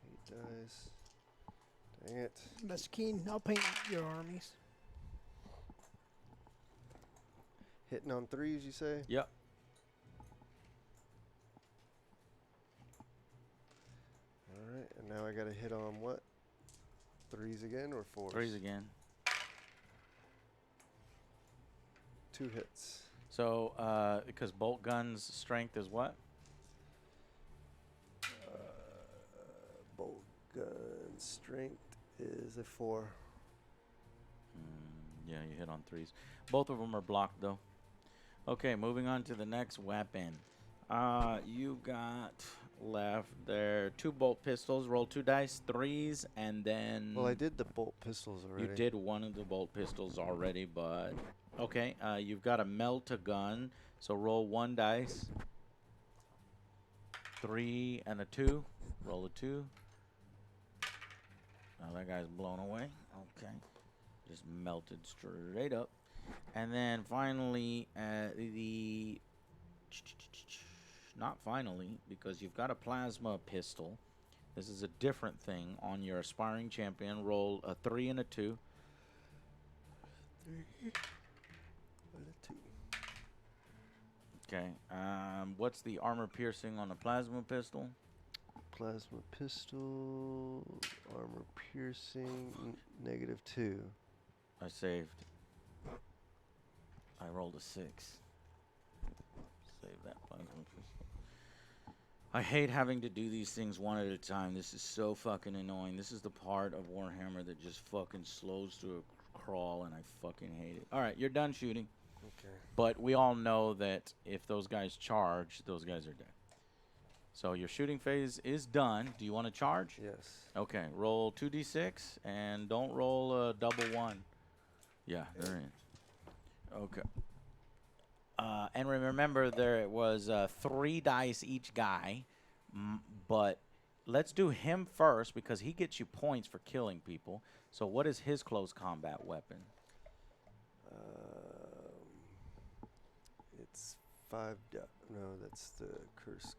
8 dice. Dang it. Mr. Keen, I'll paint your armies. Hitting on 3s, you say? Yep. All right, and now I got to hit on what? 3s again or 4s? 3s again. 2 hits. So because bolt guns strength is what? Bolt gun strength is a 4. Yeah, you hit on 3s. Both of them are blocked though. Okay, moving on to the next weapon. You got left there 2 bolt pistols. Roll 2 dice, 3s, and then. Well, I did the bolt pistols already. You did one of the bolt pistols already, but okay. You've got a melta gun, so roll 1 dice. 3 and a 2. Roll a 2. Now that guy's blown away. Okay, just melted straight up. And then finally, not finally, because you've got a plasma pistol. This is a different thing on your aspiring champion. Roll a 3 and a 2. 3 and a 2. Okay. What's the armor piercing on a plasma pistol? Plasma pistol, armor piercing, -2. I saved. I rolled a 6. Save that. I hate having to do these things one at a time. This is so fucking annoying. This is the part of Warhammer that just fucking slows to a crawl, and I fucking hate it. All right, you're done shooting. Okay. But we all know that if those guys charge, those guys are dead. So your shooting phase is done. Do you want to charge? Yes. Okay, roll 2d6 and don't roll a double 1. Yeah, they're in. Okay. And remember, there was 3 dice each guy, but let's do him first because he gets you points for killing people. So what is his close combat weapon? It's 5. No, that's the Curse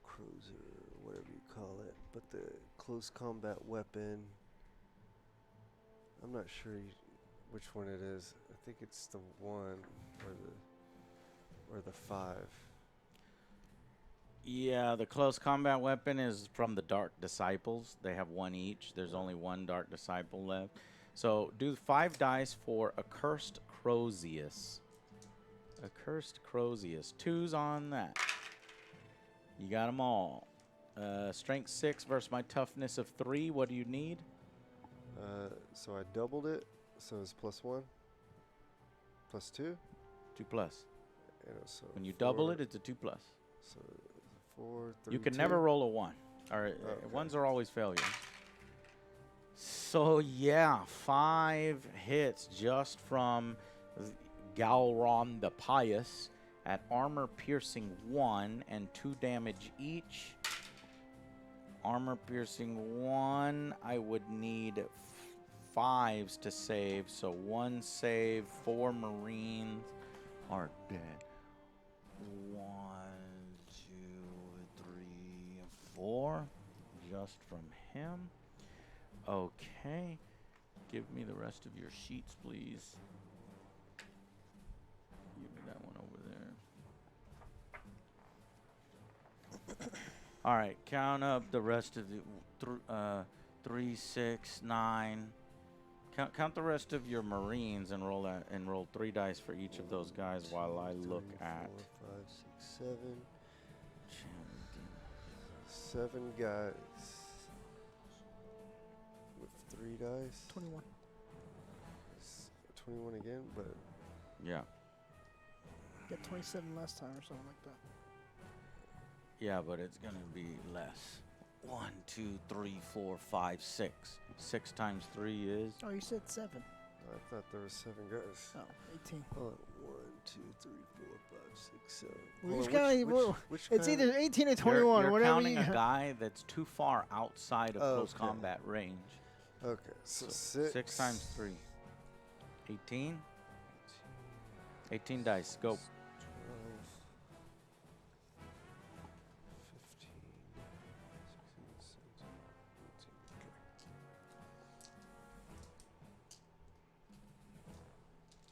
Cruiser, whatever you call it. But the close combat weapon, I'm not sure which one it is. I think it's the 1 or the 5. Yeah, the close combat weapon is from the Dark Disciples. They have 1 each. There's only 1 Dark Disciple left. So do 5 dice for Accursed Crozius. Accursed Crozius. 2s on that. You got them all. Strength 6 versus my toughness of 3. What do you need? So I doubled it. So it's +1, +2. 2 plus. And so When you 4, double it, it's a 2 plus. So 4, 3, You can 2. never roll a 1. Or Okay. 1s are always failures. So yeah, 5 hits just from Galron the Pious at armor piercing 1 and 2 damage each. Armor piercing 1, I would need 5s to save, so 1 save, 4 Marines are dead. 1, 2, 3, 4, just from him. Okay, give me the rest of your sheets, please. Give me that one over there. All right, count up the rest of the 3, 6, 9. Count the rest of your Marines and roll that and roll 3 dice for each of those guys while I look at 4, 5, 6, 7. 7 guys with 3 dice. 21. 21 again, but yeah. Got 27 last time or something like that. Yeah, but it's gonna be less. 1, 2, 3, 4, 5, 6. 6 times 3 is. Oh, you said 7. I thought there was 7 guys. Oh, 18. Hold on. 1, 2, 3, 4, 5, 6, 7. Well, Hold which on, guy- which It's kind either 18 or 21, You're whatever counting you a guy that's too far outside of close Okay. combat range. Okay, so So 6 times 3. 18. 18 dice. Go. 12, 15, 16, 17, 18.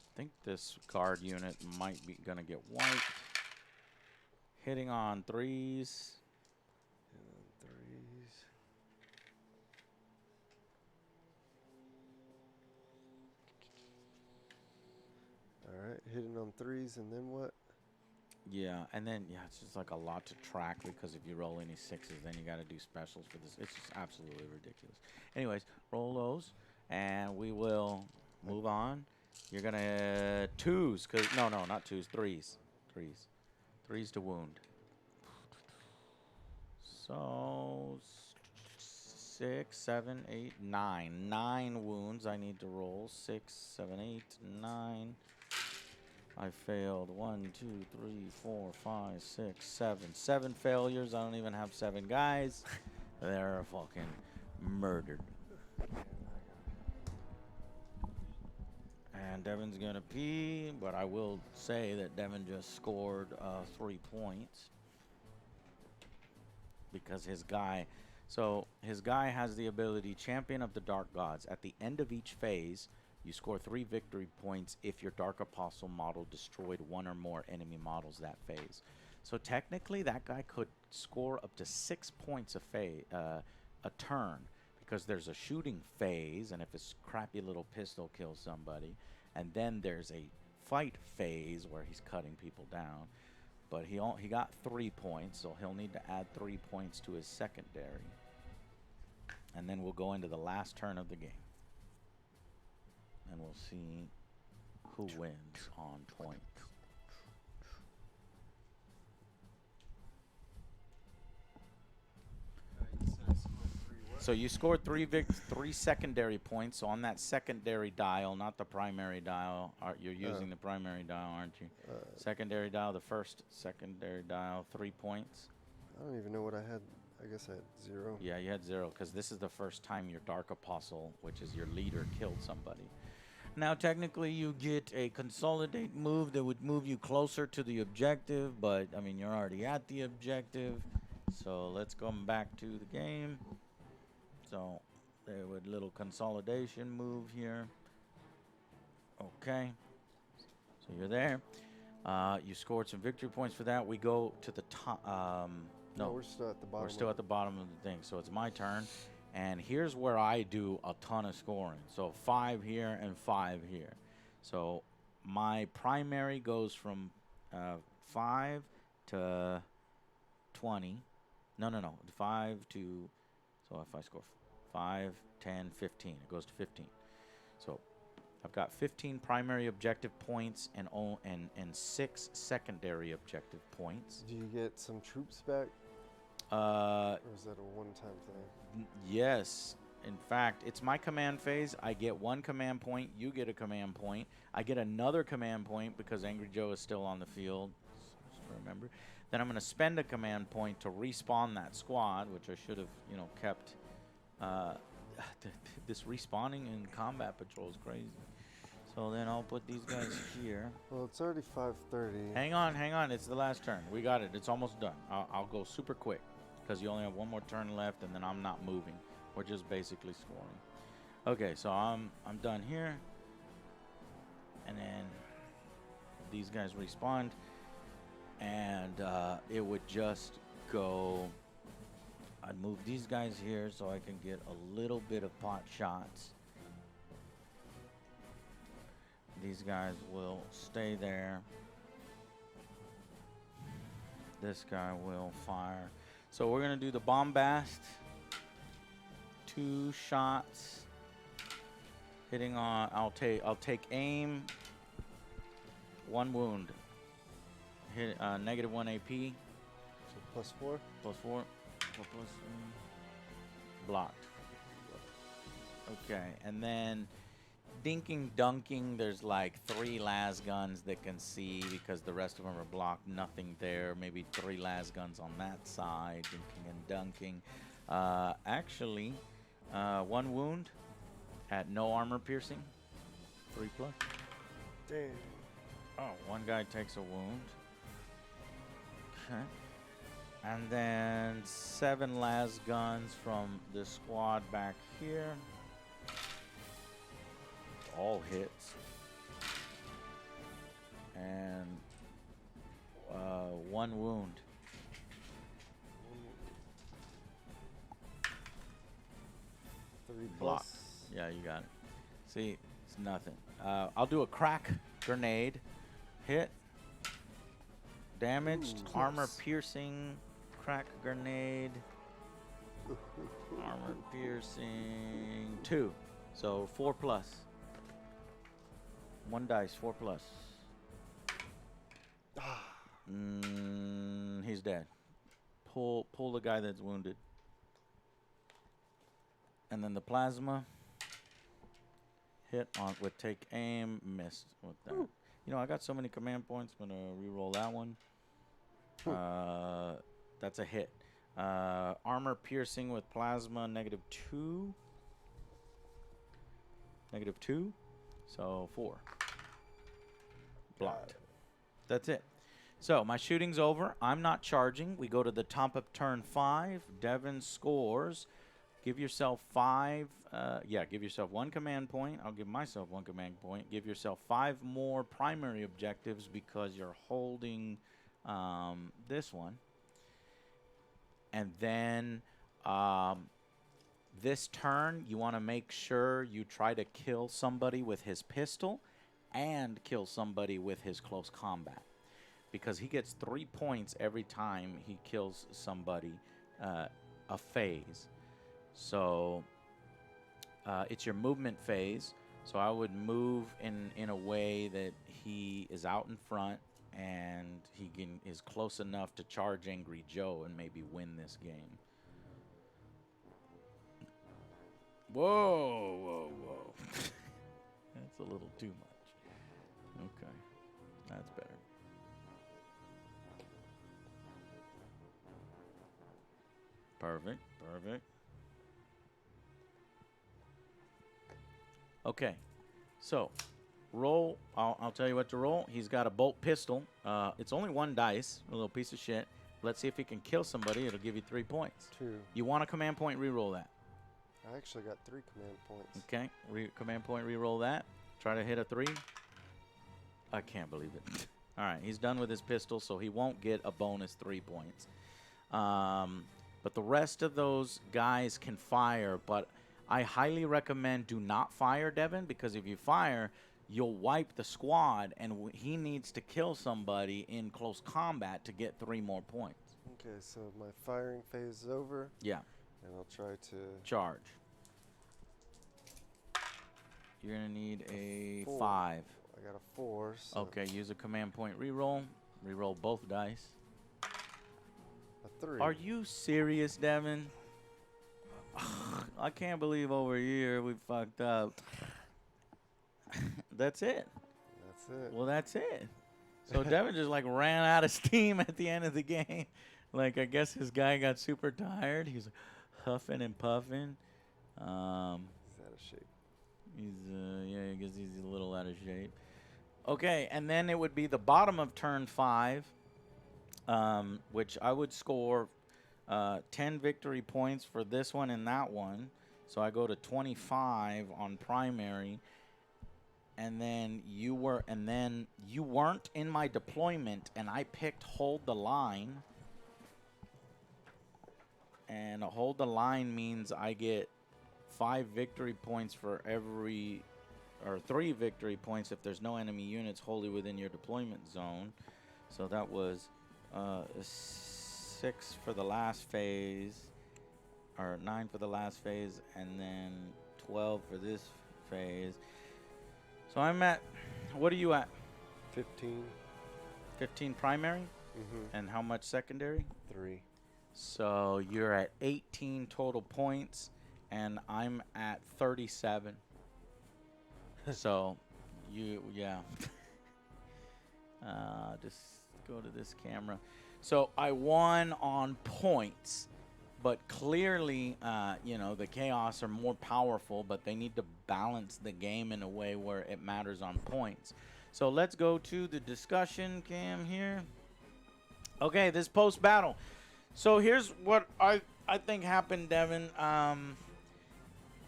I think this guard unit might be gonna get wiped. Hitting on 3s. And then 3s. Alright, hitting on 3s, and then what? Yeah, and then yeah, it's just like a lot to track because if you roll any 6s, then you got to do specials for this. It's just absolutely ridiculous. Anyways, roll those, and we will move on. You're gonna 2s, cause no, not 2s, 3s, 3s to wound. So 6, 7, 8, 9. 9 wounds I need to roll. 6, 7, 8, 9. I failed 1, 2, 3, 4, 5, 6, 7. 7 failures. I don't even have 7 guys. They're fucking murdered. And Devin's gonna pee, but I will say that Devin just scored 3 points because his guy. So his guy has the ability Champion of the Dark Gods. At the end of each phase, you score 3 victory points if your Dark Apostle model destroyed 1 or more enemy models that phase. So technically, that guy could score up to 6 points a turn because there's a shooting phase, and if his crappy little pistol kills somebody, and then there's a fight phase where he's cutting people down. But he got 3 points, so he'll need to add 3 points to his secondary. And then we'll go into the last turn of the game. And we'll see who wins on points. So you scored three secondary points. So on that secondary dial, not the primary dial. You're using the primary dial, aren't you? Secondary dial, the first secondary dial, 3 points. I don't even know what I had. I guess I had 0. Yeah, you had 0 because this is the first time your Dark Apostle, which is your leader, killed somebody. Now, technically, you get a consolidate move that would move you closer to the objective, but, I mean, you're already at the objective. So let's come back to the game. So there would little consolidation move here. Okay. So you're there. You scored some victory points for that. We go to the top. No, we're still at the bottom. We're still at the bottom of the thing. So it's my turn. And here's where I do a ton of scoring. So 5 here and 5 here. So my primary goes from 5 to 20. No. 5 to, so if I score 5, 10, 15, it goes to 15. So I've got 15 primary objective points and 6 secondary objective points. Do you get some troops back? Or is that a one-time thing? Yes. In fact, it's my command phase. I get 1 command point. You get a command point. I get another command point because Angry Joe is still on the field. Just remember. Then I'm going to spend a command point to respawn that squad, which I should have, kept. This respawning in combat patrol is crazy. So then I'll put these guys here. Well, it's already 5:30. Hang on. It's the last turn. We got it. It's almost done. I'll go super quick because you only have 1 more turn left, and then I'm not moving. We're just basically scoring. Okay, so I'm done here. And then these guys respawned. And it would just go, I'd move these guys here so I can get a little bit of pot shots. These guys will stay there. This guy will fire. So we're gonna do the bombast. 2 shots. Hitting on, I'll take aim. 1 wound. Hit -1 AP. So +4? +4. Blocked. Okay, and then dinking dunking, there's like 3 las guns that can see because the rest of them are blocked. Nothing there. Maybe 3 las guns on that side. Dinking and dunking. Actually, 1 wound at no armor piercing. 3+. Damn. Oh, 1 guy takes a wound. Okay. And then 7 las guns from the squad back here. All hits. And 1 wound. Blocked. Yeah, you got it. See, it's nothing. I'll do a crack grenade. Hit. Damaged. Ooh, Armor close. piercing. Crack grenade. Armor piercing. 2. So 4+. 1 dice. 4+. He's dead. Pull the guy that's wounded. And then the plasma. Hit on with take aim. Missed with that. Ooh. I got so many command points. I'm gonna re-roll that one. That's a hit. Armor piercing with plasma, -2. -2. So 4. Blocked. That's it. So my shooting's over. I'm not charging. We go to the top of turn 5. Devin scores. Give yourself 5. Give yourself 1 command point. I'll give myself 1 command point. Give yourself 5 more primary objectives because you're holding this one. And then this turn, you want to make sure you try to kill somebody with his pistol and kill somebody with his close combat. Because he gets 3 points every time he kills somebody a phase. So it's your movement phase. So I would move in a way that he is out in front and is close enough to charge Angry Joe and maybe win this game. Whoa, whoa, whoa. That's a little too much. Okay, that's better. Perfect, perfect. Okay, so roll. I'll tell you what to roll. He's got a bolt pistol. It's only 1 dice, a little piece of shit. Let's see if he can kill somebody. It'll give you 3 points. 2. You want a command point, re-roll that. I actually got 3 command points. Okay, command point, re-roll that. Try to hit a 3. I can't believe it. All right, he's done with his pistol, so he won't get a bonus 3 points. But the rest of those guys can fire, but I highly recommend do not fire, Devin, because if you fire, you'll wipe the squad, and he needs to kill somebody in close combat to get 3 more points. Okay, so my firing phase is over. Yeah. And I'll try to charge. You're going to need a 4. 5. I got a 4. So Okay, use a command point reroll. Reroll both dice. a 3. Are you serious, Devin? I can't believe over here we fucked up. That's it. That's it. Well, that's it. So Devin just like ran out of steam at the end of the game. Like, I guess his guy got super tired. He's huffing and puffing. He's out of shape. Yeah, I guess he's a little out of shape. Okay, and then it would be the bottom of turn 5, which I would score 10 victory points for this one and that one. So I go to 25 on primary. And then you weren't in my deployment, and I picked hold the line. And hold the line means I get 5 victory points for every, or 3 victory points if there's no enemy units wholly within your deployment zone. So that was 6 for the last phase, or 9 for the last phase, and then 12 for this phase. So I'm at, what are you at? 15. 15 primary? Mm-hmm. And how much secondary? 3. So you're at 18 total points, and I'm at 37. So yeah. Just go to this camera. So I won on points, but clearly, the Chaos are more powerful, but they need to balance the game in a way where it matters on points. So let's go to the discussion cam here. Okay, this post-battle. So here's what I think happened, Devin.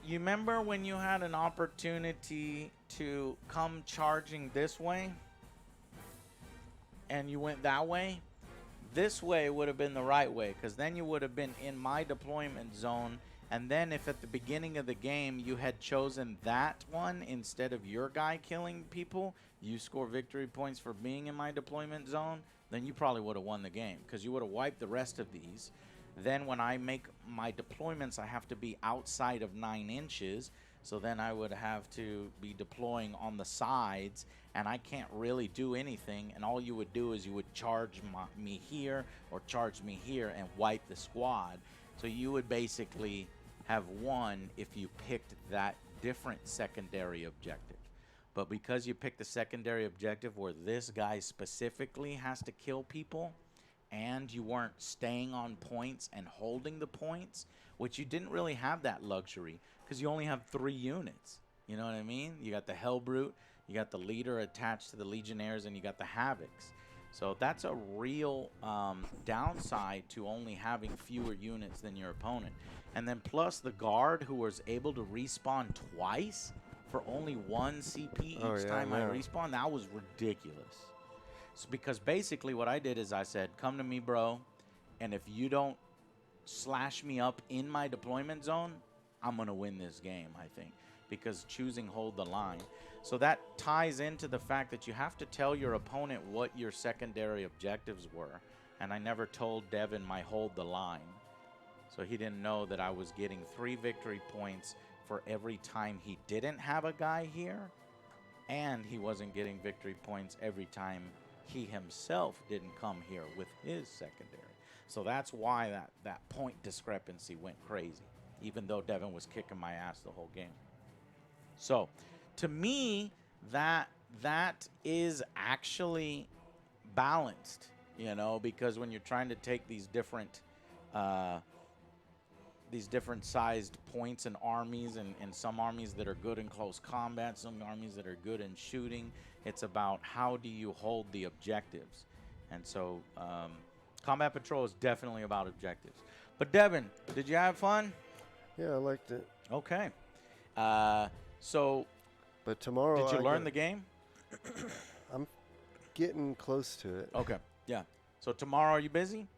You remember when you had an opportunity to come charging this way and you went that way? This way would have been the right way, because then you would have been in my deployment zone. And then if at the beginning of the game you had chosen that one instead of your guy killing people, you score victory points for being in my deployment zone, then you probably would have won the game, because you would have wiped the rest of these. Then when I make my deployments, I have to be outside of 9 inches. So then I would have to be deploying on the sides, and I can't really do anything. And all you would do is you would charge me here or charge me here and wipe the squad. So you would basically have won if you picked that different secondary objective. But because you picked the secondary objective where this guy specifically has to kill people, and you weren't staying on points and holding the points, which you didn't really have that luxury because you only have 3 units. You know what I mean? You got the Hellbrute, you got the leader attached to the Legionnaires, and you got the Havocs. So that's a real downside to only having fewer units than your opponent. And then plus the guard, who was able to respawn twice for only 1 CP each time I respawn, that was ridiculous. So because basically what I did is I said, come to me, bro, and if you don't slash me up in my deployment zone, I'm going to win this game, I think, because choosing hold the line. So that ties into the fact that you have to tell your opponent what your secondary objectives were. And I never told Devin my hold the line. So he didn't know that I was getting 3 victory points for every time he didn't have a guy here. And he wasn't getting victory points every time he himself didn't come here with his secondary. So that's why that point discrepancy went crazy, even though Devin was kicking my ass the whole game. So to me, that is actually balanced, you know, because when you're trying to take these different sized points and armies, and some armies that are good in close combat, some armies that are good in shooting, it's about how do you hold the objectives. And so Combat Patrol is definitely about objectives. But Devin, did you have fun? Yeah, I liked it. Okay. So But tomorrow, did you learn the game? I'm getting close to it. Okay. Yeah. So tomorrow, are you busy?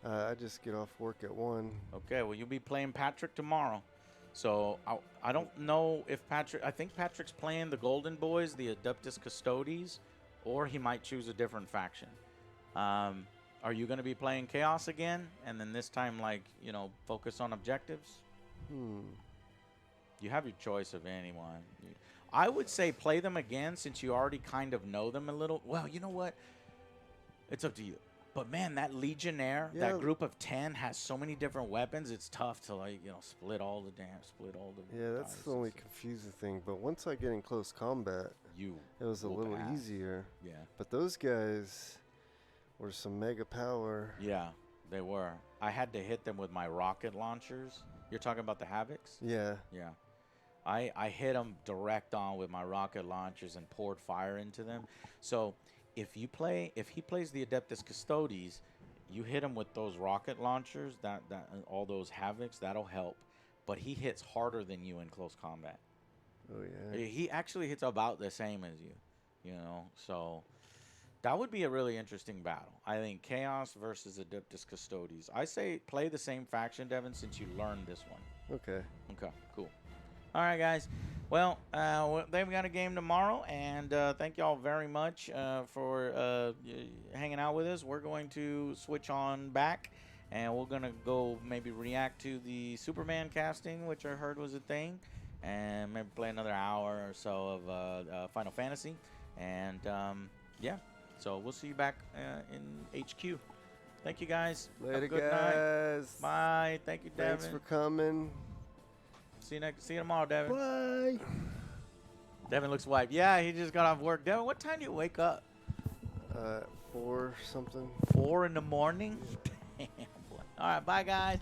I just get off work at 1. Okay. Well, you'll be playing Patrick tomorrow. So I don't know if Patrick. I think Patrick's playing the Golden Boys, the Adeptus Custodes, or he might choose a different faction. Are you going to be playing Chaos again, and then this time, like, you know, focus on objectives? You have your choice of anyone. I would say play them again since you already kind of know them a little. Well, you know what? It's up to you. But, man, that Legionnaire, that group of 10 has so many different weapons. It's tough to, like, you know, split all the. Yeah, that's the only confusing thing. But once I get in close combat, it was a little easier. Yeah. But those guys were some mega power. Yeah, they were. I had to hit them with my rocket launchers. You're talking about the Havocs? Yeah. Yeah. I hit them direct on with my rocket launchers and poured fire into them. So if he plays the Adeptus Custodes, you hit him with those rocket launchers, all those Havocs, that'll help. But he hits harder than you in close combat. Oh yeah. He actually hits about the same as you, you know. So that would be a really interesting battle. I think Chaos versus Adeptus Custodes. I say play the same faction, Devin, since you learned this one. Okay. Okay, cool. All right, guys. Well, they've got a game tomorrow, and thank y'all very much for hanging out with us. We're going to switch on back, and we're going to go maybe react to the Superman casting, which I heard was a thing, and maybe play another hour or so of Final Fantasy. And, yeah, so we'll see you back in HQ. Thank you, guys. Later, Have a good guys. night. Bye. Thank you, Devin. Thanks for coming. See you tomorrow, Devin. Bye. Devin looks wiped. Yeah, he just got off work. Devin, what time do you wake up? 4 something. 4 in the morning? Damn. Boy. All right, bye, guys.